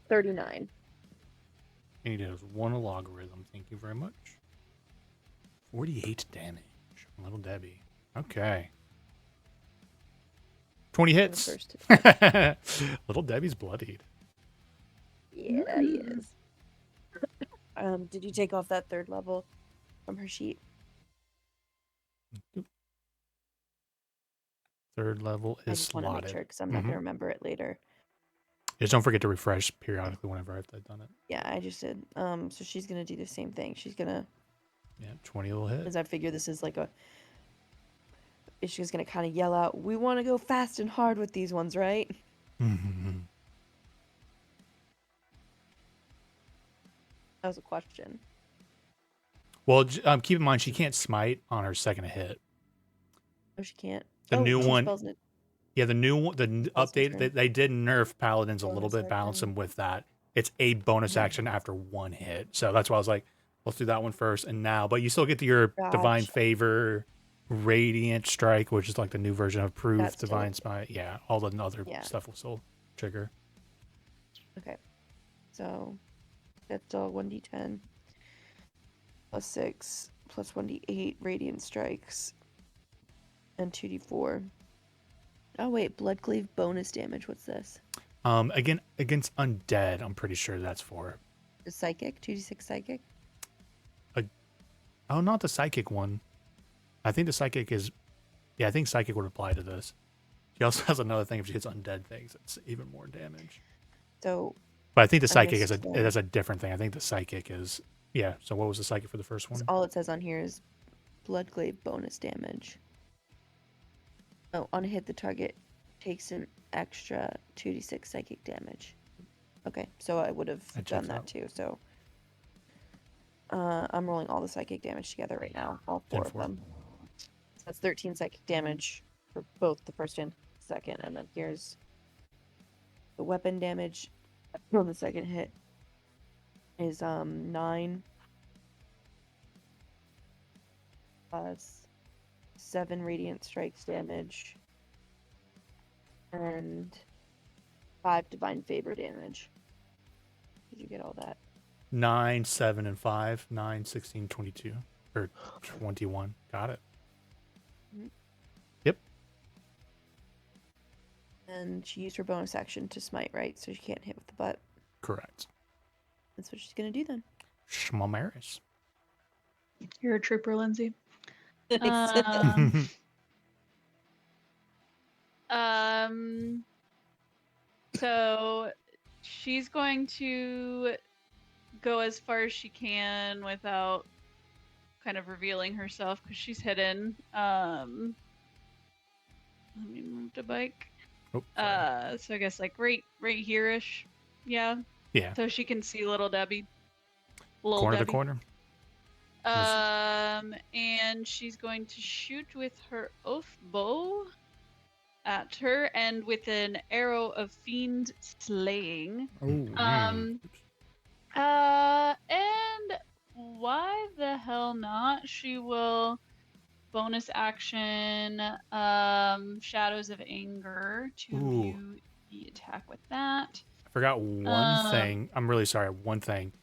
39. And he does 1 logarithm. Thank you very much. 48 damage. Little Debbie. Okay. 20 hits. First Little Debbie's bloodied. Yeah, he is. Did you take off that 3rd level from her sheet? 3rd level I is just want to make slotted. sure because I'm not gonna remember it later. Just don't forget to refresh periodically whenever I've done it. Yeah, I just did. So she's gonna do the same thing. She's gonna. Yeah, 20 will hit. As I figure this is like she's gonna kind of yell out, "We want to go fast and hard with these ones, right?" Mhm. That was a question. Well, keep in mind she can't smite on her second hit. Oh, she can't. The new two one. spells in it. Yeah, the new one, the That's update, different. they did nerf paladins a little Bonus bit, balance action. them with that. It's a bonus action after 1 hit. So that's why I was like, let's do that one first and now. But you still get your Divine Gotcha. Favor, Radiant Strike, which is like the new version of Proof, That's still- Divine Smite. Yeah, all the other Yeah. stuff will still trigger. Okay. So that's all 1d10 plus 6 plus 1d8 radiant strikes and 2d4. Oh wait, Blood Glaive bonus damage. What's this? Again, against undead, I'm pretty sure that's for. The psychic, 2d6 psychic. Oh, not the psychic one. I think the psychic is. Yeah, I think psychic would apply to this. She also has another thing if she hits undead things, it's even more damage. So. But I think the I psychic missed is a different thing. I think the psychic is. Yeah. So what was the psychic for the first one? All it says on here is Blood Glaive bonus damage. Oh, on a hit, the target takes an extra 2d6 psychic damage. Okay, so I would have done that too. So I'm rolling all the psychic damage together right now, all 4 of them. So that's 13 psychic damage for both the first and second, and then here's the weapon damage on the second hit is 9 plus 7 radiant strikes damage and 5 divine favor damage. Did you get all that? 9, 7, and 5. 9, 16, 22. Or 21. Got it. Mhm. Yep. And she used her bonus action to smite, right? So she can't hit with the butt. Correct. That's what she's gonna do then. Schmalmaris. You're a trooper, Lindsay. Nice. So she's going to go as far as she can without kind of revealing herself because she's hidden. Let me move the bike. Oh, sorry. So I guess like right here-ish. Yeah. Yeah. So she can see little Debbie. Little Corner Debbie. to corner. And she's going to shoot with her oath bow at her, and with an arrow of fiend slaying. Oh. And why the hell not? She will bonus action Shadows of Anger to view the attack with that. I forgot one thing. I'm really sorry. One thing.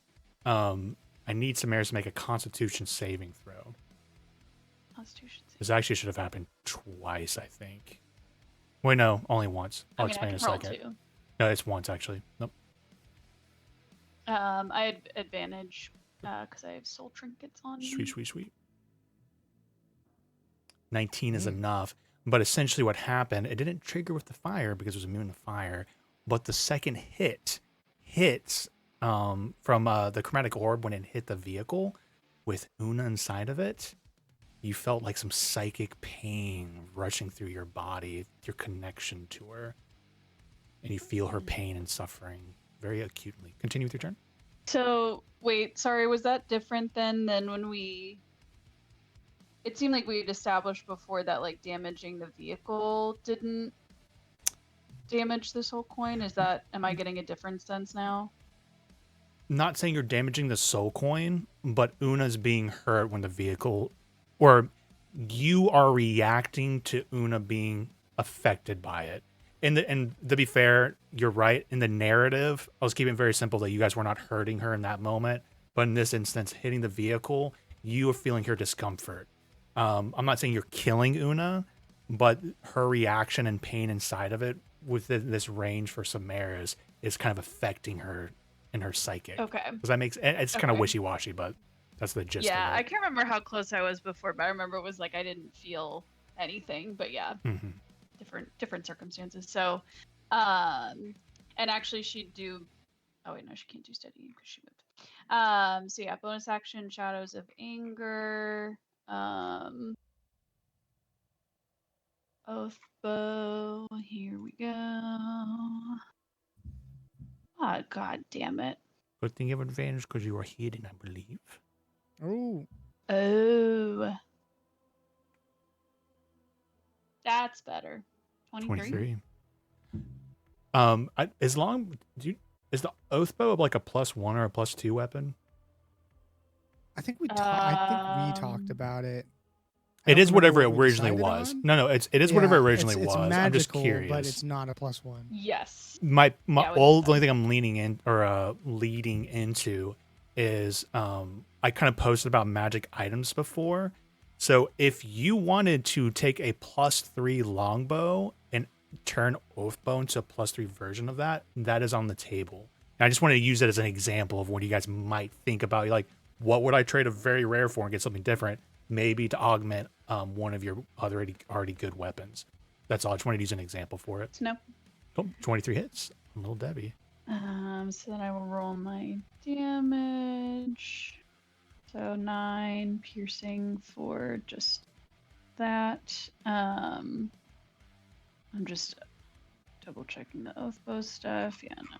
I need Samaris to make a Constitution saving throw. Constitution saving. This actually should have happened twice, I think. Wait, no, only once. I'll explain in a second. Too. No, it's once actually. Nope. I had advantage because I have soul trinkets on me. Sweet. 19 is enough. But essentially what happened, it didn't trigger with the fire because it was immune to fire. But the second hits from the chromatic orb when it hit the vehicle with Una inside of it. You felt like some psychic pain rushing through your body, your connection to her. And you feel her pain and suffering very acutely. Continue with your turn. So, wait, sorry, was that different than when we... It seemed like we had established before that, like, damaging the vehicle didn't damage the soul coin? Am I getting a different sense now? Not saying you're damaging the soul coin, but Una's being hurt when the vehicle... Or you are reacting to Una being affected by it. And to be fair, you're right. In the narrative, I was keeping it very simple that you guys were not hurting her in that moment. But in this instance, hitting the vehicle, you are feeling her discomfort. I'm not saying you're killing Una, but her reaction and pain inside of it within this range for Samaris is kind of affecting her in her psychic. Okay. Does that make sense? It's kind of wishy-washy, but that's the gist of it. Yeah, I can't remember how close I was before, but I remember it was like I didn't feel anything. But yeah, different circumstances. So, and actually she'd do... Oh wait, no, she can't do steady because she moved. So yeah, bonus action, Shadows of Anger. Oath bow. Here we go. Oh, god damn it. Good thing you have advantage because you are hidden, I believe. Oh. That's better. 23. Is the oath bow like a +1 or a +2 weapon? I think we talked about it. It is whatever it originally was. No, it is whatever it originally was. Magical, I'm just curious. But it's not a +1. Yes. The only thing I'm leaning into is I kind of posted about magic items before. So if you wanted to take a +3 longbow and turn oathbow into a +3 version of that, that is on the table. And I just wanted to use it as an example of what you guys might think about. Like, what would I trade a very rare for and get something different? Maybe to augment one of your already good weapons. That's all. I just wanted to use an example for it. No. Oh, 23 hits. Little Debbie. So then I will roll my damage. So 9 piercing for just that. I'm just double checking the oath bow stuff. Yeah, no.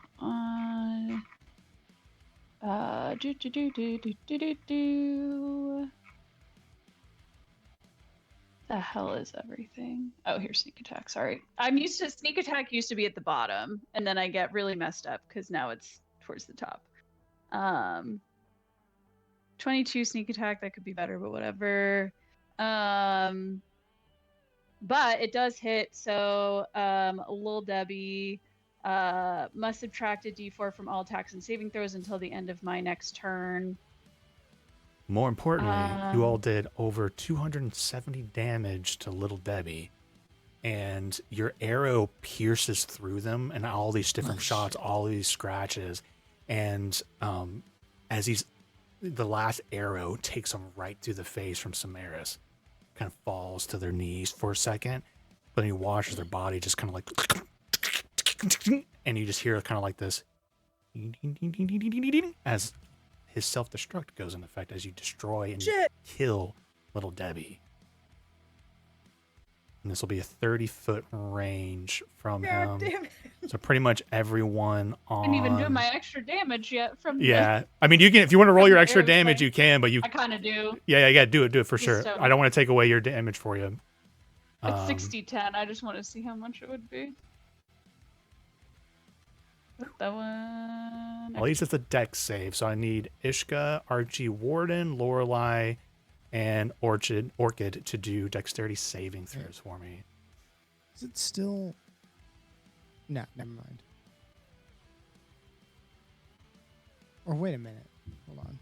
The hell is everything? Oh, here's sneak attack. Sorry. Sneak attack used to be at the bottom, and then I get really messed up because now it's towards the top. 22 sneak attack, that could be better, but whatever. But it does hit, so Lil Debbie must subtract a d4 from all attacks and saving throws until the end of my next turn. More importantly, you all did over 270 damage to Little Debbie, and your arrow pierces through them, and all these different shots, all these scratches, and as the last arrow takes them right through the face from Samaris, kind of falls to their knees for a second, but then he watches their body just kind of like, and you just hear kind of like this as his self-destruct goes into effect as you destroy and kill Little Debbie. And this will be a 30-foot range from God him. damn it. So pretty much everyone on. I didn't even do my extra damage yet from Yeah, I mean, you can if you want to roll from your the extra arrow damage, thing. you can, but you. I kind of do. Yeah, do it for sure. Just, I don't want to take away your damage for you. It's 60-10. I just want to see how much it would be. That one. At least it's a dex save, so I need Ishka, Archie, Warden, Lorelei, and Orchid to do dexterity saving throws for me. Is it still? No, never mind. Or wait a minute. Hold on.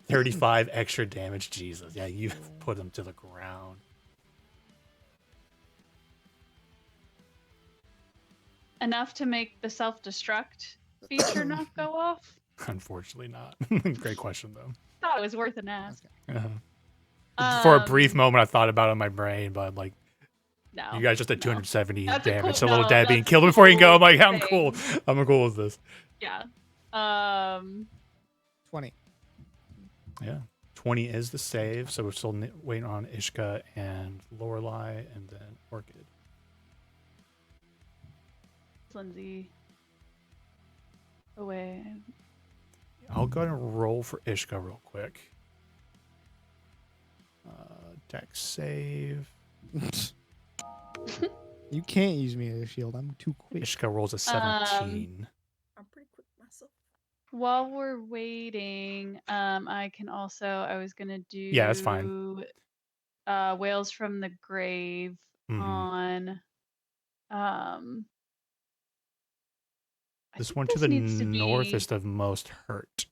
35 extra damage. Jesus, yeah, you put him to the ground. Enough to make the self-destruct feature not go off? Unfortunately, not. Great question though. Thought it was worth an ask. For a brief moment, I thought about it in my brain, but I'm like, No. you guys just did no. 270 That's a damage cool- to little no, Debbie and that's killed him a before he can go. I'm cool like, I'm cool. thing. I'm cool with this. Yeah. 20. Yeah. 20 is the save, so we're still waiting on Ishka and Lorelei and then Orchid. Lindsay. Away. I'll go ahead and roll for Ishka real quick. Dex save. You can't use me as a shield. I'm too quick. Ishka rolls a 17. I'm pretty quick myself. While we're waiting, I can also, I was going to do. Yeah, that's fine. Whales from the Grave on. This one to the northest of most hurt.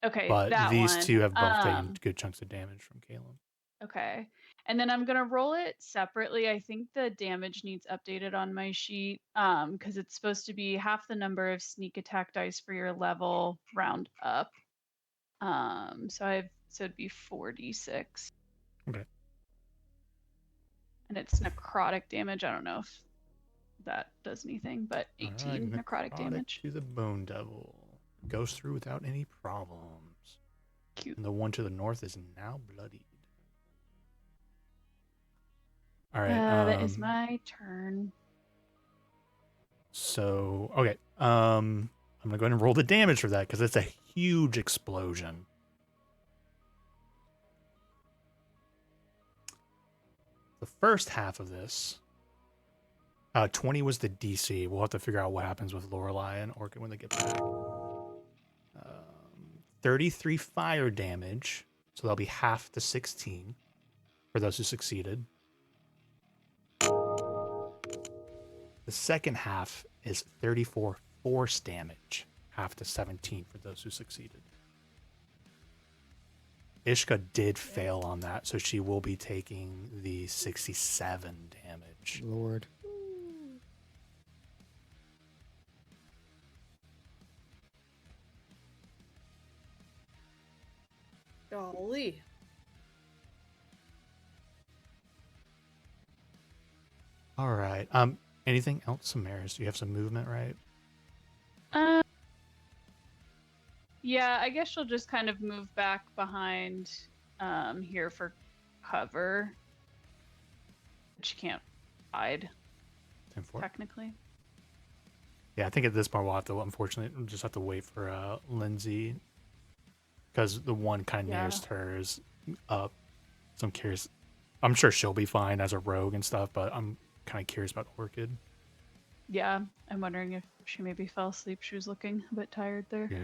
Okay, but that these one. two have both taken good chunks of damage from Caleb. Okay. And then I'm going to roll it separately. I think the damage needs updated on my sheet because it's supposed to be half the number of sneak attack dice for your level round up. So it'd be 4d6. Okay. And it's necrotic damage. I don't know if that does anything, but 18 necrotic damage. To the Bone Devil. Goes through without any problems. Cute. And the one to the north is now bloodied. All right. That is my turn. So, okay. I'm going to go ahead and roll the damage for that because it's a huge explosion. The first half of this, 20 was the DC. We'll have to figure out what happens with Lorelei and Orchid when they get back. 33 fire damage, so that'll be half the 16 for those who succeeded. The second half is 34 force damage, half the 17 for those who succeeded. Ishka did fail on that, so she will be taking the 67 damage. Lord. Golly. All right. Anything else, Samaris? Do you have some movement, right? Yeah, I guess she'll just kind of move back behind here for cover. She can't hide, 10-4. technically. Yeah, I think at this point we'll have to, unfortunately, we'll just have to wait for Lindsay because the one kind of nearest her is up. So I'm curious. I'm sure she'll be fine as a rogue and stuff, but I'm kind of curious about Orchid. Yeah, I'm wondering if she maybe fell asleep. She was looking a bit tired there. Yeah.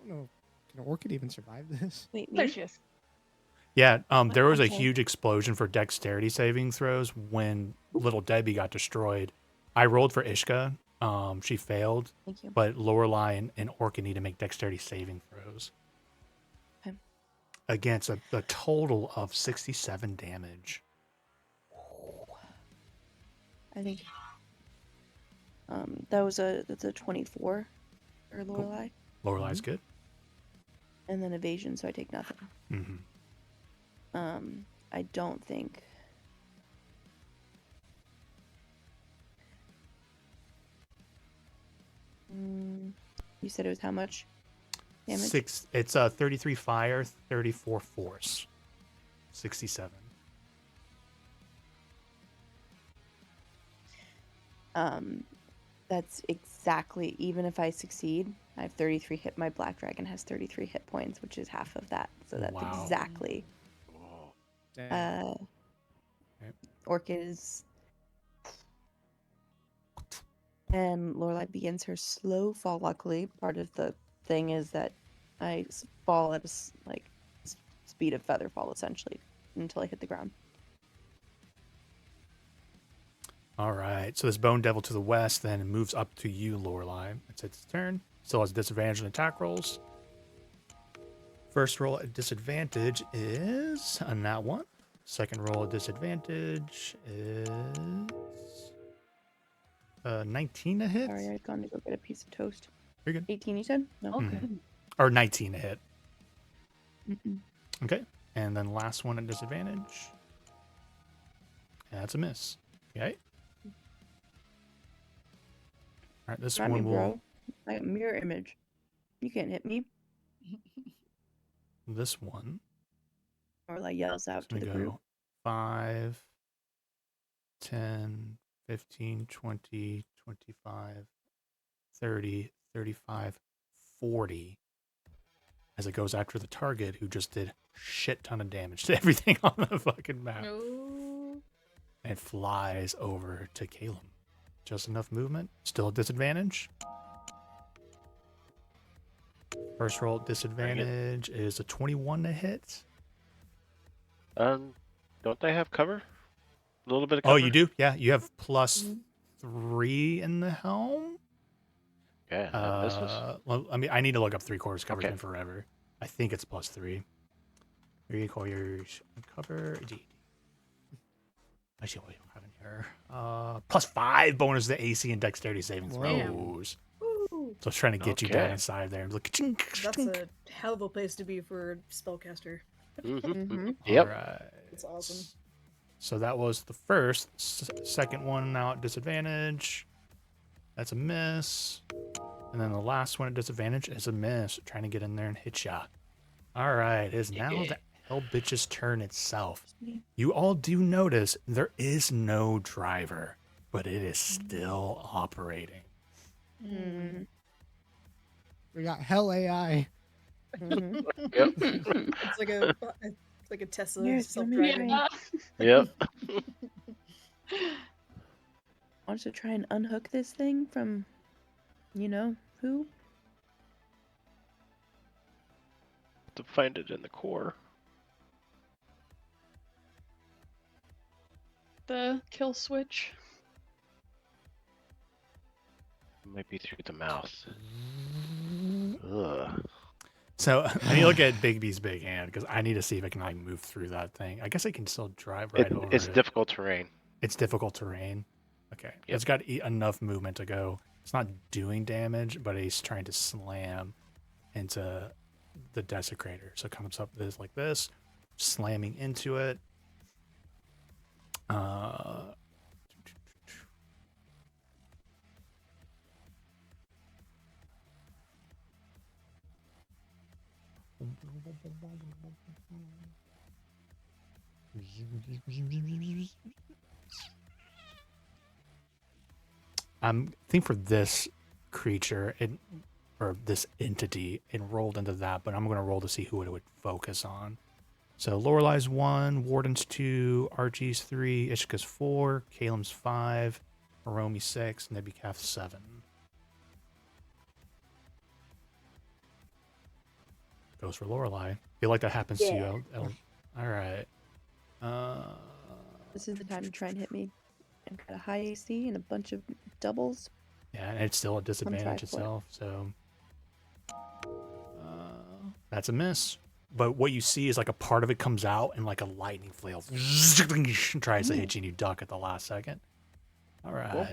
I don't know. Can Orchid even survive this? Wait, There me? she is. Yeah, there was a Okay. huge explosion for dexterity saving throws when little Debbie got destroyed. I rolled for Ishka. She failed, Thank you. but Lorelei and Orchid need to make dexterity saving throws. Okay. Against a total of 67 damage. I think that's a 24 for Lorelei, Lorelei's good. and then evasion, so I take nothing. Mm-hmm. I don't think. You said it was how much damage? It's 33 fire, 34 force. 67. That's exactly, even if I succeed, I have 33 hit. My black dragon has 33 hit points, which is half of that. So that's Wow. exactly. Whoa. Damn. Okay. Orchid is. And Lorelai begins her slow fall. Luckily, part of the thing is that I fall at a speed of feather fall, essentially, until I hit the ground. All right. So this bone devil to the west then moves up to you, Lorelai. It's its turn. Still has disadvantage on attack rolls. First roll at disadvantage is a nat 1. Second roll at disadvantage is 19 to hit. Sorry, I'd gone to go get a piece of toast. You're good. 18, you said? No. Okay. Or 19 to hit. Mm-mm. Okay. And then last one at disadvantage. And that's a miss. Okay. All right, this Not one me, will. bro. I got mirror image. You can't hit me. This one Lorelai yells out is to going the to group. go 5, 10, 15, 20, 25, 30, 35, 40 as it goes after the target who just did shit ton of damage to everything on the fucking map. No. And it flies over to Caleb. Just enough movement. Still a disadvantage. First roll disadvantage is a 21 to hit. Don't they have cover? A little bit of cover? Oh, you do? Yeah, you have plus Mhm. 3 in the helm. Yeah, that misses. Well, I mean, I need to look up 3/4 cover. It's Okay. been forever. I think it's plus 3. 3/4 cover. I see what you have in here. Plus 5 bonus to AC and dexterity saving Whoa. throws. Woo. So I was trying to get you down Okay. inside there. Look, That's a hell of a place to be for a spellcaster. Mm-hmm. Yep. All right. That's awesome. So that was the first. Second one now at disadvantage. That's a miss. And then the last one at disadvantage is a miss. Trying to get in there and hit ya. All right. It is now the Hell Bitch's turn itself. You all do notice there is no driver, but it is still operating. Mm-hmm. We got hell AI. Mm-hmm. Yep. It's like a Tesla Yes, let me self-driving. Yeah. Yep. Wants to try and unhook this thing from, you know, who? To find it in the core. The kill switch. Might be through the mouth. Ugh. So I need to look at Bigby's big hand because I need to see if I can like move through that thing. I guess I can still drive right over It's it. difficult terrain. It's difficult terrain. Okay. Yep. It's got enough movement to go. It's not doing damage, but he's trying to slam into the desecrator. So it comes up this like this, slamming into it. I think for this creature, or this entity, it rolled into that, but I'm going to roll to see who it would focus on. So Lorelai's 1, Warden's 2, Archie's 3, Ishka's 4, Kalem's 5, Hiromi 6, Nebucath 7. Goes for Lorelai. Feel like that happens to you. All right. This is the time to try and hit me. I've got a high AC and a bunch of doubles. Yeah, and it's still a disadvantage for it. itself, so that's a miss. But what you see is like a part of it comes out and like a lightning flail tries to hit you and you duck at the last second. All right. Cool.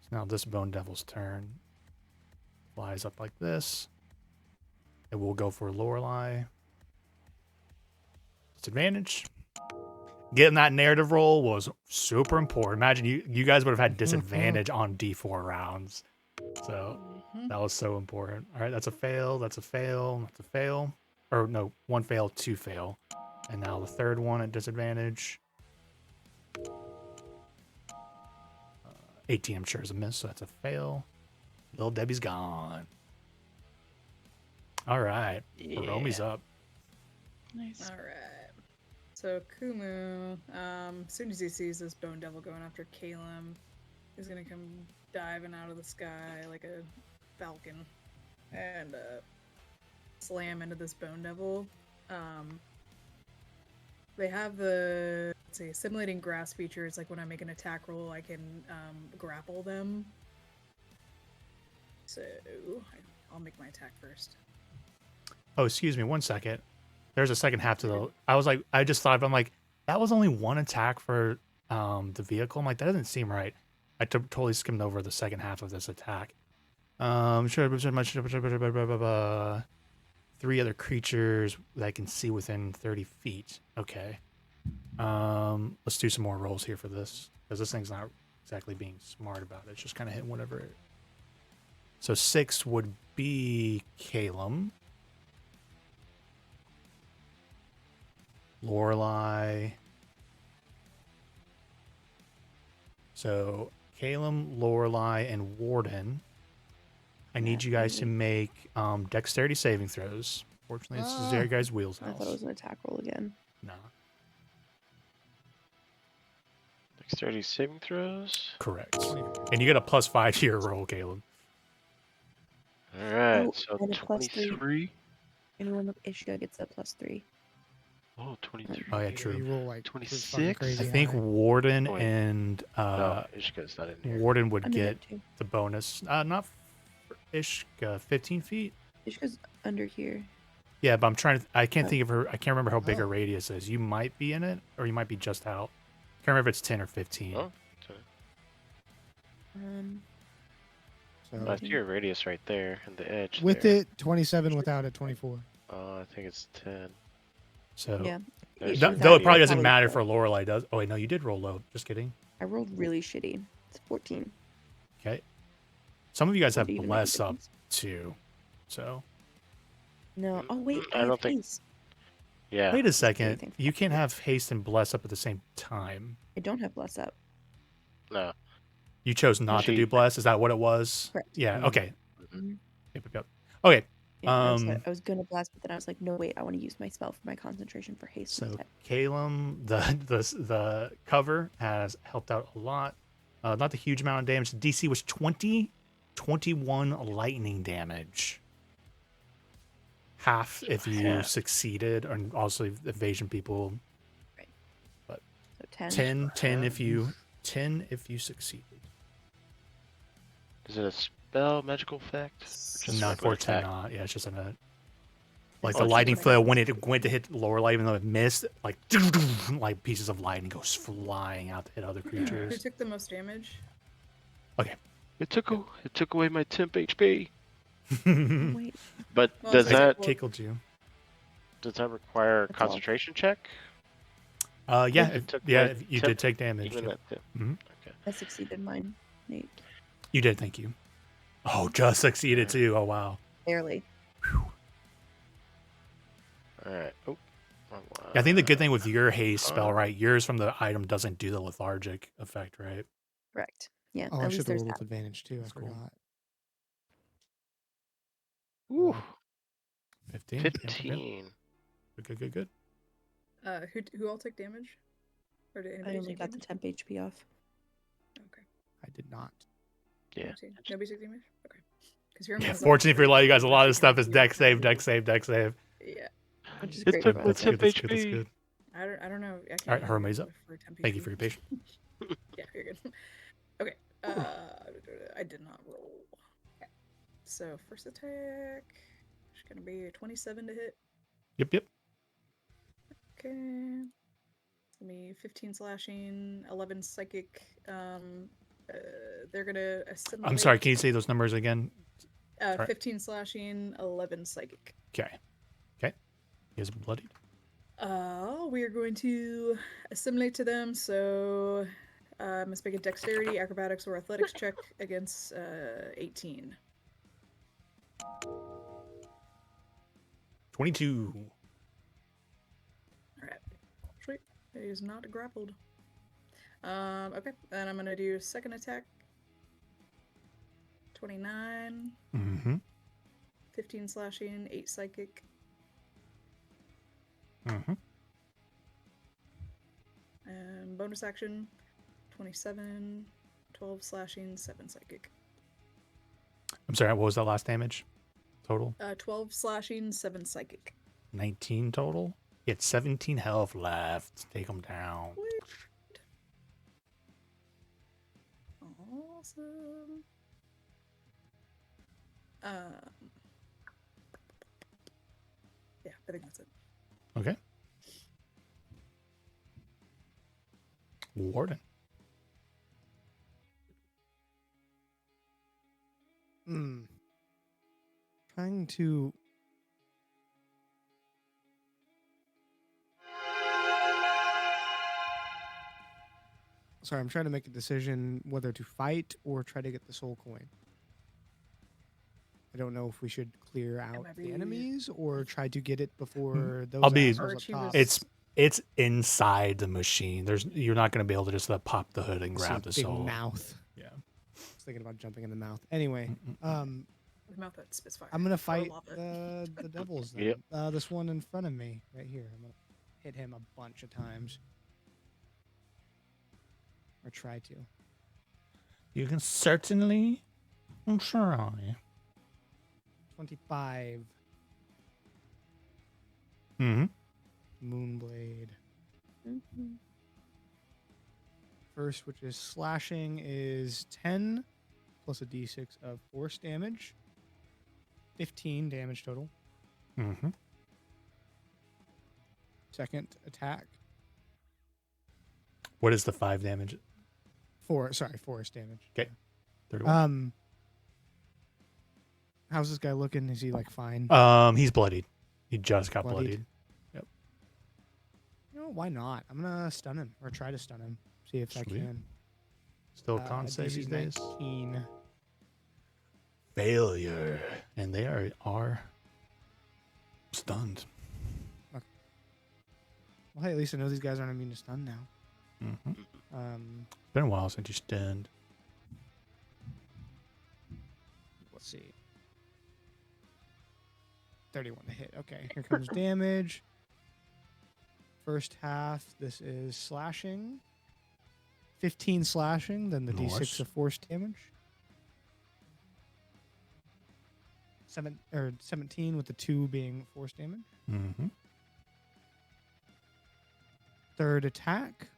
So now this Bone Devil's turn. Flies up like this. It will go for Lorelai. Disadvantage. Getting that narrative roll was super important. Imagine you guys would have had disadvantage on D4 rounds. So that was so important. All right, that's a fail. That's a fail. That's a fail. or no, 1 fail, 2 fail. And now the third one at disadvantage. 18, I'm sure, is a miss, so that's a fail. Little Debbie's gone. All right. Romi's up. Nice. All right. So Kumu, as soon as he sees this bone devil going after Kalem, he's gonna come diving out of the sky like a falcon and slam into this bone devil. They have the, let's see, simulating grasp features. Like when I make an attack roll, I can grapple them. So I'll make my attack first. Oh, excuse me, 1 second. There's a second half to the. I just thought, I'm like, that was only 1 attack for the vehicle. I'm like, that doesn't seem right. I totally skimmed over the second half of this attack. 3 other creatures that I can see within 30 feet. Okay. Let's do some more rolls here for this, because this thing's not exactly being smart about it. It's just kind of hitting whatever. So 6 would be Kalem. Lorelei. So Kalem, Lorelei, and Warden. I need you guys to make dexterity saving throws. Fortunately, this is your guys' wheels I house. thought it was an attack roll again. No. Dexterity saving throws. Correct. And you get a +5 to your roll, Caleb. All right, Oh, so and a +3. 23. Anyone with Ishka gets a +3. Oh, 23. Oh, yeah, You true. roll like 26? crazy I think high. Warden Wait. and No, Ishka's not in here. Warden would I'm in get it too. the bonus. Not for Ishka, 15 feet. Ishka's under here. Yeah, but I'm trying to. I can't Oh. think of her. I can't remember how big her Oh. radius is. You might be in it, or you might be just out. Can't remember if it's 10 or 15. Oh, so So I see your radius right there and the edge. with there. it, 27. Without it, 24. I think it's 10. So Yeah. There's though your it probably doesn't Probably matter four. for Lorelei. Does? Oh wait, no, you did roll low. Just kidding. I rolled really shitty. It's 14. Okay. Some of you guys have Would it even make a bless up difference? too. So No. Oh wait, I I have don't think- haste. Yeah. wait a second. anything for You that. can't have haste and bless up at the same time. I don't have bless up. No. You chose not to She- do bless. Is that what it was? Correct. Yeah. Mhm. Okay. Mhm. Yep. Okay. Yeah, I Um, was gonna blast, but then I was like, no wait, I want to use my spell for my concentration for haste. So instead. Kalem, the cover has helped out a lot. Not the huge amount of damage. The DC was 20, 21 lightning damage. Half if you Yeah. succeeded, and also evasion people. So 10. 10 if you succeeded. Is it a spell magical effect? Or just No, regular unfortunately attack? not. Yeah, it's just like Oh, the it's lightning just flail when it went to hit Lorelei, even though it missed, like like pieces of lightning goes flying out to hit other Who creatures. took the most damage? Okay. It took away my temp HP. Wait, But Well, does it's like- that well- tickled you? require a That's all. concentration check? Yeah, it took yeah, my you tip, did take damage. Even Yep. at the- Mhm. Okay. I succeeded mine, Nate. You did, thank you. Oh, just succeeded too. Oh wow. Barely. All right. Oh. I think the good thing with your haste spell, right? Yours from the item doesn't do the lethargic effect, right? Correct. Yeah. Oh, I at should least have there's rolled that. with advantage too. I That's cool. forgot. Ooh, 15. 15. Good. Who all took damage? Or did anybody I only take got the damage? temp HP off. Okay. I did not. Yeah. Nobody took damage? Okay. Because you're Yeah, fortunately for you guys, a lot of stuff is deck save. Yeah. Which is It great took for my us. That's good. temp That's good. That's HP. good. I don't know. I can't All right, remember Hermes up. for temp Thank you HP. for your patience. Yeah, you're good. Okay. I did not roll. Okay. So first attack is gonna be a 27 to hit. Yep. Okay. It's gonna be 15 slashing, 11 psychic. They're gonna assimilate. I'm sorry. Can you say those numbers again? sorry. 15 slashing, 11 psychic. Okay. He is bloodied. We are going to assimilate to them. So, must make a dexterity, acrobatics, or athletics check against 18. 22. All right. Sweet. He is not grappled. Okay. Then I'm gonna do second attack. 29, Mm-hmm. 15 slashing, 8 psychic. Mm-hmm. And bonus action, 27, 12 slashing, 7 psychic. I'm sorry, what was that last damage total? 12 slashing, 7 psychic. 19 total. He had 17 health left. Take him down. Awesome. Yeah, I think that's it. Okay. Warden. Trying to. Sorry, I'm trying to make a decision whether to fight or try to get the soul coin. I don't know if we should clear out the enemies or try to get it before those assholes up top. It's inside the machine. You're not going to be able to just pop the hood and grab the big soul. Mouth. Yeah. I was thinking about jumping in the mouth. Anyway, The mouth that spits fire. I'm gonna Or fight lava. the devils. Then. Yep. This one in front of me, right here. I'm gonna hit him a bunch of times, or try to. You can certainly try. 25. Mm-hmm. Moonblade. Mm-hmm. First, which is slashing, is 10 plus a d6 of force damage. 15 damage total. Mm-hmm. Second attack. What is the 5 damage? Force damage. Okay. 31. How's this guy looking? Is he fine? He's bloodied. He just got bloodied. Yep. You know, why not? I'm gonna stun him or try to stun him. See if I Sweet. can. Still con save DC these days. 19. Failure. And they are stunned. Okay. Well, hey, at least I know these guys aren't immune to stun now. Mm-hmm. It's been a while since you stunned. Let's see. 31 to hit. Okay, here comes damage. First half, this is slashing. 15 slashing, then the Nice. d6 of force damage. 17 with the 2 being force damage. Mm-hmm. Third attack.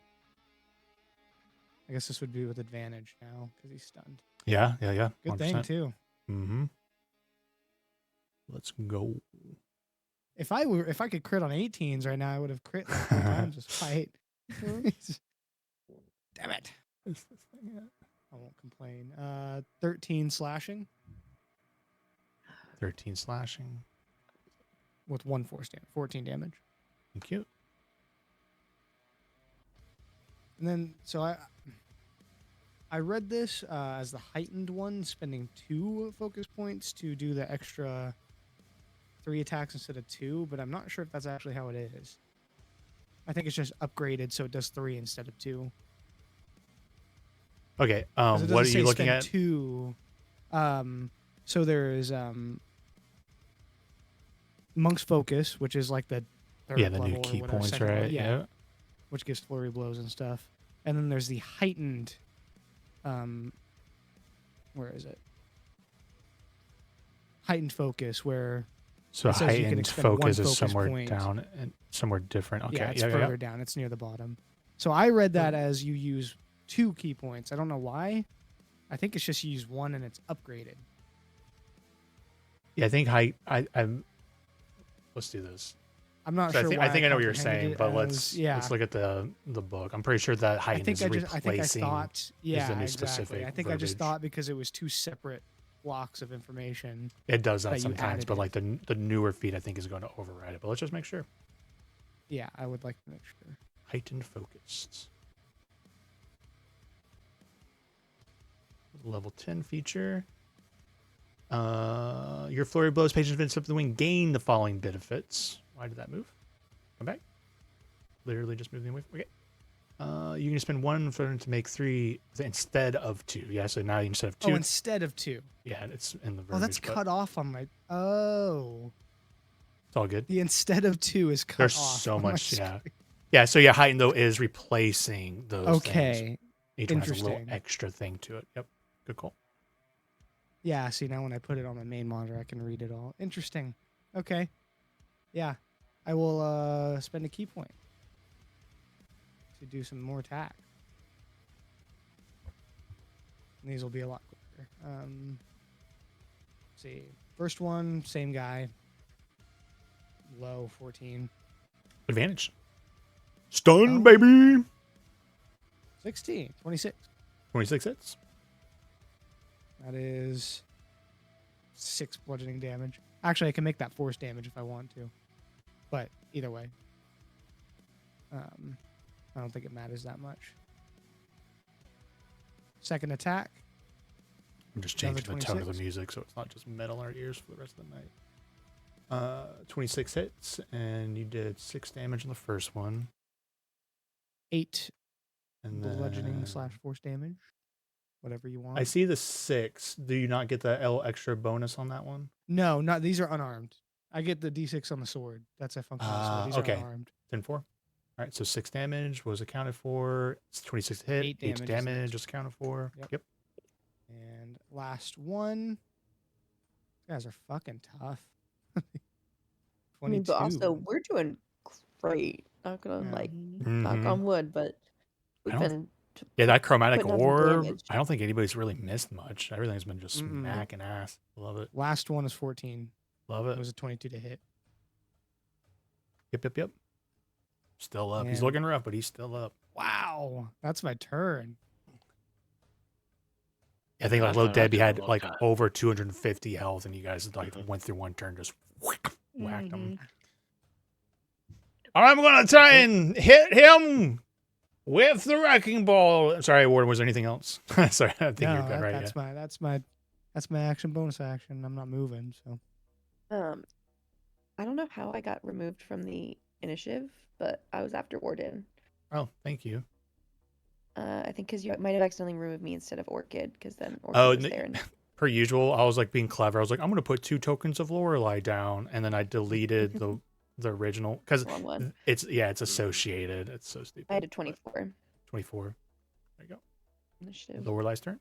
I guess this would be with advantage now because he's stunned. Yeah. Good 100%. thing too. Mm-hmm. Let's go. If I could crit on 18s right now, I would have crit 3 times this fight. Damn it. I won't complain. 13 slashing 13 slashing. with 1 force damage, 14 damage. Thank you. And then, so I read this as the heightened one, spending 2 focus points to do the extra 3 attacks instead of 2, but I'm not sure if that's actually how it is. I think it's just upgraded, so it does 3 instead of 2. Okay. 'Cause it What are doesn't you say looking spend at? 2. So there is Monk's Focus, which is like the third Yeah, the new level or key whatever, points, second level, right? yeah, which gives flurry blows and stuff. And then there's the heightened. Where is it? Heightened Focus, where So it says you can heightened expend 1 focus is focus somewhere point. down and somewhere different. Okay. Yeah, it's further down. It's near the bottom. So I read that as you use 2 key points. I don't know why. I think it's just you use 1 and it's upgraded. Yeah, I think let's do this. I'm not So sure. I think I know what you're comprehended saying, it but as- let's look at the book. I'm pretty sure that heightened is I replacing. thought, yeah, the new exactly. specific I think I just verbiage. thought because it was 2 separate blocks of information. It does that that you sometimes, added but it. like the newer feed I think is going to override it. But let's just make sure. Yeah, I would like to make sure. Heightened focused. Level 10 feature. Your flurry of blows, patient defense up the wing, gain the following benefits. Why did that move? Come back. Literally just moving away. Okay. You can spend 1 for to make 3 instead of 2. Yeah, so now instead of 2. Oh, instead of 2. Yeah, it's in the verbiage. Oh, that's but cut off on my. Oh. It's all good. The instead of 2 is cut There's off. so on my much, yeah. screen. Yeah, so yeah, heighten though is replacing those things. Okay. Each one has a little Interesting. extra thing to it. Yep. Good call. Yeah, see, now when I put it on my main monitor, I can read it all. Interesting. Okay. Yeah. I will spend a key point to do some more attack. And these will be a lot quicker. Let's see. First one, same guy. Low, 14. Advantage. Stun, Oh. baby. 16. 26. 26 hits. That is 6 bludgeoning damage. Actually, I can make that force damage if I want to. But either way. I don't think it matters that much. Second attack. I'm just Another changing the tone of the 26. music so it's not just metal in our ears for the rest of the night. 26 hits, and you did 6 damage on the first one. 8 And bludgeoning then slash force damage. Whatever you want. I see the 6. Do you not get the L extra bonus on that one? No, not these are unarmed. I get the D6 on the sword. That's a function of the sword. These Okay. are unarmed. 10-4. All right, so 6 damage was accounted for. It's 26 hit. 8 8 damage is damage next. is accounted for. Yep. Yep. And last one. These guys are fucking tough. I 22. mean, but also we're doing great. Not gonna Yeah. like Mhm. knock on wood, but we've don't- been Yeah, that chromatic putting out some orb. damage. I don't think anybody's really missed much. Everything's been just Mm-mm. smacking ass. Love it. Last one is 14. Love It it. was a 22 to hit. Yep. Still up. He's And- looking rough, but he's still up. Wow. That's my turn. I think like Last Low time I Debbie took a had long like time. over 250 health, and you guys like Mhm. went through one turn, just whacked him. Mhm. All right, I'm gonna try and hit him with the wrecking ball. Sorry, Warden. Was there anything else? Sorry, I think No, you're good, right? that's my action bonus action. I'm not moving, so I don't know how I got removed from the initiative, but I was after Warden. Oh, thank you. I think because you might have accidentally removed me instead of Orchid, because then Orchid Oh, was there. And per usual, I was like being clever. I was like, I'm gonna put 2 tokens of Lorelei down, and then I deleted the original because wrong one. it's associated. It's so stupid. I had a but 24 24. There you go. initiative. Lorelei's turn.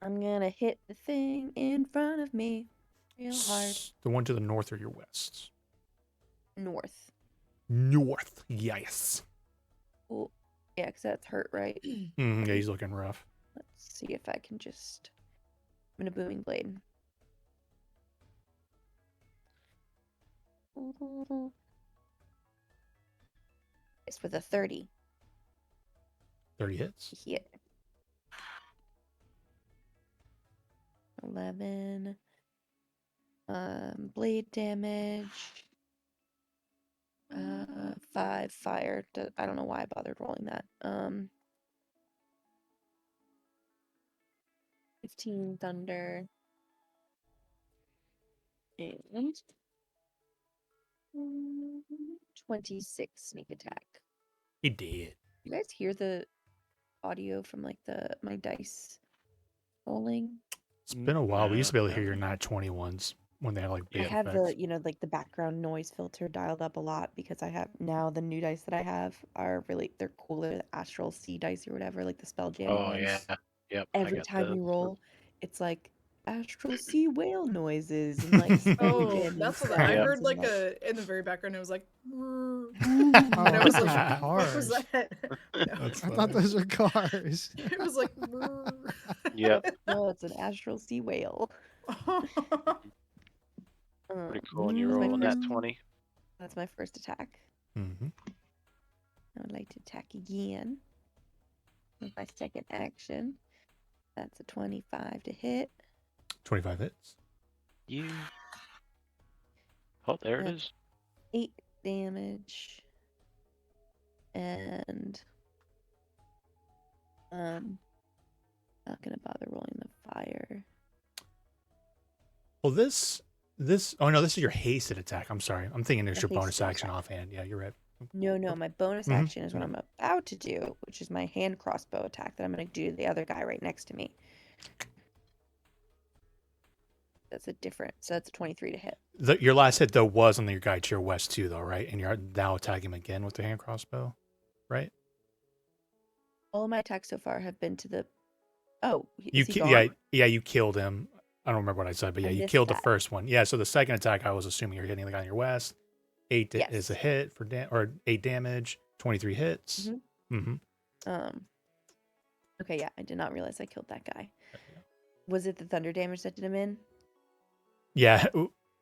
I'm gonna hit the thing in front of me real hard. The one to the north or your west? North. North. Yes. Oh, yeah, because that's hurt, right? Yeah, he's looking rough. Let's see if I can just. I'm gonna booming blade. It's with a 30. 30 hits. Hit. 11. Blade damage. 5 fire. I don't know why I bothered rolling that. 15 thunder. And 26 sneak attack. He did. You guys hear the audio from like my dice rolling? It's been a while. We used to be able to hear Yeah. your nat 21s when they have like I big have effects. like the background noise filter dialed up a lot because I have now the new dice that I have are they're cooler, the Astral Sea dice or whatever, like the spell jamming Oh ones. yeah. Yep. I Every got time the- you roll, it's like Astral Sea whale noises and like spell Oh, jamming that's what sounds I Yeah. heard. and, Like in the very background, it was like, Oh, and I was those like, are what was cars. that? No, That's I thought funny. those were cars. it was like, Yep. no, it's an Astral Sea whale. Pretty cool when you That's my roll on that first- 20. That's my first attack. Mm-hmm. I would like to attack again with my second action. That's a 25 to hit. 25 hits. You. Oh, there it Yep. is. 8 damage. And not gonna bother rolling the fire. Well, this. Oh no, this is your hasted attack. I'm sorry. I'm thinking there's The your bonus hasted action attack. offhand. Yeah, you're right. No, my bonus Mhm. action is what I'm about to do, which is my hand crossbow attack that I'm going to do to the other guy right next to me. That's a different. So that's a 23 to hit. Your last hit though was on your guy to your west too, though, right? And you're now attacking him again with the hand crossbow, right? All of my attacks so far have been to the. Oh, You is he yeah, gone? you killed him. I don't remember what I said, but yeah, I you missed killed the that. first one. Yeah, so the second attack, I was assuming you're hitting the guy on your west. 8 is a Yes. hit for or 8 damage. 23 hits. Mm-hmm. Okay, yeah, I did not realize I killed that guy. Was it the thunder damage that did him in? Yeah,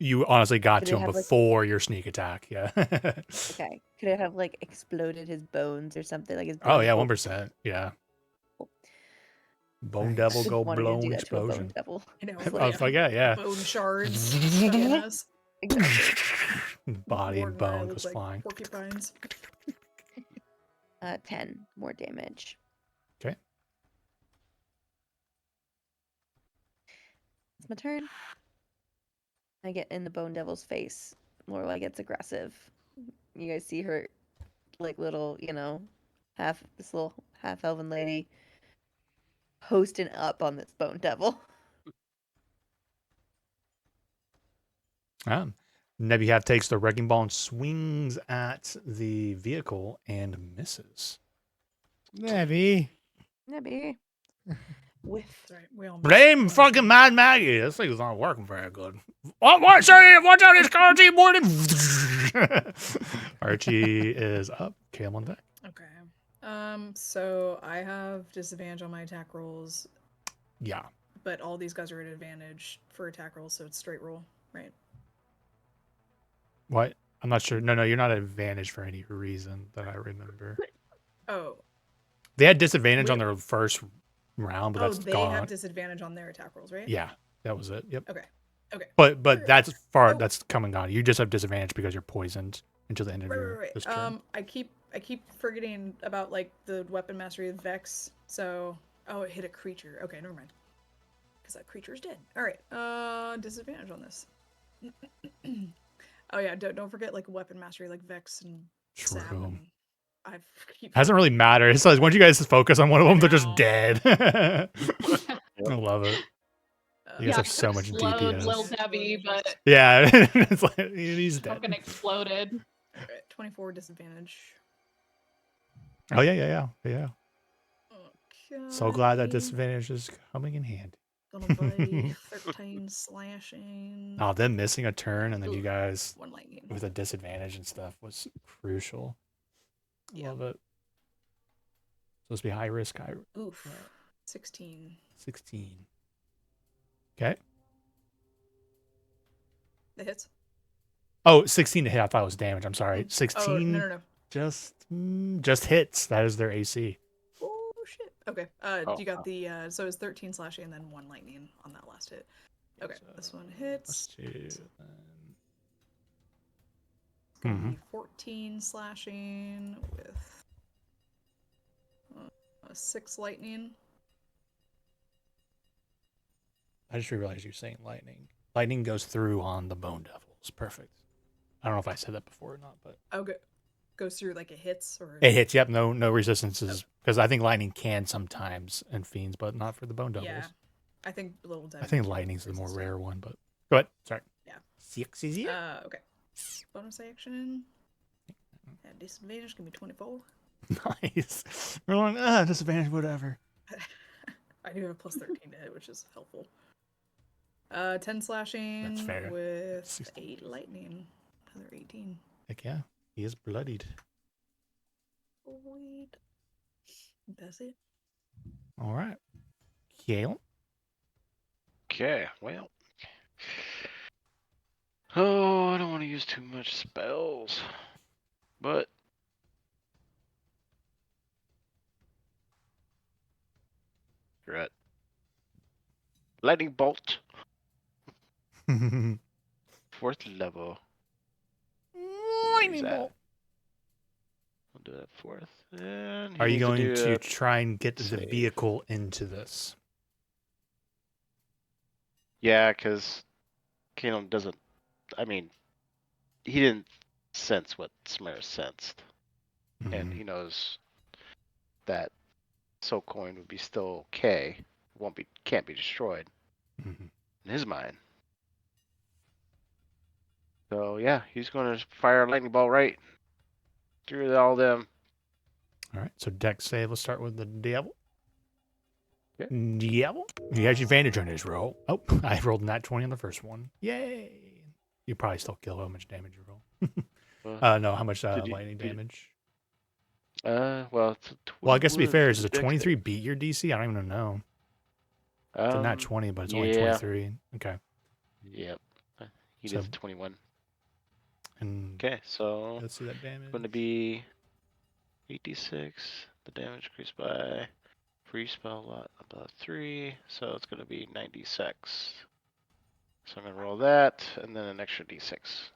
you honestly got Could to it him have, like- before your sneak attack. Yeah. Okay. Could it have like exploded his bones or something like his? Oh yeah, bones? 1%. Yeah. Cool. Bone Nice. devil Been go wanting to do blown that to a bone explosion. devil. I know. I was like, yeah. Bone shards stuck in us. Exactly. Body Ward and and I bone look goes like flying. porcupines. 10 more damage. Okay. It's my turn. I get in the bone devil's face. Lorelai gets aggressive. You guys see her, like little, this little half elven lady posting up on this bone devil. Nebuhav takes the wrecking ball and swings at the vehicle and misses. Nebby. Nebby. Whiff. That's right. We all Blame missed. fucking Mad Maggie. This thing's not working very good. What? Sorry, watch out, it's Archie Morton. Archie is up. Kale on deck. Okay. So I have disadvantage on my attack rolls, Yeah. but all these guys are at advantage for attack rolls, so it's straight roll, right? What? I'm not sure. No, you're not at advantage for any reason that I remember. Oh. They had disadvantage on their first round, but that's they gone. have disadvantage on their attack rolls, right? Yeah, that was it. Yep. Okay. But that's far. Oh. That's come and gone. You just have disadvantage because you're poisoned until the end of your Right. this turn. I keep forgetting about like the weapon mastery of Vex. So it hit a creature. Okay, never mind. Because that creature is dead. All right. Disadvantage on this. Oh yeah, don't forget like weapon mastery like Vex and Sap. True. And I keep Hasn't really mattered. It's like once you guys focus on one of them, they're just know. dead. I love it. You guys Yeah, have so much explode DPS. Lil Debbie, but Yeah, it's like he's dead. fucking exploded. Alright, 24 disadvantage. Oh yeah. Okay. So glad that disadvantage is coming in handy. Gonna bite 13 slashing. Oh, them missing a turn and then you Ooh, guys 1 lightning. with a disadvantage and stuff was crucial. Yeah. Love it. Supposed to be high risk, Oof. 16. 16. Okay. The hits. Oh, 16 to hit. I thought it was damage. I'm sorry. 16 Oh, no. just hits. That is their AC. Oh shit. Okay. You got the so it's 13 slashing and then 1 lightning on that last hit. Okay, So, this one hits. let's do, It's gonna be 14 slashing with 6 lightning. I just realized you're saying lightning. Lightning goes through on the Bone Devils. Perfect. I don't know if I said that before or not, but Okay. Goes through like it hits or it hits. Yep, no resistances because I think lightning can sometimes in fiends, but not for the Bone Devils. Yeah. I think little I think lightning's the more rare one, but go ahead. Sorry. Yeah. 6 is here. Okay. Bonus action. At disadvantage, give me 24. Nice. We're like, disadvantage, whatever. I do have a plus 13 to hit, which is helpful. 10 slashing That's fair. with 16. 8 lightning. Another 18. Heck yeah. He is bloodied. Wait. That's it. All right. Kale. Okay, well. Oh, I don't want to use too much spells. But you're at lightning bolt, 4th level. Lightning bolt. We'll do that 4th. And he Are you needs going do to a try and get the save. vehicle into this? Yeah, because Caleb doesn't. I mean, he didn't sense what Samara sensed, and Mhm. he knows that Soul Coin would be still okay. Can't be destroyed Mhm. in his mind. So yeah, he's going to fire a lightning ball right through all them. All right. So deck save. Let's start with the Diablo. Okay. Diablo. He has advantage on his roll. Oh, I rolled not 20 on the first one. Yay! You probably still kill how much damage you roll. No, how much lightning damage? Well, it's a Well, I guess to be 21 fair, for does the a dex 23 save. beat your DC? I don't even know. It's a not 20, but it's only Yeah. 23. Okay. Yep. He So- did the 21. And Okay, so let's see that it's damage. going to be 8d6. The damage increased by free spell lot about 3, so it's going to be 96. So I'm going to roll that, and then an extra d6.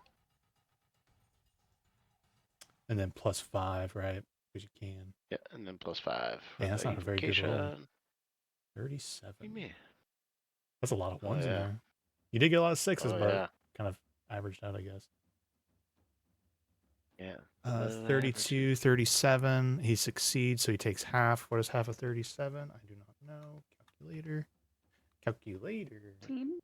And then +5, right? Because you can. Yeah, and then +5. For Yeah, that's the not a very good roll. evocation. 37. What do you mean? That's a lot of Oh, ones in yeah. there. You did get a lot of sixes, Oh, but yeah. kind of averaged out, I guess. Yeah. 32, 37. He succeeds, so he takes half. What is half of 37? I do not know. Calculator. Team?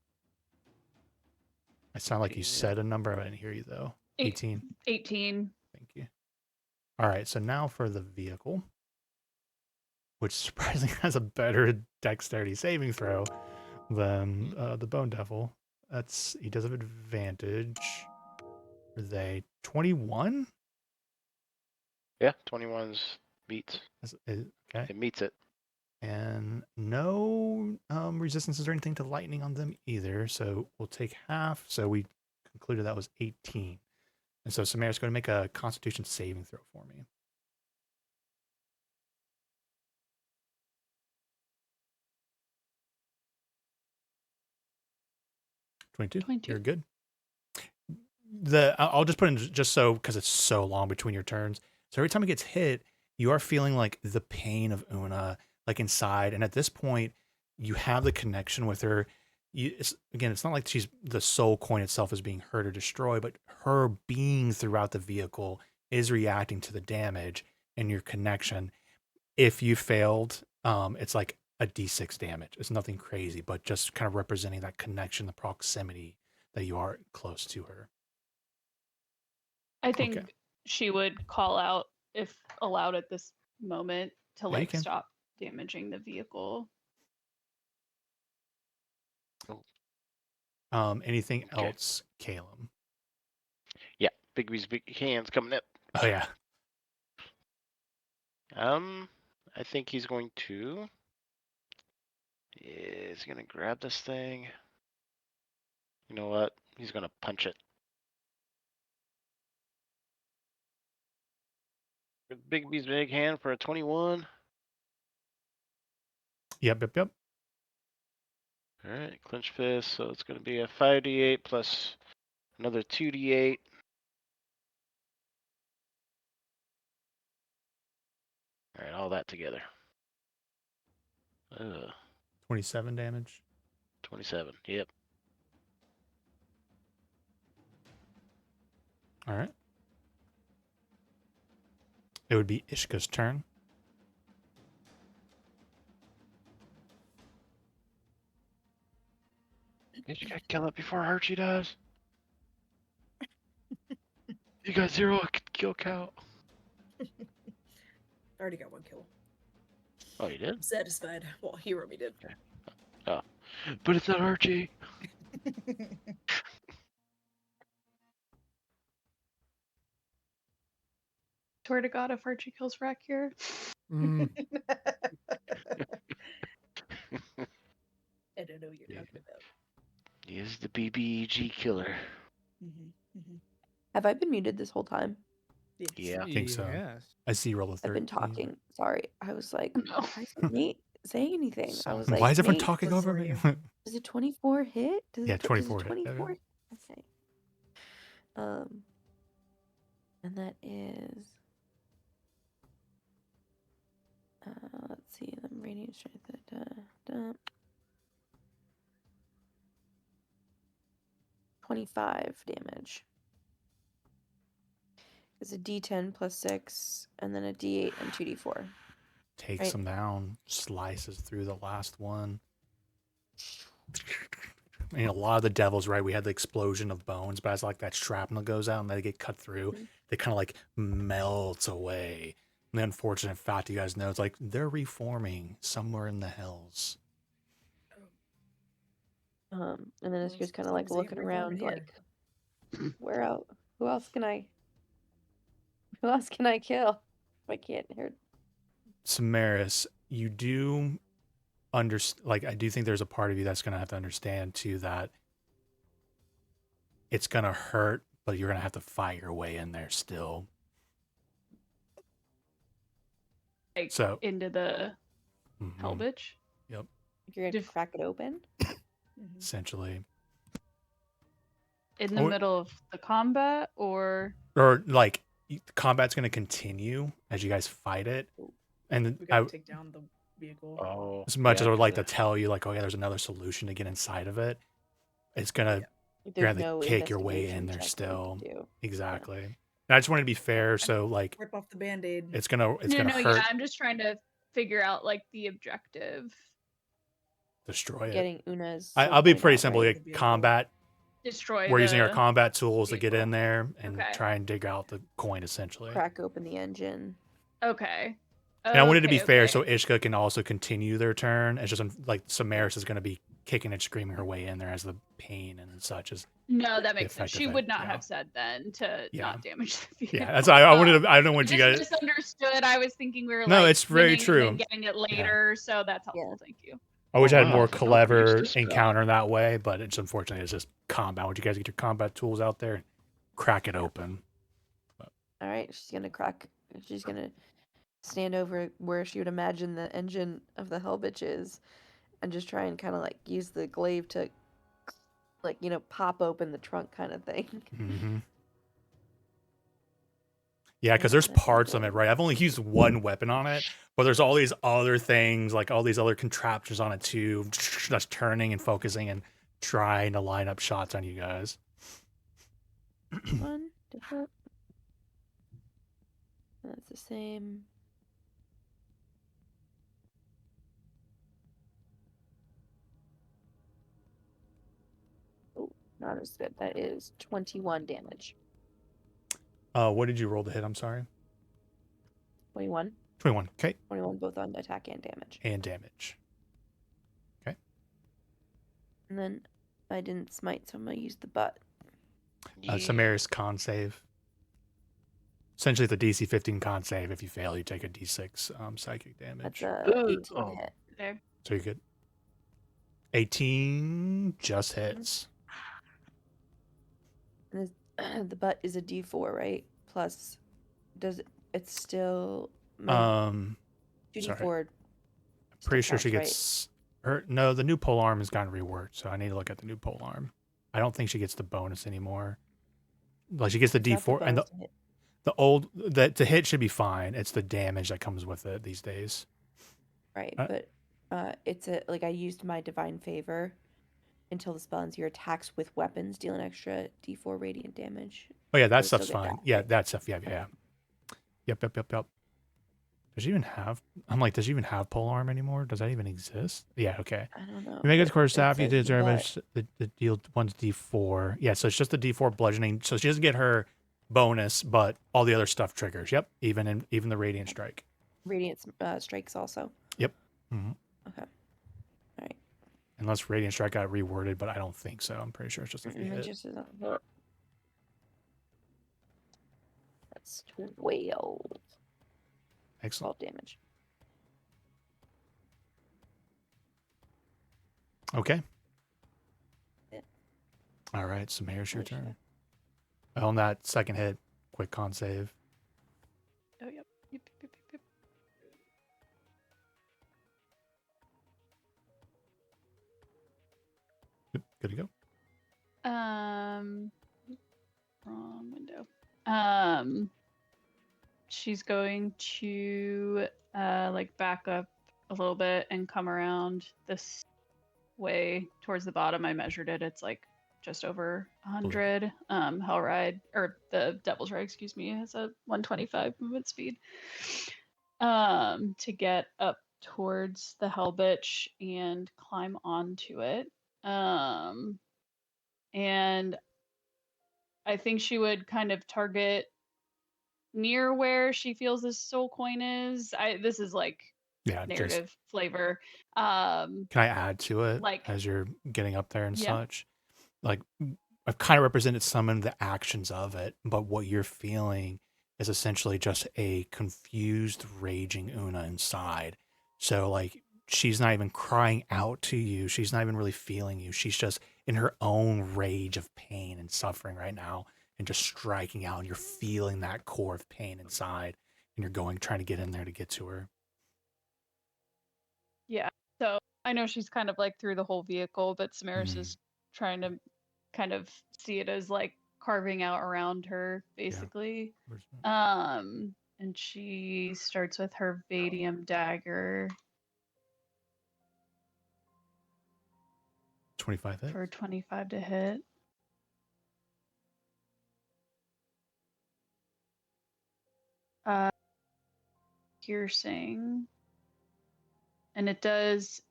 I sound like you said a number. I didn't hear you, though. 18. 18. Thank you. All right, so now for the vehicle, which surprisingly has a better dexterity saving throw than the Bone Devil. He does have advantage. Are they 21? Yeah, 21's beats. Okay. It meets it. And no resistances or anything to lightning on them either. So we'll take half. So we concluded that was 18. And so Samara's going to make a Constitution saving throw for me. Twenty-two. 22. You're good. I'll just put in just so because it's so long between your turns. So every time it gets hit, you are feeling like the pain of Una, like inside. And at this point, you have the connection with her. It's not like she's the soul coin itself is being hurt or destroyed, but her being throughout the vehicle is reacting to the damage and your connection. If you failed, it's like a d6 damage. It's nothing crazy, but just kind of representing that connection, the proximity that you are close to her. I think Okay. she would call out, if allowed at this moment, to Yeah, you can. stop damaging the vehicle. Anything Okay. else, Caleb? Yeah, Bigby's big hands coming up. Oh yeah. I think he's going to. Is gonna grab this thing. You know what? He's gonna punch it. Bigby's big hand for a 21. Yep. All right, clench fist. So it's gonna be a 5d8 plus another 2d8. All right, all that together. 27 damage. 27. Yep. All right. It would be Ishka's turn. You gotta kill it before Archie does. You got 0 kill count. I already got 1 kill. Oh, you did? I'm satisfied. Well, Hero me did. Okay. Oh, but it's not Archie. Swear to God, if Archie kills Rack here. Mm. I don't know what you're talking about. He is the BBEG killer. Have I been muted this whole time? Yes. Yeah. I think so. Yes. I see you roll a I've 13. been talking. Sorry. I was like, No. why isn't Nate saying anything? I was like, Why is everyone Nate, talking over me? does a 24 hit? Does Yeah, it 24 does a hit. 24? Okay. And that is let's see, the radiant strength. 25 damage. It's a D10 plus 6, and then a D8 and 2D4. Takes Right. him down, slices through the last one. I mean, a lot of the devils, right? We had the explosion of bones, but as like that shrapnel goes out and they get cut through, they kind of like melt away. And the unfortunate fact, you guys know, it's like they're reforming somewhere in the hells. And then it's Well, just kind of some like ain't looking around, reforming like, where else? Who else can I kill? I can't hurt. Samaris, you do understand, like, I do think there's a part of you that's going to have to understand too that it's going to hurt, but you're going to have to fight your way in there still. Like, So, into the mhm, hell bitch. Yep, You're gonna Def- crack it open? Mhm. essentially. In the Oh, middle of the combat, or or like the combat's going to continue as you guys fight it. And We gotta take down the vehicle. Oh. as much as I would like to the- tell you, like, oh yeah, there's another solution to get inside of it, it's gonna Yeah. you're There's gonna have no to kick your way in investigation there check that we still. can do. Exactly. And I just wanted to be fair, so like Rip off the band-aid. it's gonna no, hurt. yeah. I'm just trying to figure out like the objective. Destroy it. Getting Una's. I'll be soul pretty point out, simple. right? Like The vehicle. combat, Destroy. we're using our the- combat tools to get vehicle. in there and Okay. try and dig out the coin, essentially. Crack open the engine. Okay. And I wanted to be fair, okay. so Ishka can also continue their turn. It's just like Samaris is going to be kicking and screaming her way in there as the pain and such is. No, that the makes sense. effect She of it, would not yeah. have said then to Yeah. not damage the vehicle. Yeah, that's I wanted to. I don't want you just guys. misunderstood. I was thinking we were No, like it's very winning true. and then getting it later, so that's helpful. Yeah. Thank you. I wish I had wow, more I forgot we clever used to spell. encounter that way, but it's unfortunately it's just combat. Would you guys get your combat tools out there and crack it open? All right, she's gonna stand over where she would imagine the engine of the hell bitch is, and just try and kind of like use the glaive to, like, pop open the trunk kind of thing. Mm-hmm. Yeah, because there's That's parts of it, right? I've only used one weapon on it, but there's all these other things, like all these other contraptions on it too, that's turning and focusing and trying to line up shots on you guys. One different. That's the same. Oh, not as good. That is 21 damage. What did you roll to hit? I'm sorry. 21. 21. Okay. 21 both on attack and damage. And damage. And then I didn't smite, so I'm gonna use the butt. Samaris con save. Essentially, it's a DC 15 con save. If you fail, you take a D6 psychic damage. That's a Ooh, 18 oh. hit. There. So you're good. 18 just hits. And the butt is a D4, right? Plus, it's still my 2D4. sorry. Pretty sure she counts, right? gets her. No, the new pole arm has gotten reworked, so I need to look at the new pole arm. I don't think she gets the bonus anymore. Like she gets the Not D4 and bonus to hit. the old the hit should be fine. It's the damage that comes with it these days. Right, but it's like I used my divine favor until the spell ends. Your attacks with weapons deal an extra D4 radiant damage. Oh yeah, that still stuff's get fine. that, Yeah, right? that stuff. Yeah. Yep. Does she even have? I'm like, does she even have pole arm anymore? Does that even exist? Yeah. Okay. I don't know. You make it but score staff. You says did the butt. damage. The deal one's D4. Yeah, so it's just the D4 bludgeoning. So she doesn't get her bonus, but all the other stuff triggers. Yep. Even the radiant strike. Radiant strikes also. Mm-hmm. Okay. All right. Unless radiant strike got reworded, but I don't think so. I'm pretty sure it's just if you It hit. just isn't hit. That's 12. Excellent. 12 damage. Okay. Yeah. All right. So Mayor's your Oh, shit. turn. On that second hit, quick con save. Oh, yep. Yep. Yep, good to go. Wrong window. She's going to like back up a little bit and come around this way towards the bottom. I measured it. It's like just over 100. Hellride, or the Devil's Ride, excuse me, has a 125 movement speed. To get up towards the Hell Bitch and climb onto it. And I think she would kind of target near where she feels this soul coin is. This is like narrative flavor. Can I add to it like as you're getting up there and Yeah. such? Like, I've kind of represented some of the actions of it, but what you're feeling is essentially just a confused, raging Una inside. So, like, she's not even crying out to you. She's not even really feeling you. She's just in her own rage of pain and suffering right now and just striking out. And you're feeling that core of pain inside. And you're trying to get in there to get to her. Yeah. So I know she's kind of like through the whole vehicle, but Samaris is trying to kind of see it as like carving out around her, basically. And she starts with her Vadium dagger 25 hit? for 25 to hit. Piercing. And it does,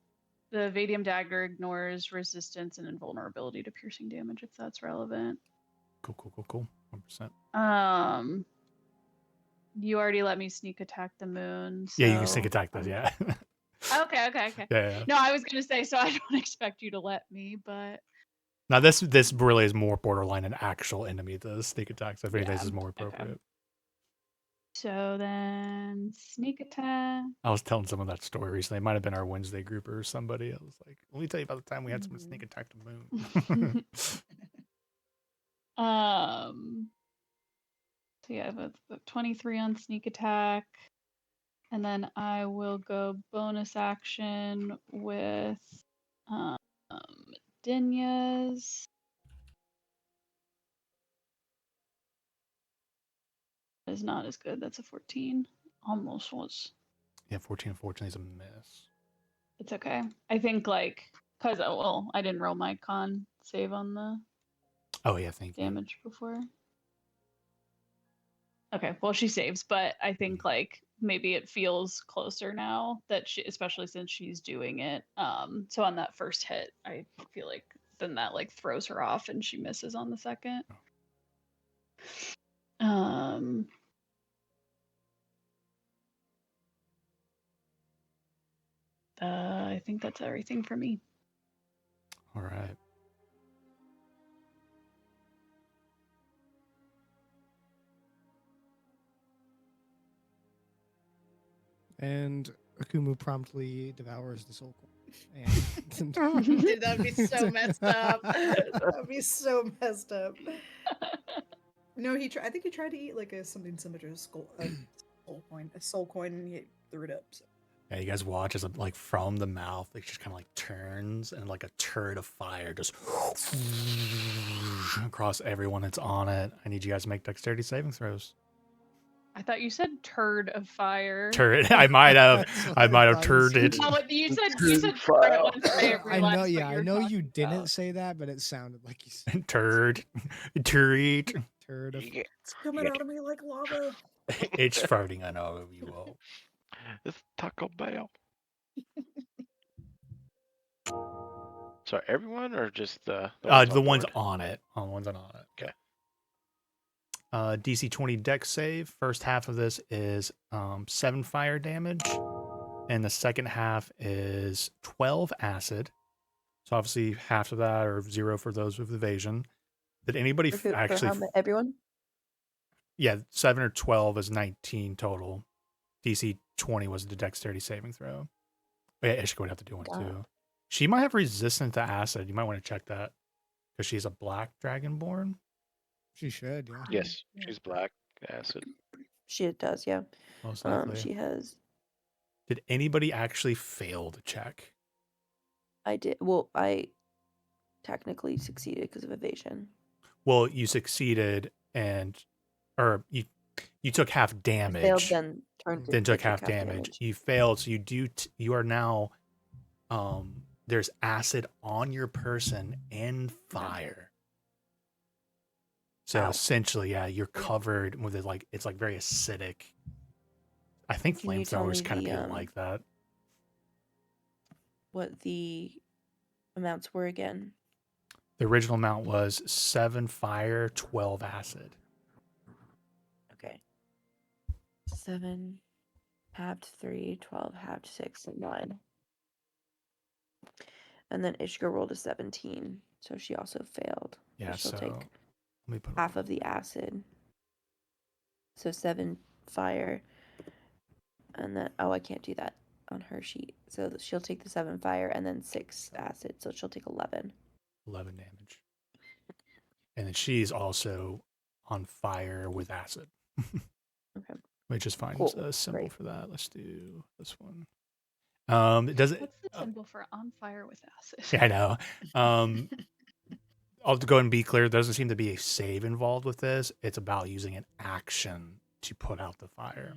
the Vadium dagger ignores resistance and invulnerability to piercing damage if that's relevant. Cool. 1%. You already let me sneak attack the moon. So, Yeah, you can sneak attack this, yeah. Okay. Yeah. No, I was gonna say, so I don't expect you to let me, but Now this really is more borderline an actual enemy to sneak attack, so if anything, this is more appropriate. Okay. So then sneak attack. I was telling someone that story recently. It might have been our Wednesday group or somebody. I was like, let me tell you about the time we had someone sneak attack the moon. So yeah, that's 23 on sneak attack. And then I will go bonus action with Dinya's. Is not as good. That's a 14. Almost was. Yeah, 14 unfortunately is a miss. It's okay. I think like, cause I didn't roll my con save on the thank you. damage before. Okay, well she saves, but I think like maybe it feels closer now that she, especially since she's doing it. So on that first hit, I feel like then that like throws her off and she misses on the second. I think that's everything for me. All right. And Akumu promptly devours the soul coin. And Dude, that'd be so messed up. That'd be so messed up. No, I think he tried to eat like something similar to a soul coin, and he threw it up. So. Yeah, you guys watch as like from the mouth, it just kind of like turns and like a turd of fire just across everyone that's on it. I need you guys to make dexterity saving throws. I thought you said turd of fire. Turd. I might have turded. No, you said turd at one point. I know. Yeah, I know you didn't say that, but it sounded like you said turd. Turd. Turd of. It's coming out of me like lava. It's farting on all of you all. It's Taco Bell. So everyone, or just the ones on it? On ones on it. Okay. DC 20 dex save. First half of this is 7 fire damage, and the second half is 12 acid. So obviously half of that, or 0 for those with evasion. Did anybody everyone? Yeah, 7 or 12 is 19 total. DC 20 was the dexterity saving throw. But yeah, Ishika would have to do one too. She might have resistance to acid. You might want to check that because she's a black dragonborn. She should, yeah. Yes, she's black acid. She does, yeah. Most likely. She has. Did anybody actually fail to check? I did. Well, I technically succeeded because of evasion. Well, you succeeded, or you took half damage. Failed, then took half damage. You failed, so you are now. There's acid on your person and fire. So Ow. essentially, yeah, you're covered with it, like it's like very acidic. I think Can you tell flamethrowers me kind of the, be like that. what the amounts were again? The original amount was 7 fire, 12 acid. Okay. 7 halved 3, 12 halved 6, and 9. And then Ishka rolled a 17, so she also failed. Yeah, She'll so take let me put half of the acid. So 7 fire. And then, oh, I can't do that on her sheet. So she'll take the 7 fire and then 6 acid. So she'll take 11. 11 damage. And then she's also on fire with acid. Okay. Which is fine. Cool. A symbol Great. for that. Let's do this one. It doesn't. What's the symbol for on fire with acid? Yeah, I know. I'll go and be clear. There doesn't seem to be a save involved with this. It's about using an action to put out the fire.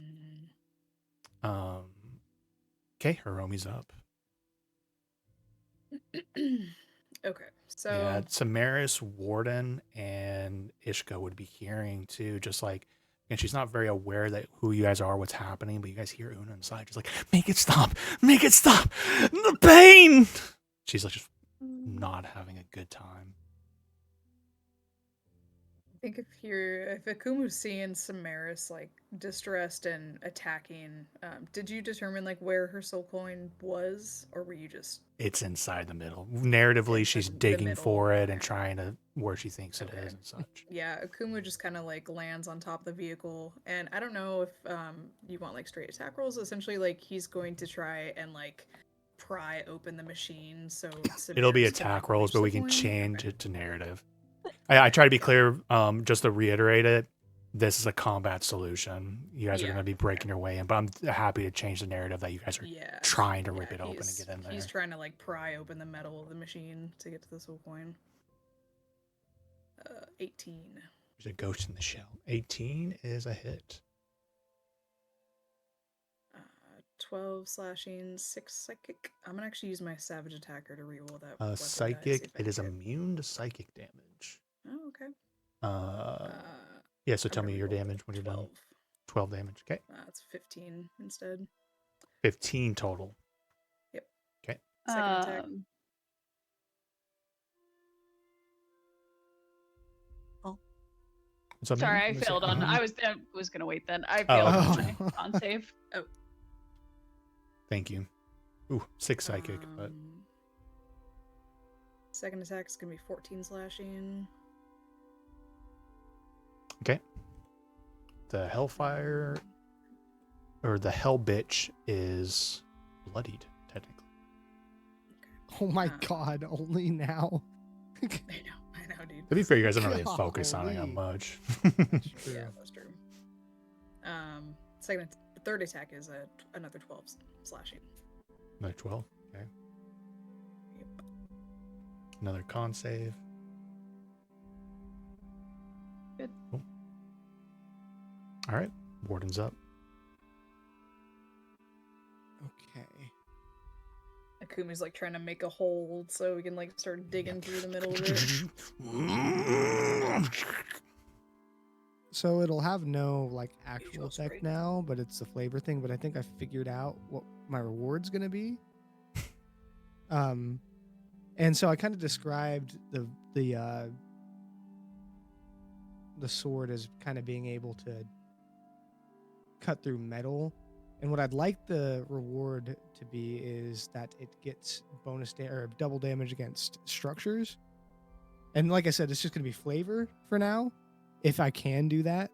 Okay, Hiromi's up. Okay, so Yeah, Samaris, Warden, and Ishka would be hearing too. Just like, and she's not very aware that who you guys are, what's happening, but you guys hear Una inside, just like, make it stop, the pain. She's like just not having a good time. I think if Akumu's seeing Samaris like distressed and attacking, did you determine like where her soul coin was, or were you just It's inside the middle. Narratively, Inside she's the digging middle, for it and okay. trying to where she thinks it Okay. is and such. Yeah, Akumu just kind of like lands on top of the vehicle, and I don't know if you want like straight attack rolls. Essentially, like he's going to try and like pry open the machine, so It'll be Samaris can, attack like, rolls, reach but the we can coin. change Okay. it to narrative. I try to be clear, just to reiterate it. This is a combat solution. You guys are Yeah, going to be breaking your way in, but I'm happy to change the narrative that you guys are Yeah, trying to rip yeah, it open and get in there. He's trying to like pry open the metal of the machine to get to the soul coin. 18. There's a ghost in the shell. 18 is a hit. 12 slashing, 6 psychic. I'm gonna actually use my savage attacker to reroll that. weapon die, see Psychic. if I It is hit. immune to psychic damage. Oh, okay. Yeah. So I'm tell gonna me your reroll the damage when you're done. 12. 12 damage. Okay. It's 15 instead. 15 total. Yep. Okay. Second attack. What's up, Sorry, Megan? I failed on. Uh-huh. I was gonna wait then. I Oh, failed okay. on my con save. Thank you. Ooh, 6 psychic, but Second attack is gonna be 14 slashing. okay. The Hellfire or the Hell Bitch is bloodied, technically. Oh my god, only now. I know, dude. To be fair, you guys don't really focus on it that Golly. much. Yeah, that's true. The third attack is another 12 slashing. Another 12. Okay. Yep. Another con save. Good. Cool. All right. Warden's up. Okay. Akumi's like trying to make a hole so we can like start digging through the middle of it. So it'll have no like actual Visual effect straight. now, but it's the flavor thing. But I think I figured out what my reward's gonna be. And so I kind of described the sword as kind of being able to cut through metal. And what I'd like the reward to be is that it gets or double damage against structures. And like I said, it's just going to be flavor for now, if I can do that.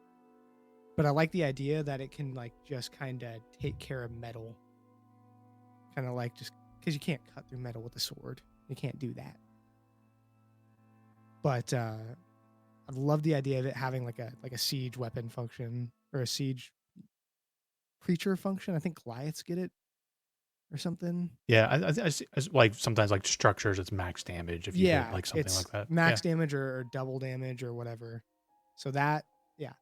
But I like the idea that it can like just kind of take care of metal. Kind of like just because you can't cut through metal with a sword. You can't do that. But I love the idea of it having like a siege weapon function or a siege creature function. I think Goliaths get it or something. Yeah, I see, like sometimes like structures, it's max damage if you get like something it's like that. max damage or double damage or whatever. So that, yeah,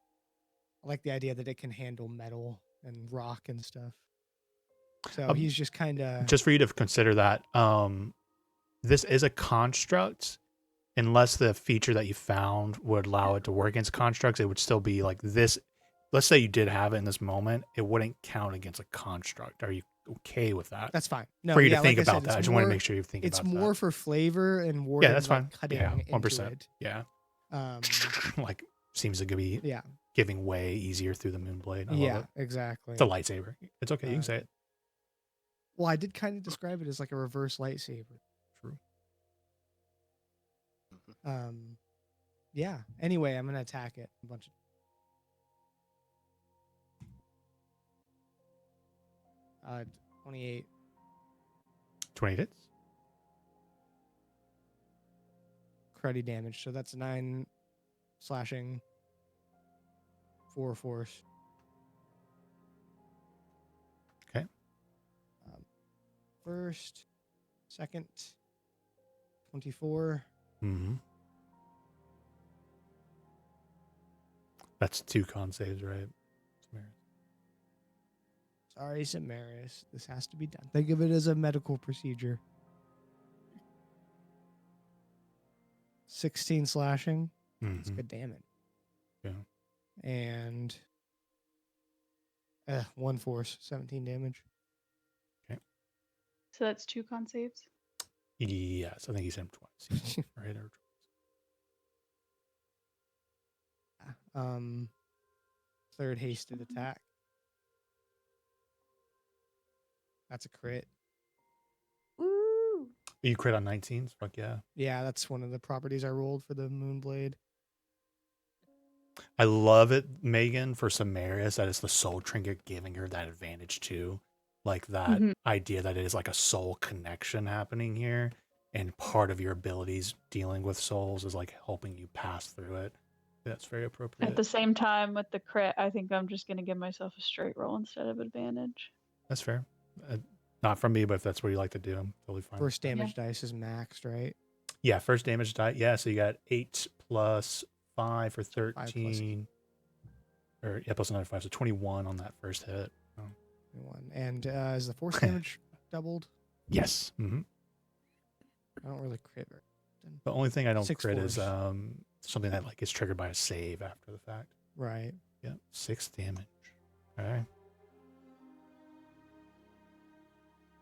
I like the idea that it can handle metal and rock and stuff. So he's just kind of Just for you to consider that, this is a construct. unless the feature that you found would allow it to work against constructs, it would still be like this. Let's say you did have it in this moment, it wouldn't count against a construct. Are you okay with that? That's fine. No, For you yeah, to think like I about said, that. I it's just want to more- make sure you think It's about that. more for flavor and more Yeah, than, that's like, fine. cutting Yeah, into 1%. it. Yeah. Um, Like, seems to be yeah, giving way easier through the Moonblade. I yeah, love it. exactly. It's a lightsaber. It's okay. You can say it. Well, I did kind of describe it as like a reverse lightsaber. True. Yeah. Anyway, I'm gonna attack it a bunch of. 28. 20 hits. Cruddy damage. So that's 9 slashing, 4 force. Okay. First, second, 24. Mm-hmm. That's 2 con saves, right? Sorry, Samaris. This has to be done. Think of it as a medical procedure. 16 slashing. That's Mhm. good damage. Yeah. And 1 force, 17 damage. So that's 2 con saves. Yes, I think he said him twice. Right? Or Third hasted attack. That's a crit. Woo! you crit on 19s? Fuck yeah. Yeah, that's one of the properties I rolled for the Moonblade. I love it, Megan, for Samaris, that it's the soul trinket giving her that advantage too. Like that Mhm. idea that it is like a soul connection happening here. And part of your abilities dealing with souls is like helping you pass through it. That's very appropriate. At the same time, with the crit, I think I'm just going to give myself a straight roll instead of advantage. That's fair. Not from me, but if that's what you like to do, I'm totally fine. First damage dice is maxed, right? Yeah, first damage die. Yeah, so you got 8 plus 5 for 13. Or yeah, plus another 5, so 21 on that first hit. Oh. 21. And is the force damage doubled? Yes. Mm-hmm. I don't really crit very often. The only thing I don't 6 crit is force. something that like is triggered by a save after the fact. Right. Yeah, 6 damage. All right.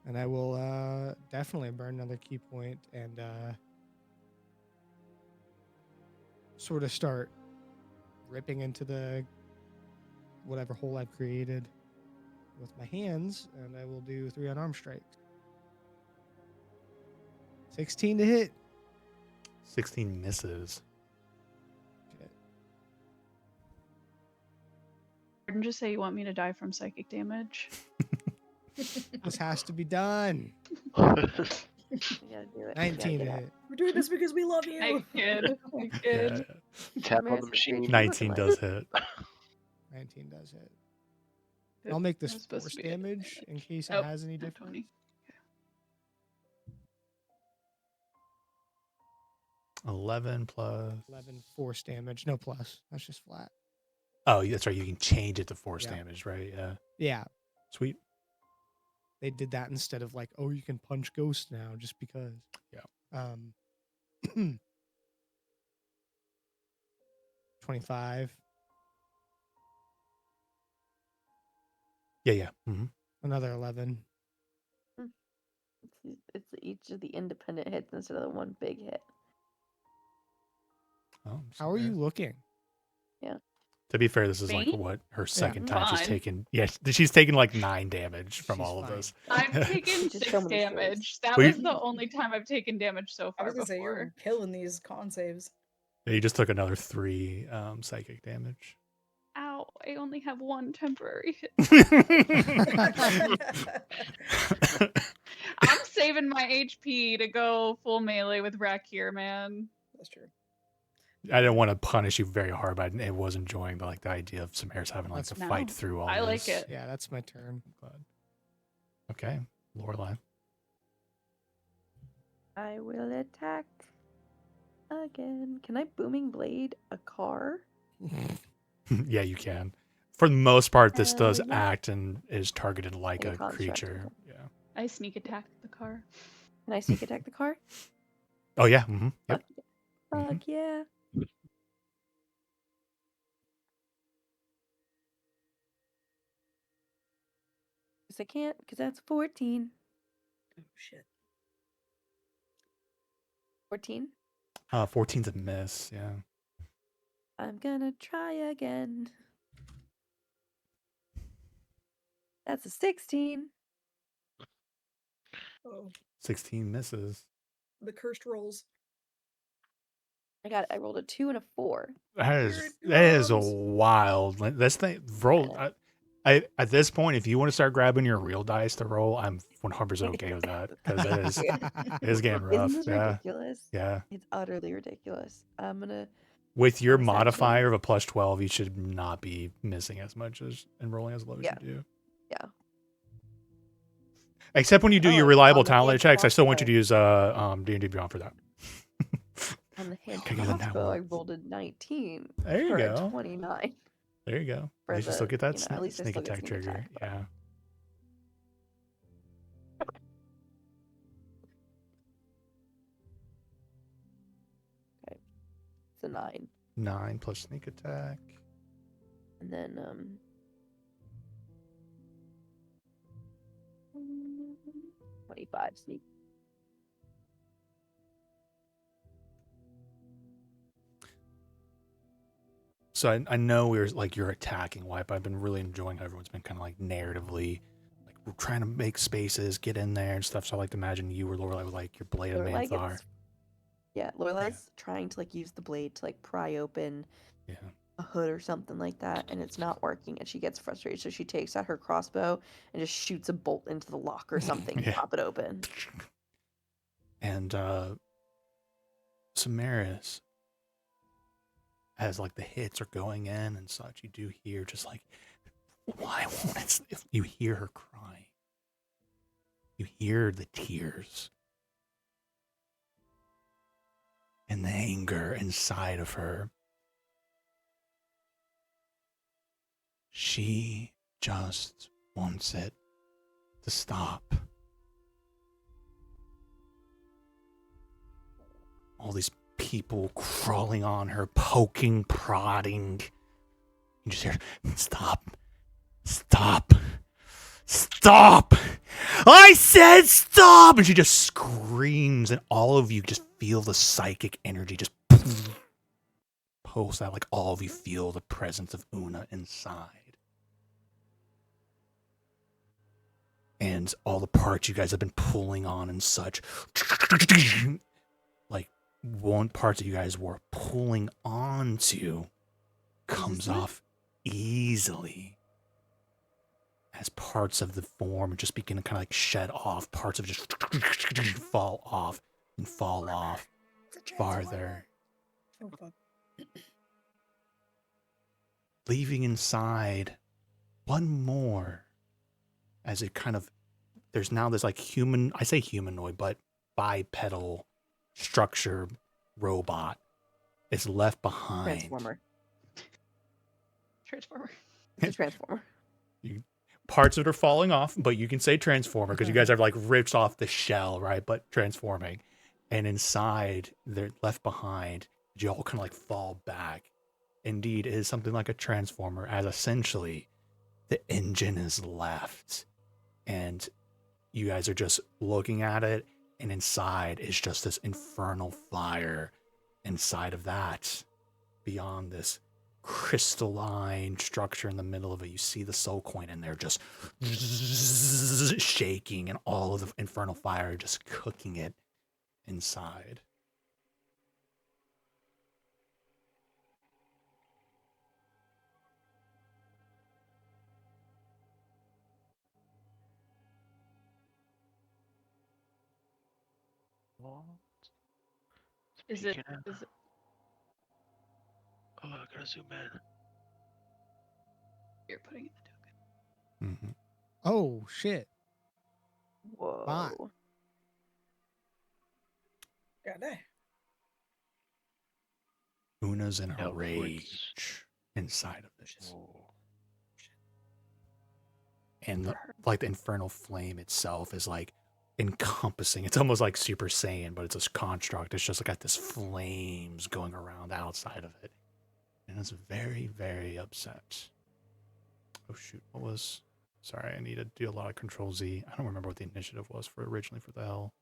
And I will definitely burn another key point and sort of start ripping into the whatever hole I've created with my hands, and I will do 3 unarmed strikes. 16 to hit. 16 misses. Didn't just say you want me to die from psychic damage. This has to be done. You gotta do it. 19 to hit. We're doing this because we love you. I kid. I kid. Tap on the Samaris, machine. what you 19 looking does like? hit. 19 does hit. I'll make this That was supposed force to be damage in case Oh, it has any not difference. 20. 11 plus. 11 force damage. No plus. That's just flat. Oh, that's right. You can change it to force Yeah. damage, right? Yeah. Yeah. Sweet. They did that instead of like, oh, you can punch ghosts now just because. Yeah. 25. Yeah, yeah. Mm-hmm. Another 11. It's each of the independent hits instead of the one big hit. Oh, How are you looking? To be fair, this is like Me? what her second time she's Fine. taken. Yeah, she's taken like 9 damage from She's all of fine. this. I've taken Just 6 so many shows. damage. That We- was the only time I've taken damage so I far was gonna say before. you're killing these con saves. Yeah, you just took another 3 psychic damage. Ow, I only have 1 temporary hit. I'm saving my HP to go full melee with Rack here, man. That's true. I didn't want to punish you very hard, but I was enjoying the idea of Samaris having like That's to fight No, through all I this. like it. Yeah, that's my turn. Glad. Okay, Lorelai. I will attack again. Can I booming blade a car? Yeah, you can. For the most part, this does Yeah. act and is targeted like Any a construct, creature. okay. Yeah. I sneak attack the car. Can I sneak attack the car? Oh yeah. Mm-hmm. Yep. Fuck yeah. Because I can't, because that's 14. Oh shit. 14? 14's a miss. Yeah. I'm gonna try again. That's a 16. Oh, 16 misses. the cursed rolls. I rolled a 2 and a 4. That Spirit is a drums. wild. This thing roll. I at this point, if you want to start grabbing your real dice to roll, I'm 100% okay with that because it is getting rough. Isn't this Yeah, ridiculous? yeah. It's utterly ridiculous. I'm gonna. With your bonus action. modifier of a plus 12, you should not be missing as much as and rolling as low as Yeah. you do. Yeah. Except when you do your Oh, reliable on the talent hand checks, I still want you crossbow. to use D&D Beyond for that. On the hand Can I get a nat crossbow, I one? rolled a 19 There you for a go. 29. There you go. For At least you still the- get that you know, at least I sneak still get attack sneak trigger. attack, but- Yeah. It's a 9. 9 plus sneak attack. And then 25 sneak. So I know we're like you're attacking Wipe. I've been really enjoying how everyone's been kind of like narratively, like we're trying to make spaces, get in there and stuff. So I like to imagine you or Lorelai with like your blade of Lorelai Manthar. gets- Yeah, Lorelai's trying to like use the blade to like pry open Yeah. a hood or something like that, and it's not working, and she gets frustrated, so she takes out her crossbow and just shoots a bolt into the lock or something Yeah. to pop it open. And Samaris, as like the hits are going in and such, you do hear just like, why won't it? If you hear her crying, you hear the tears and the anger inside of her. She just wants it to stop. All these people crawling on her, poking, prodding. You just hear, stop, stop, stop. I said stop. And she just screams, and all of you just feel the psychic energy just pulse out. Like all of you feel the presence of Una inside. And all the parts you guys have been pulling on and such. Like one part that you guys were pulling onto comes off easily as parts of the form just begin to kind of like shed off. Parts of it just fall off and fall off farther. Oh, fuck. Leaving inside one more as it kind of, there's now this like human, I say humanoid, but bipedal structure robot is left behind. Transformer. Transformer. It's a transformer. Parts of it are falling off, but you can say transformer because you guys have like ripped off the shell, right? But transforming. And inside, they're left behind. You all kind of like fall back. Indeed, it is something like a transformer, as essentially the engine is left. And you guys are just looking at it, and inside is just this infernal fire. Inside of that, beyond this crystalline structure in the middle of it, you see the soul coin in there just shaking, and all of the infernal fire just cooking it inside. Is it? Oh, I gotta zoom in. You're putting in the token. Mm-hmm. Oh shit! Whoa. Fine. God damn. Una's in a Outwards. rage inside of this. Oh. And like the infernal flame itself is like, encompassing. It's almost like Super Saiyan, but it's a construct. It's just got this flames going around the outside of it. And it's very, very upset. Oh shoot, what was... Sorry, I need to do a lot of Control Z. I don't remember what the initiative was for originally for the L.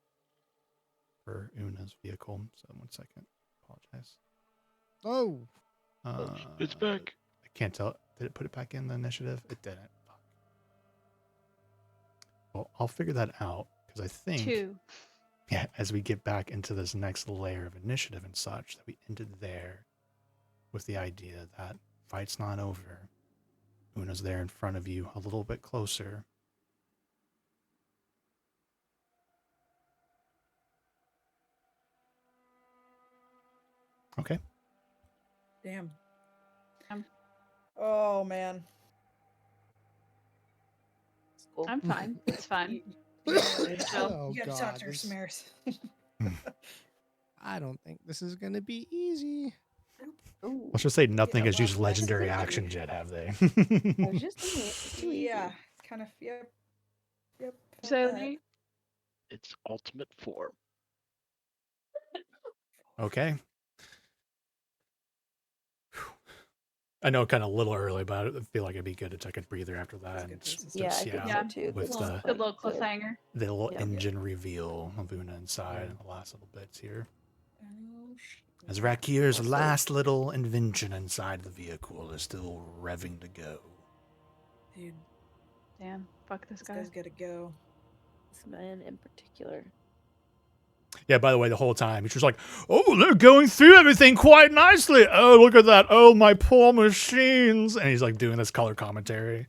For Una's vehicle. So 1 second. Apologize. Oh, It's back. I can't tell. Did it put it back in the initiative? It didn't. Fuck. Well, I'll figure that out because I think... 2. Yeah, as we get back into this next layer of initiative and such, that we ended there with the idea that fight's not over. Una's there in front of you, a little bit closer. Okay. Damn. Um. Oh man. It's cool. I'm fine. It's fine. oh You gotta talk to her, this- Samaris. I don't think this is gonna be easy. Ooh. Let's just say nothing Yeah, has used well, that's legendary crazy. actions yet, have they? I was just thinking it's too easy. Yeah, it's kind of yep. Felt So that. Nate, It's ultimate form. Okay. I know kind of a little early, but I feel like it'd be good to take a breather after that. And That's a good just, place to Yeah, I just, think Yeah. so too. with This the- is good quite little good. cliffhanger. the little Yeah. engine reveal of Una inside and the last little bits here. Oh, shit. As Rakir's Also- last little invention inside the vehicle is still revving to go. Dude, Damn, fuck this this guy. guy's gotta go. This man in particular. Yeah, by the way, the whole time, he's just like, oh, they're going through everything quite nicely. Oh, look at that. Oh, my poor machines. And he's like doing this color commentary.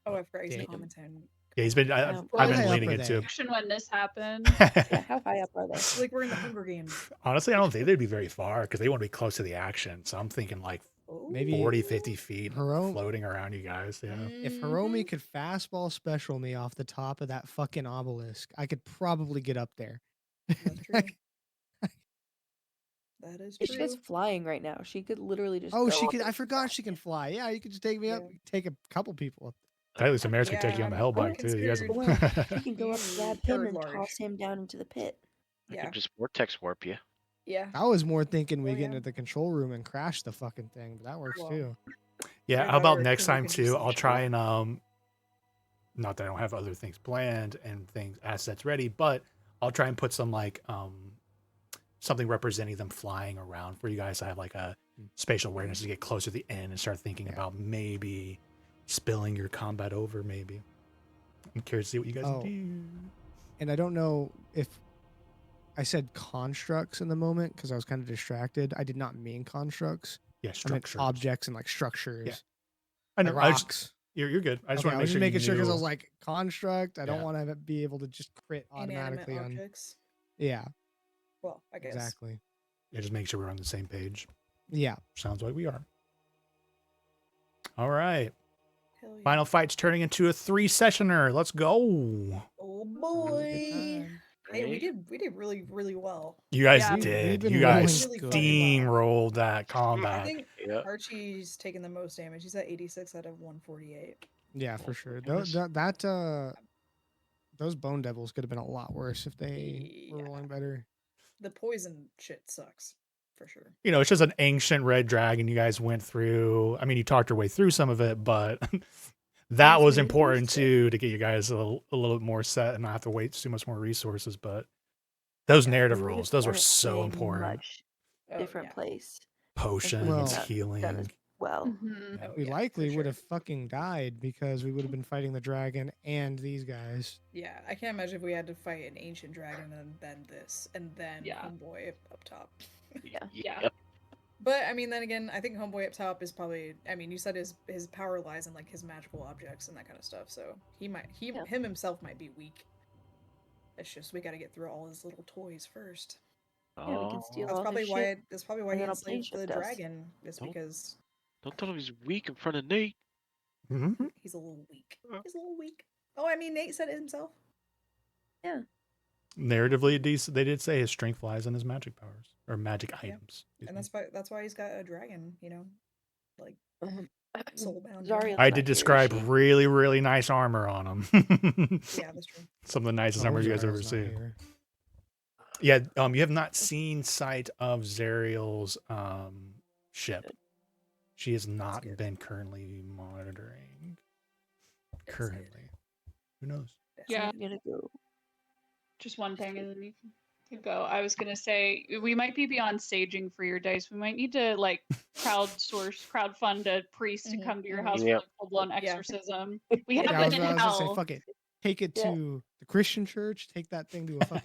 Oh, I forgot he's Damn. commenting. Yeah, he's been, Yeah. I've How high been up leaning are into they? him. Action when this happened. Yeah, how high up are they? It's like we're in the Hunger Games. Honestly, I don't think they'd be very far because they want to be close to the action. So I'm thinking like Oh. Maybe 40, 50 feet her own- floating around you guys. Yeah. If Mm-hmm. Hiromi could fastball special me off the top of that fucking obelisk, I could probably get up there. That's true. That is She is true. flying right now. She could literally just. Oh, go she up could. and I forgot fly. she can fly. Yeah, you could just take me up. Yeah. Take a couple people up. At least Amaris could take you on the I'm Hellbike too. You guys considered- Well, she can go up, You grab him, third and large. toss him down into the pit. I Yeah. could just vortex warp you. Yeah. I was more thinking we Oh, get yeah. into the control room and crash the fucking thing, but that works Well, too. Yeah, Right how about about next Kuno time can too? just I'll like try and not that I don't have other things planned and assets ready, but I'll try and put some like something representing them flying around for you guys to have like a spatial awareness to get closer to the end and start thinking Yeah. about maybe spilling your combat over. Maybe I'm curious to see what you guys Oh. do. And I don't know if I said constructs in the moment because I was kind of distracted. I did not mean constructs. Yeah, I meant structure. objects and like structures. I Like know. I rocks. just, you're good. I just Okay, want to I make was sure just making you sure because I knew- was like construct. I don't Yeah. want to be able to just crit Inanimate automatically on. objects. Yeah, Well, I guess. exactly. Yeah, just make sure we're on the same page. Yeah. Sounds like we are. All right. Hell yeah. Final fight's turning into a 3-sessioner. Let's go. Oh Sounds like a good boy. time. Hey, we Great. did really well. You guys Yeah. did. We've You been guys rolling good. steamrolled that I combat. think Yeah. Archie's taking the most damage. He's at 86 out of 148. Yeah, for Oh, sure. goodness. Those bone devils could have been a lot worse if they were Yeah. rolling better. The poison shit sucks for sure. You know, it's just an ancient red dragon you guys went through. I mean, you talked your way through some of it, but that Yes, was we important used it. too to get you guys a little bit more set and not have to wait too much more resources. But those narrative We rolls, just those were weren't so in important. Much Oh, different yeah. place. Potions, Well- healing. Done as well. Mhm. Oh, We yeah, likely for would sure. have fucking died because we would have been fighting the dragon and these guys. Yeah, I can't imagine if we had to fight an ancient dragon and then this and then Yeah. Homeboy up top. Yeah. Yeah. Yep. But I mean, then again, I think Homeboy up top is probably. I mean, you said his power lies in like his magical objects and that kind of stuff. So Yeah. him himself might be weak. It's just we got to get through all his little toys first. Yeah, we can steal That's all probably his why. shit. That's probably why and he then I'll plane enslaved the shift us. dragon. Is Don't- because Don't tell him he's weak in front of Nate. Mhm. he's a little weak. He's a little weak. Oh, I mean, Nate said it himself. Narratively, they did say his strength lies in his magic powers or magic Yeah. items. Excuse And me. that's why he's got a dragon. You know, like I Soulbound. Zariel's I not did here, is describe she? really, really nice armor on him. Yeah, that's true. Some of the nicest armor you guys ever Zariel's not see. here. Yeah, you have not seen sight of Zariel's ship. Good. She has not good. been currently monitoring. That's Currently. good. Who knows? That's Yeah. I'm gonna go. Just one thing, and then you can go. I was gonna say we might be beyond staging for your dice. We might need to like crowdfund a priest to come to your house for Yep. like full blown Yeah. exorcism. We Yeah, have Yeah, I was the gonna say, hell. fuck it. Take it Yeah. to the Christian church. Take that thing to a fucking